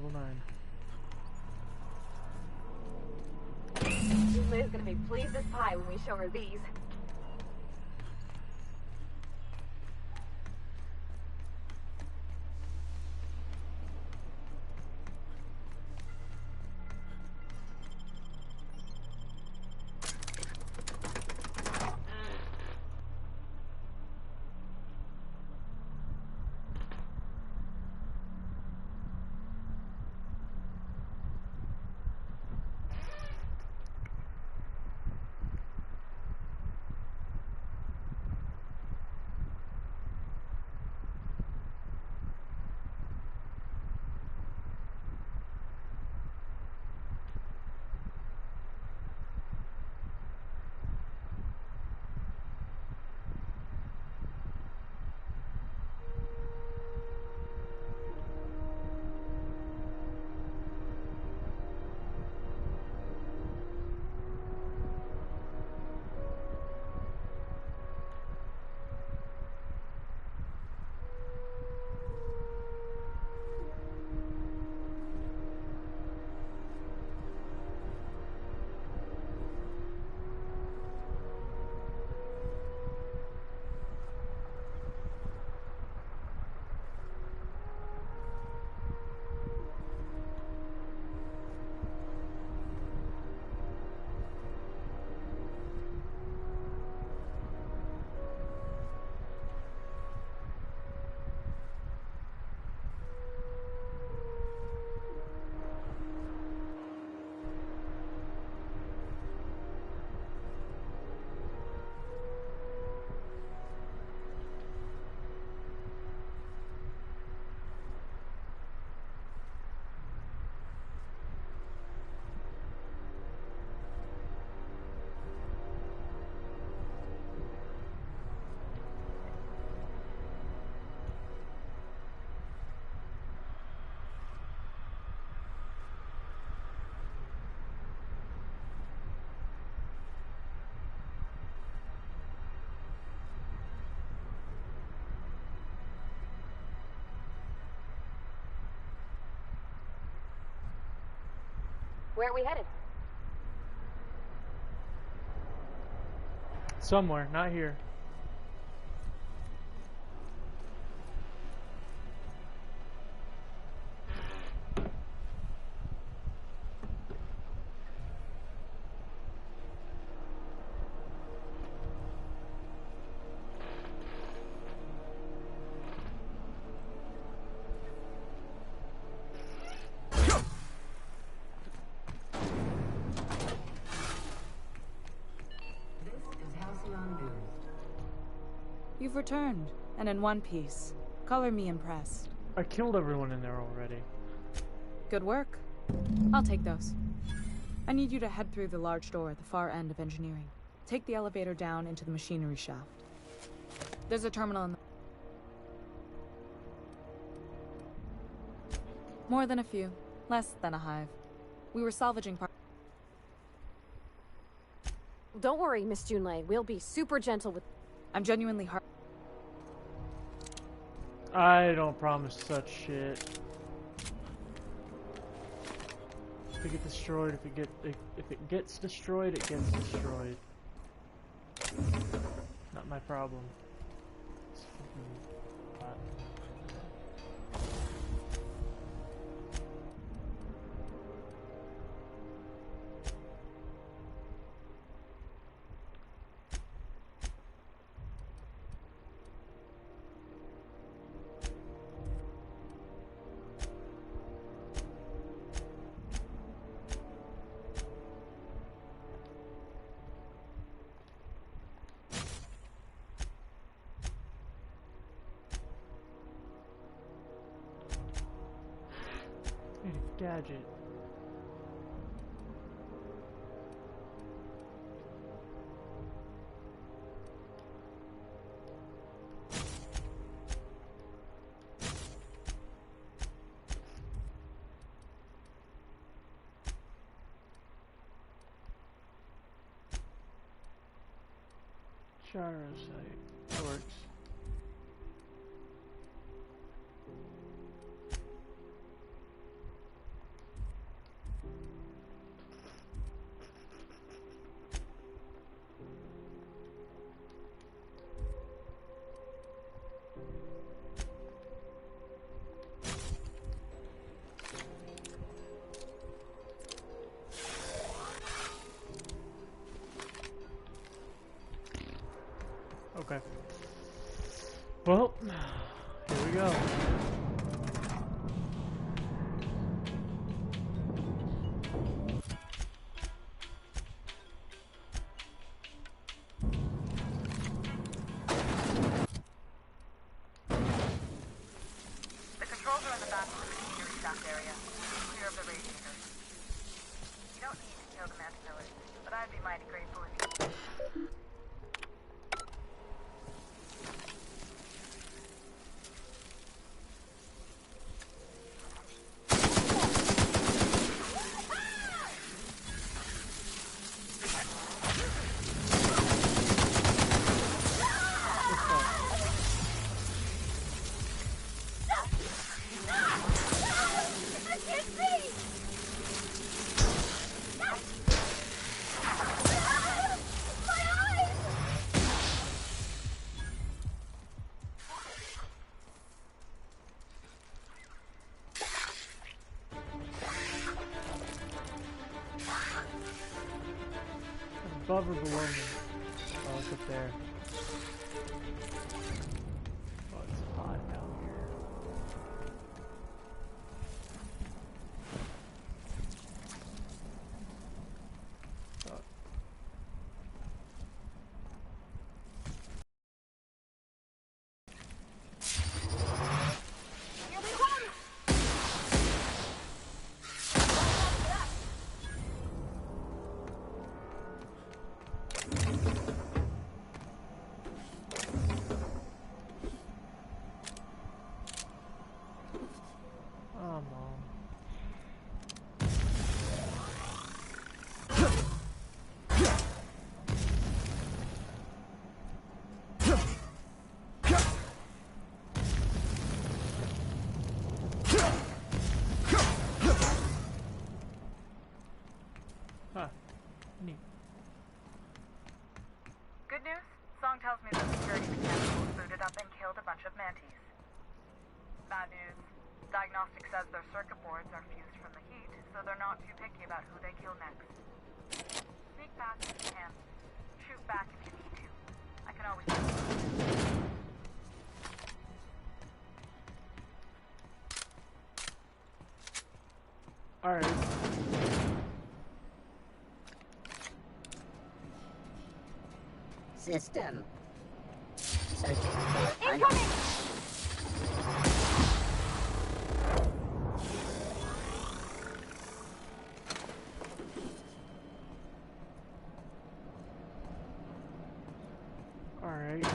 Level 9. Liz gonna be pleased as pie when we show her these. Where are we headed? Somewhere, not here. You've returned, and in one piece. Color me impressed. I killed everyone in there already. Good work. I'll take those. I need you to head through the large door at the far end of engineering. Take the elevator down into the machinery shaft. There's a terminal in the... More than a few. Less than a hive. We were salvaging parts. Don't worry, Miss Junlei. We'll be super gentle with... I'm genuinely hard. I don't promise such shit. If it gets destroyed, if it gets destroyed, it gets destroyed. Not my problem. It's fucking hot. Gadget. Gyro site. That works. Okay. Well, here we go. The controls are in the back of the security shaft area, clear of the radiators. You don't need to kill the Mantivillas, but I'd be mighty grateful if you... Above or below me? Oh, it's up there. Oh, it's hot down here. Oh. Oh, Mom. Huh. Neat. Good news? Song tells me the security mechanical booted up and killed a bunch of mantis. Bad news. Diagnostic says their circuit boards are fused from the heat, so they're not too picky about who they kill next. Sneak past if you can. Shoot back if you need to. I can always... Alright. System. Searching for Incoming! Alright.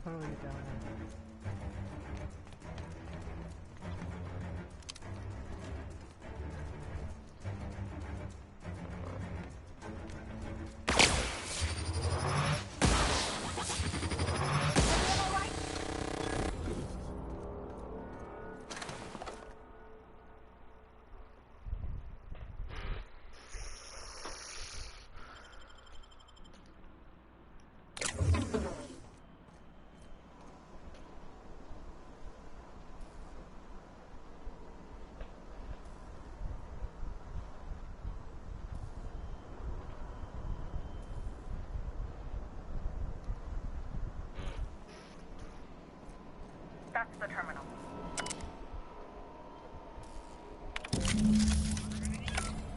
How do I get down there? That's the terminal.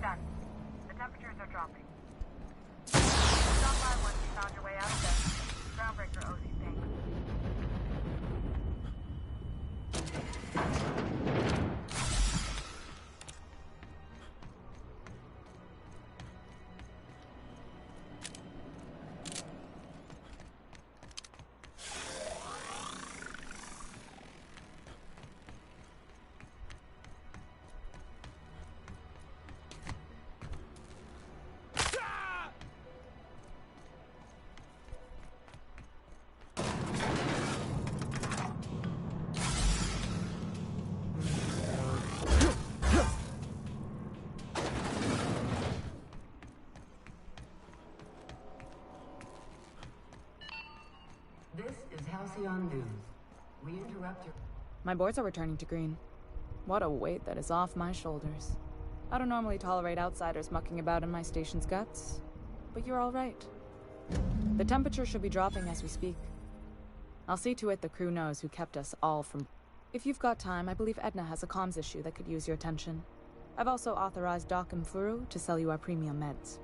Done. The temperatures are dropping. Stop by once you found your way out of there. Halcyon News. We interrupt your... My boards are returning to green. What a weight that is off my shoulders. I don't normally tolerate outsiders mucking about in my station's guts, but you're all right. The temperature should be dropping as we speak. I'll see to it the crew knows who kept us all from... If you've got time, I believe Edna has a comms issue that could use your attention. I've also authorized Doc and Furu to sell you our premium meds.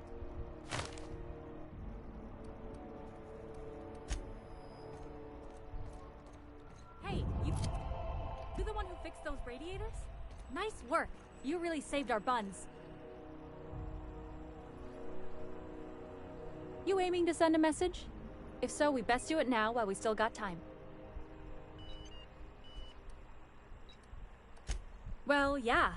Hey, you the one who fixed those radiators? Nice work. You really saved our buns. You aiming to send a message? If so, we best do it now while we still got time. Well, yeah.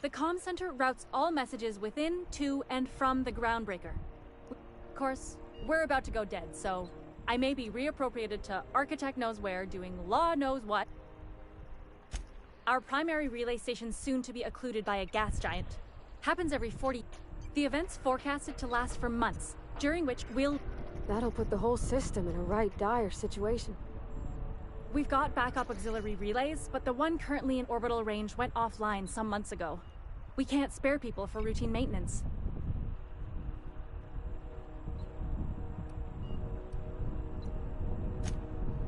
The comm center routes all messages within, to, and from the groundbreaker. Of course, we're about to go dead, so I may be reappropriated to architect knows where, doing law knows what. Our primary relay station's soon to be occluded by a gas giant. Happens every 40... The event's forecasted to last for months, during which we'll... That'll put the whole system in a right dire situation. We've got backup auxiliary relays, but the one currently in orbital range went offline some months ago. We can't spare people for routine maintenance.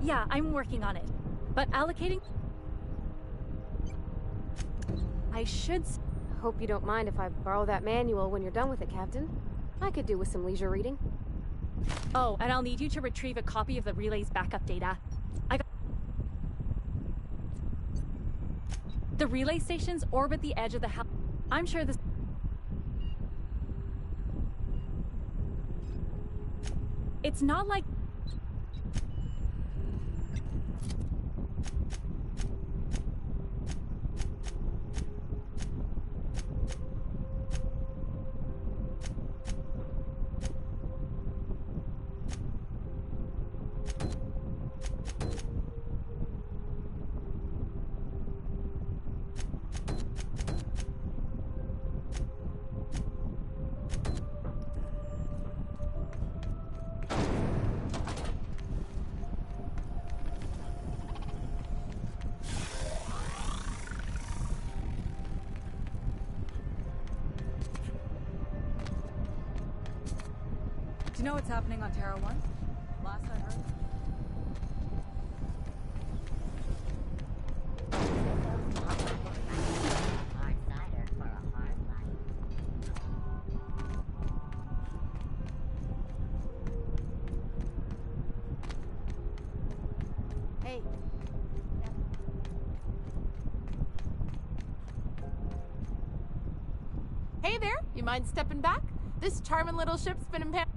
Yeah, I'm working on it. But allocating... I should... Hope you don't mind if I borrow that manual when you're done with it, Captain. I could do with some leisure reading. Oh, and I'll need you to retrieve a copy of the relay's backup data. The relay stations orbit the edge of the house. I'm sure this... It's not like... Do you know what's happening on Terra 1? Last I heard. Hey. Hey there, you mind stepping back? This charming little ship's been impounded.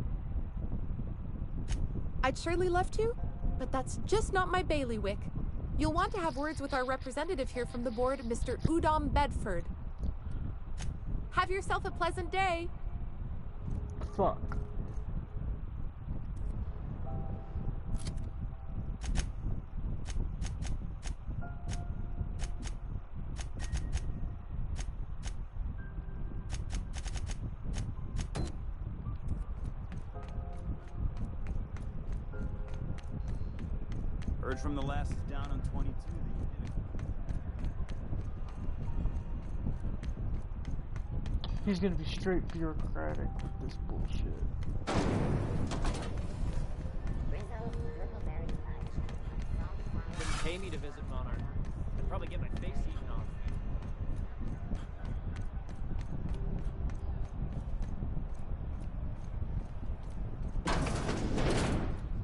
I'd surely love to, but that's just not my bailiwick. You'll want to have words with our representative here from the board, Mr. Udom Bedford. Have yourself a pleasant day. Fuck. Heard from the last is down on 22 that you did it. He's gonna be straight bureaucratic with this bullshit. Couldn't pay me to visit Monarch. I'd probably get my face eaten off.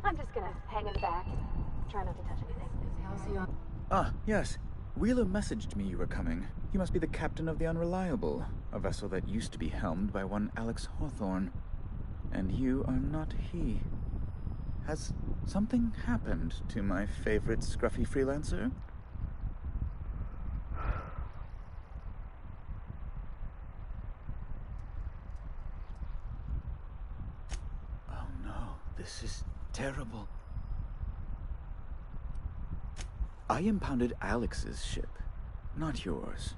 I'm just gonna hang in the back and try not to touch anything. Ah, yes. Wheeler messaged me you were coming. You must be the captain of the Unreliable, a vessel that used to be helmed by one Alex Hawthorne. And you are not he. Has something happened to my favorite scruffy freelancer? Oh no, this is terrible. I impounded Alex's ship, not yours.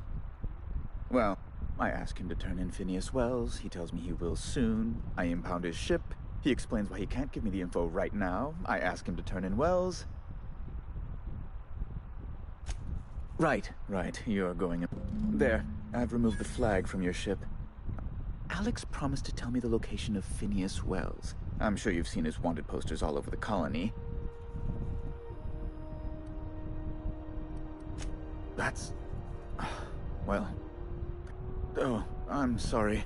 Well, I ask him to turn in Phineas Wells. He tells me he will soon. I impound his ship. He explains why he can't give me the info right now. I ask him to turn in Wells. Right. You're going... There, I've removed the flag from your ship. Alex promised to tell me the location of Phineas Wells. I'm sure you've seen his wanted posters all over the colony. That's... well... Oh, I'm sorry.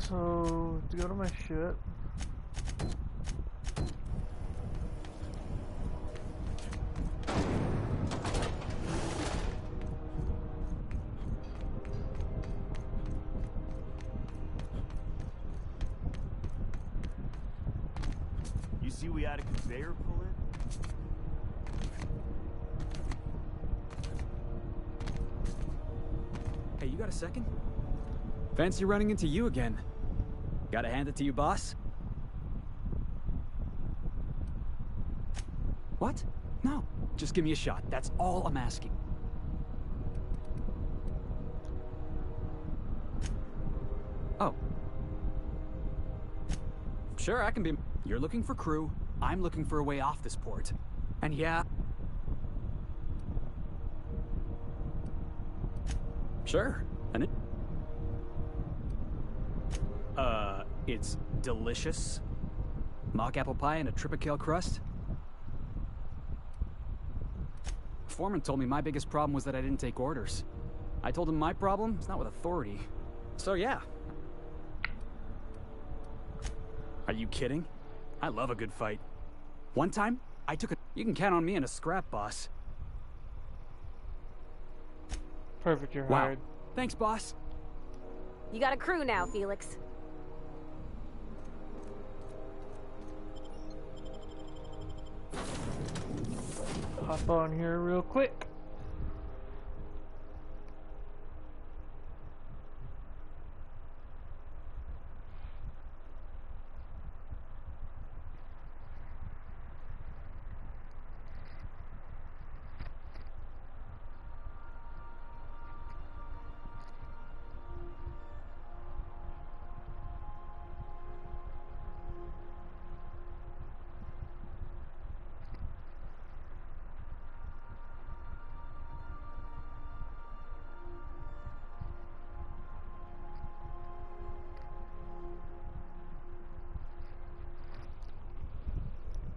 So, to go to my ship. You see we had a conveyor pull in? Hey, you got a second? Fancy running into you again. Gotta hand it to you, boss. What? No, just give me a shot. That's all I'm asking. Oh. Sure, I can be... You're looking for crew, I'm looking for a way off this port. And yeah... Sure, and it... it's delicious. Mock apple pie and a tripicale crust. Foreman told me my biggest problem was that I didn't take orders. I told him my problem is not with authority. So yeah. Are you kidding? I love a good fight. One time, I took a... You can count on me in a scrap, boss. Perfect, you're Wow. hired. Thanks, boss. You got a crew now, Felix. Hop on here real quick.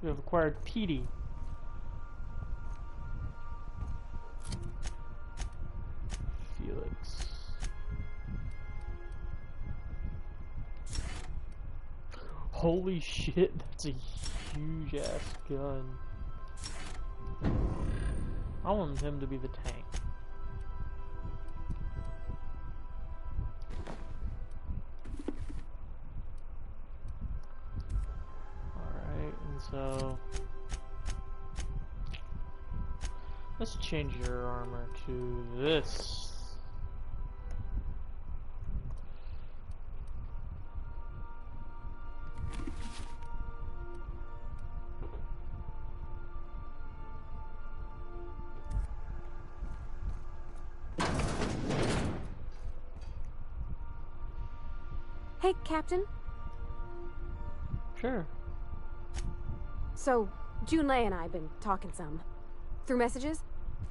We have acquired Petey. Felix. Holy shit, that's a huge ass gun. I want him to be the tank. And so let's change your armor to this. Hey, Captain. Sure. So, Junlei and I have been talking some. Through messages.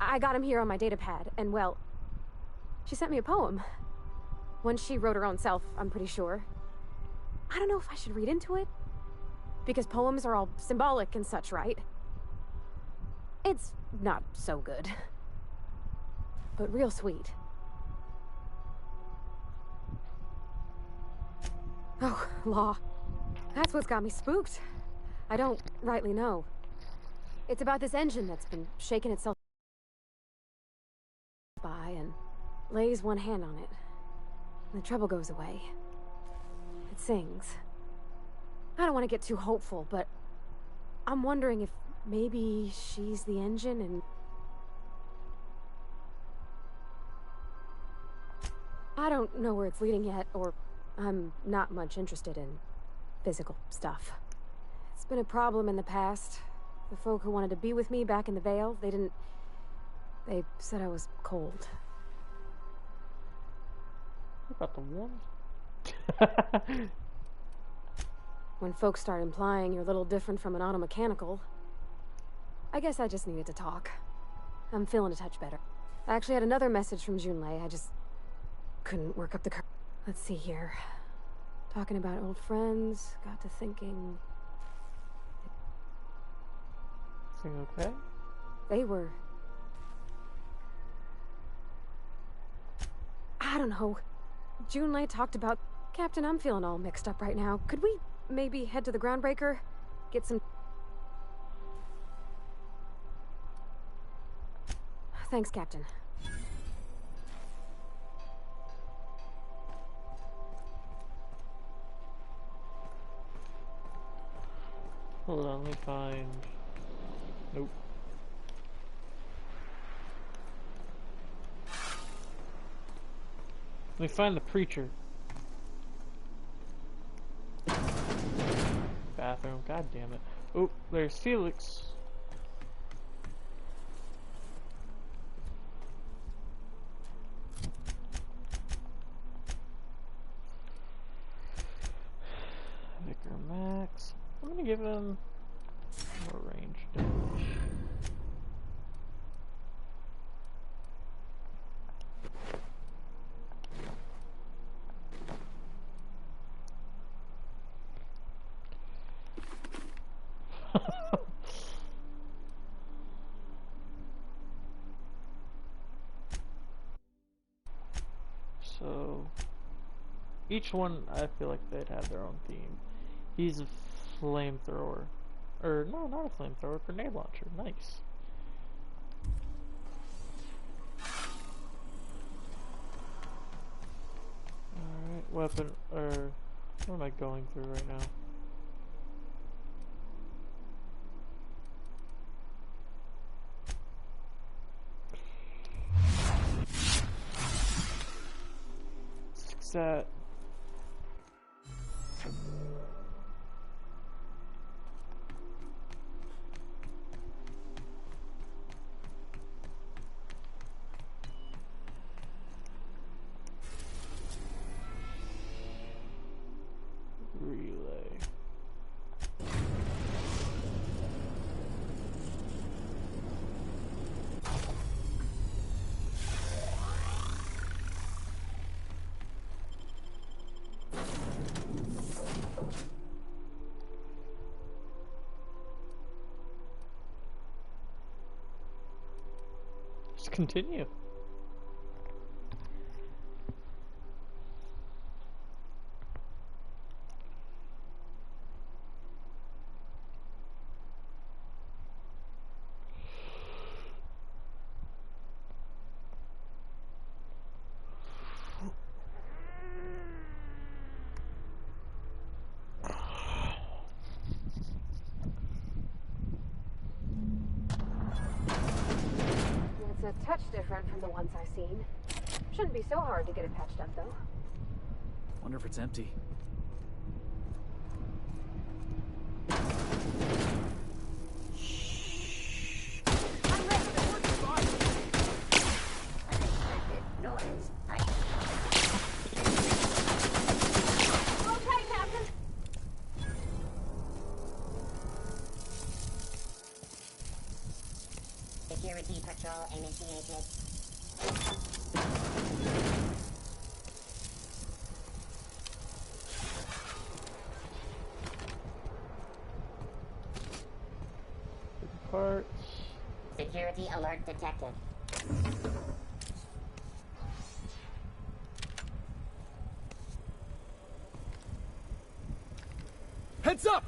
I got him here on my datapad, and well, she sent me a poem. One she wrote her own self, I'm pretty sure. I don't know if I should read into it. Because poems are all symbolic and such, right? It's not so good. But real sweet. Oh, law. That's what's got me spooked. I don't rightly know. It's about this engine that's been shaking itself by and lays one hand on it. And the trouble goes away. It sings. I don't want to get too hopeful, but I'm wondering if maybe she's the engine and... I don't know where it's leading yet, or I'm not much interested in physical stuff. It's been a problem in the past. The folk who wanted to be with me back in the Vale, they said I was cold. What about the warmth? When folks start implying you're a little different from an automechanical, I guess I just needed to talk. I'm feeling a touch better. I actually had another message from Junlei. I just couldn't work up the courage. Let's see here. Talking about old friends, got to thinking... Everything okay? They were... I don't know. Junlei talked about... Captain, I'm feeling all mixed up right now. Could we maybe head to the Groundbreaker? Get some... Thanks, Captain. Hold on, let me find... Nope. Let me find the preacher. Bathroom, god damn it. Oh, there's Felix. Vicar Max. I'm gonna give him more range damage. So, each one, I feel like they'd have their own theme. He's a flamethrower. Or, no, not a flamethrower, grenade launcher. Nice. Alright, weapon, or, what am I going through right now? That relay. Just continue. a touch different from the ones I've seen. Shouldn't be so hard to get it patched up, though. Wonder if it's empty. Security patrol initiated. Parts. Security alert detected. Heads up!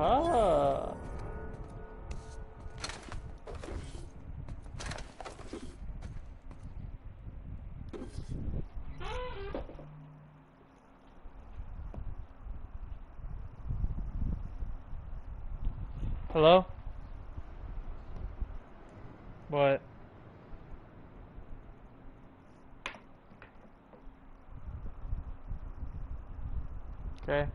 Ah. Hello? What? Okay.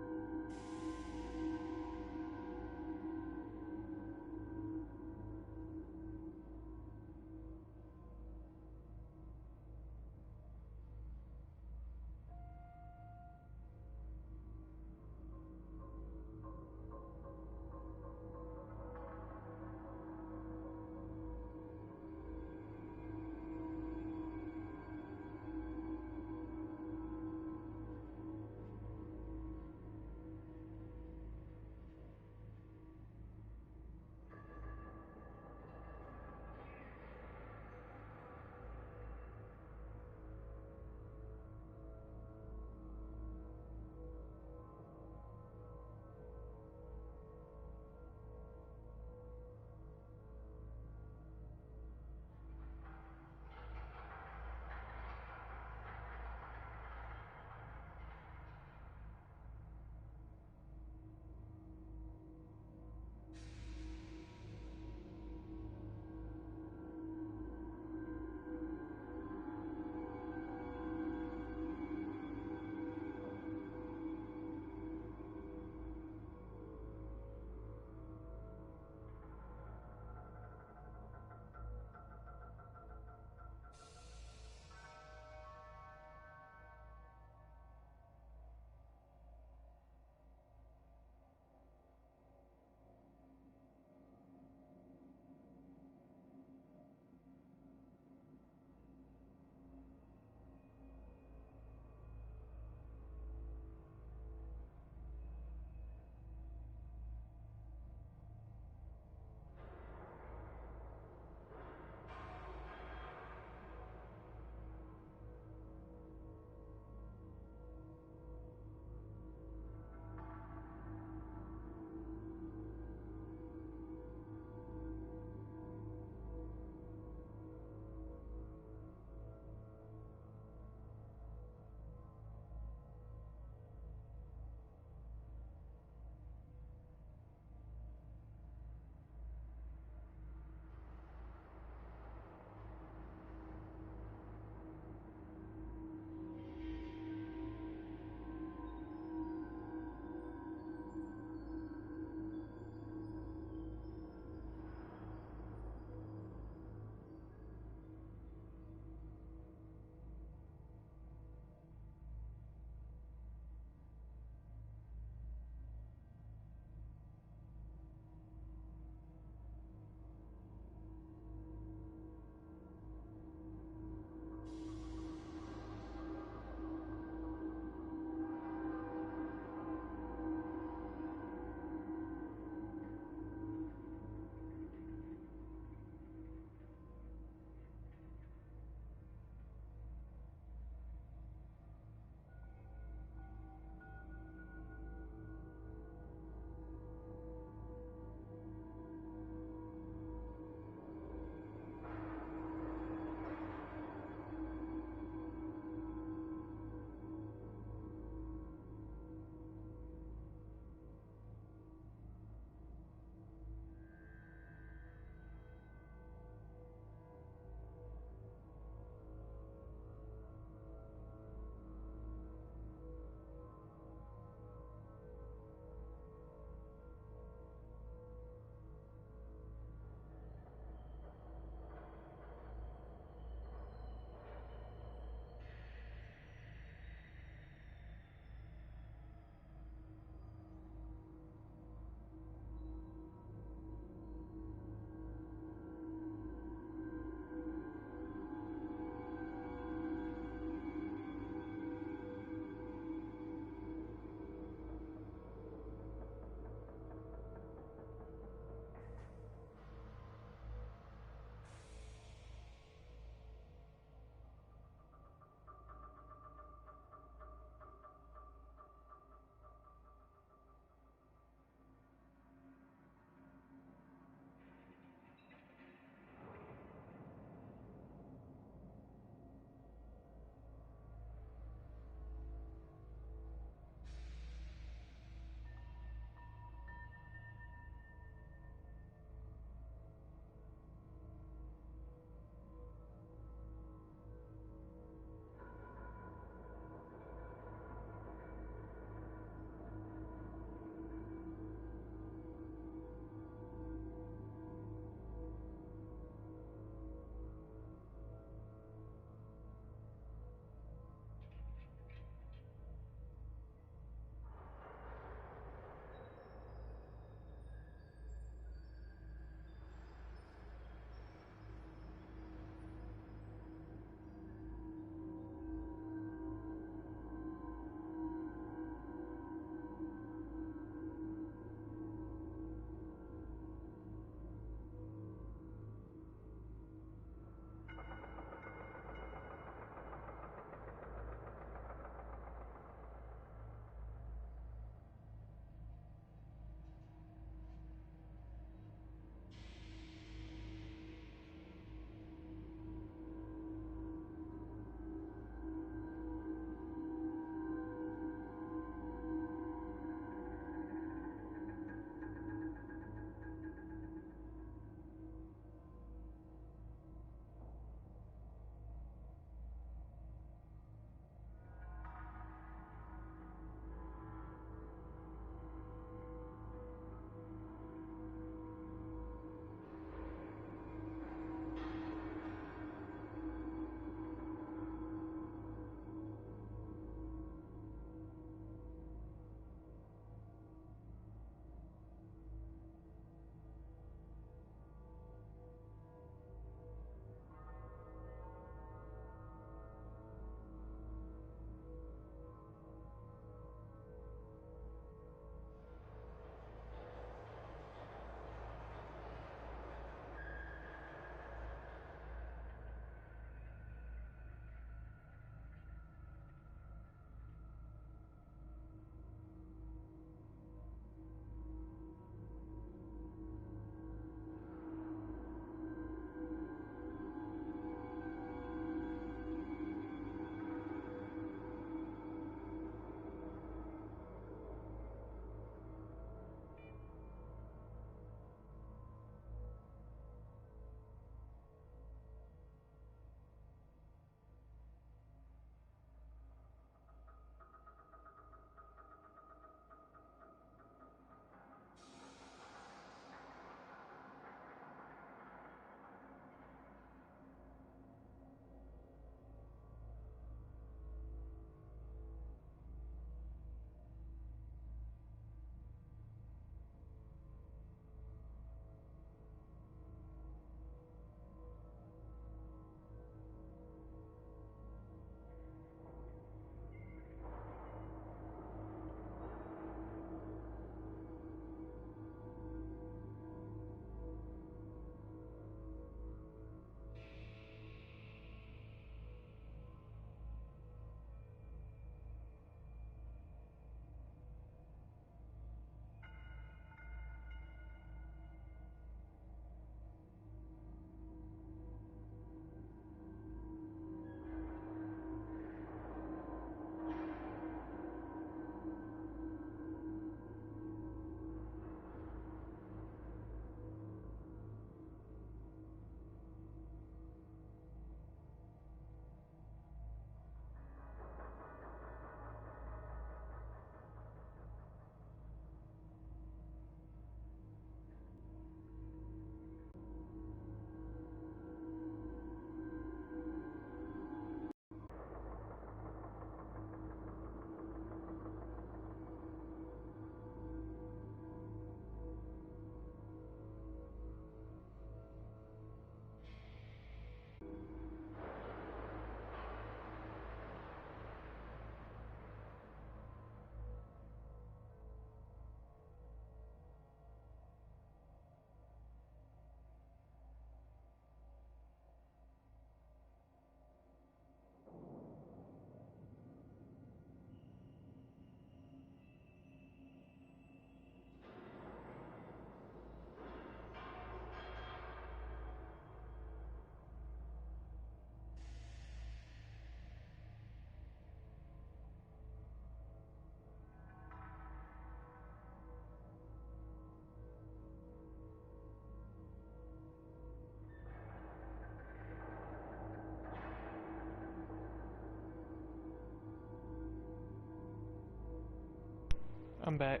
I'm back.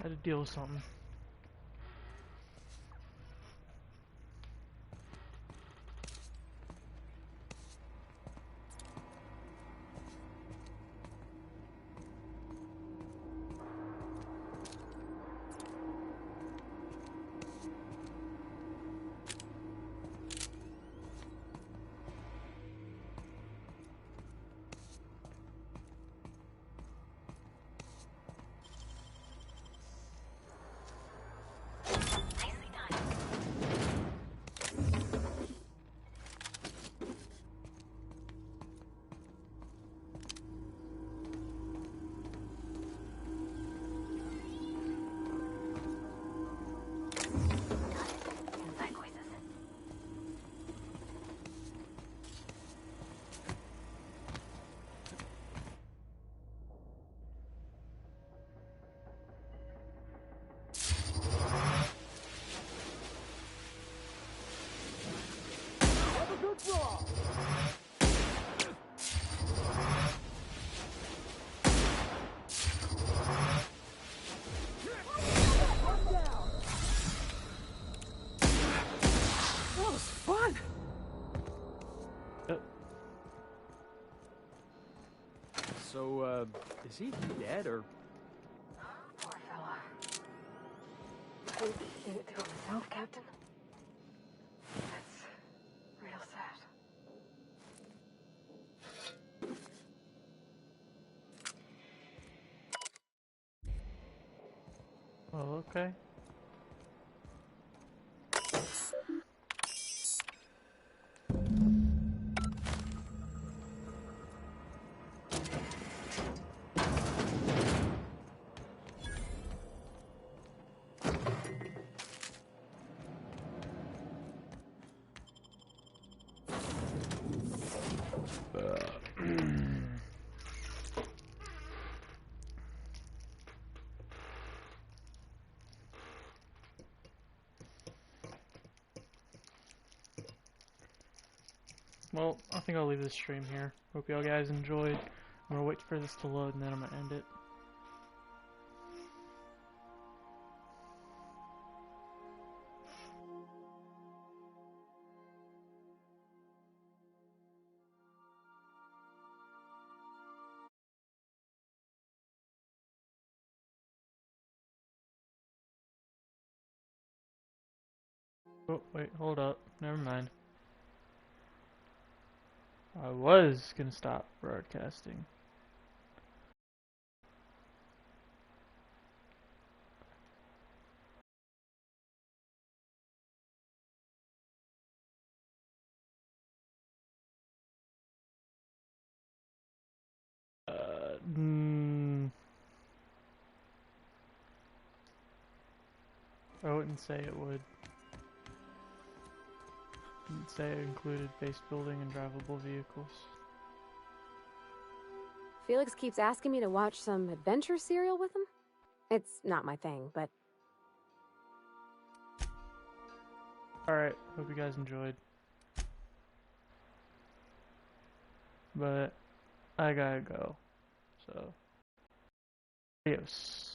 Had to deal with something. That was fun! So, is he dead, or...? Poor fella. Couldn't do it to himself, Captain. That's real sad. Oh, okay. Well, I think I'll leave this stream here. Hope y'all guys enjoyed. I'm gonna wait for this to load and then I'm gonna end it. Oh, wait, hold up. Never mind. I was gonna stop broadcasting. I wouldn't say it would. Didn't say it included base building and drivable vehicles. Felix keeps asking me to watch some adventure serial with him. It's not my thing, but... Alright, hope you guys enjoyed. But I gotta go. So, adios.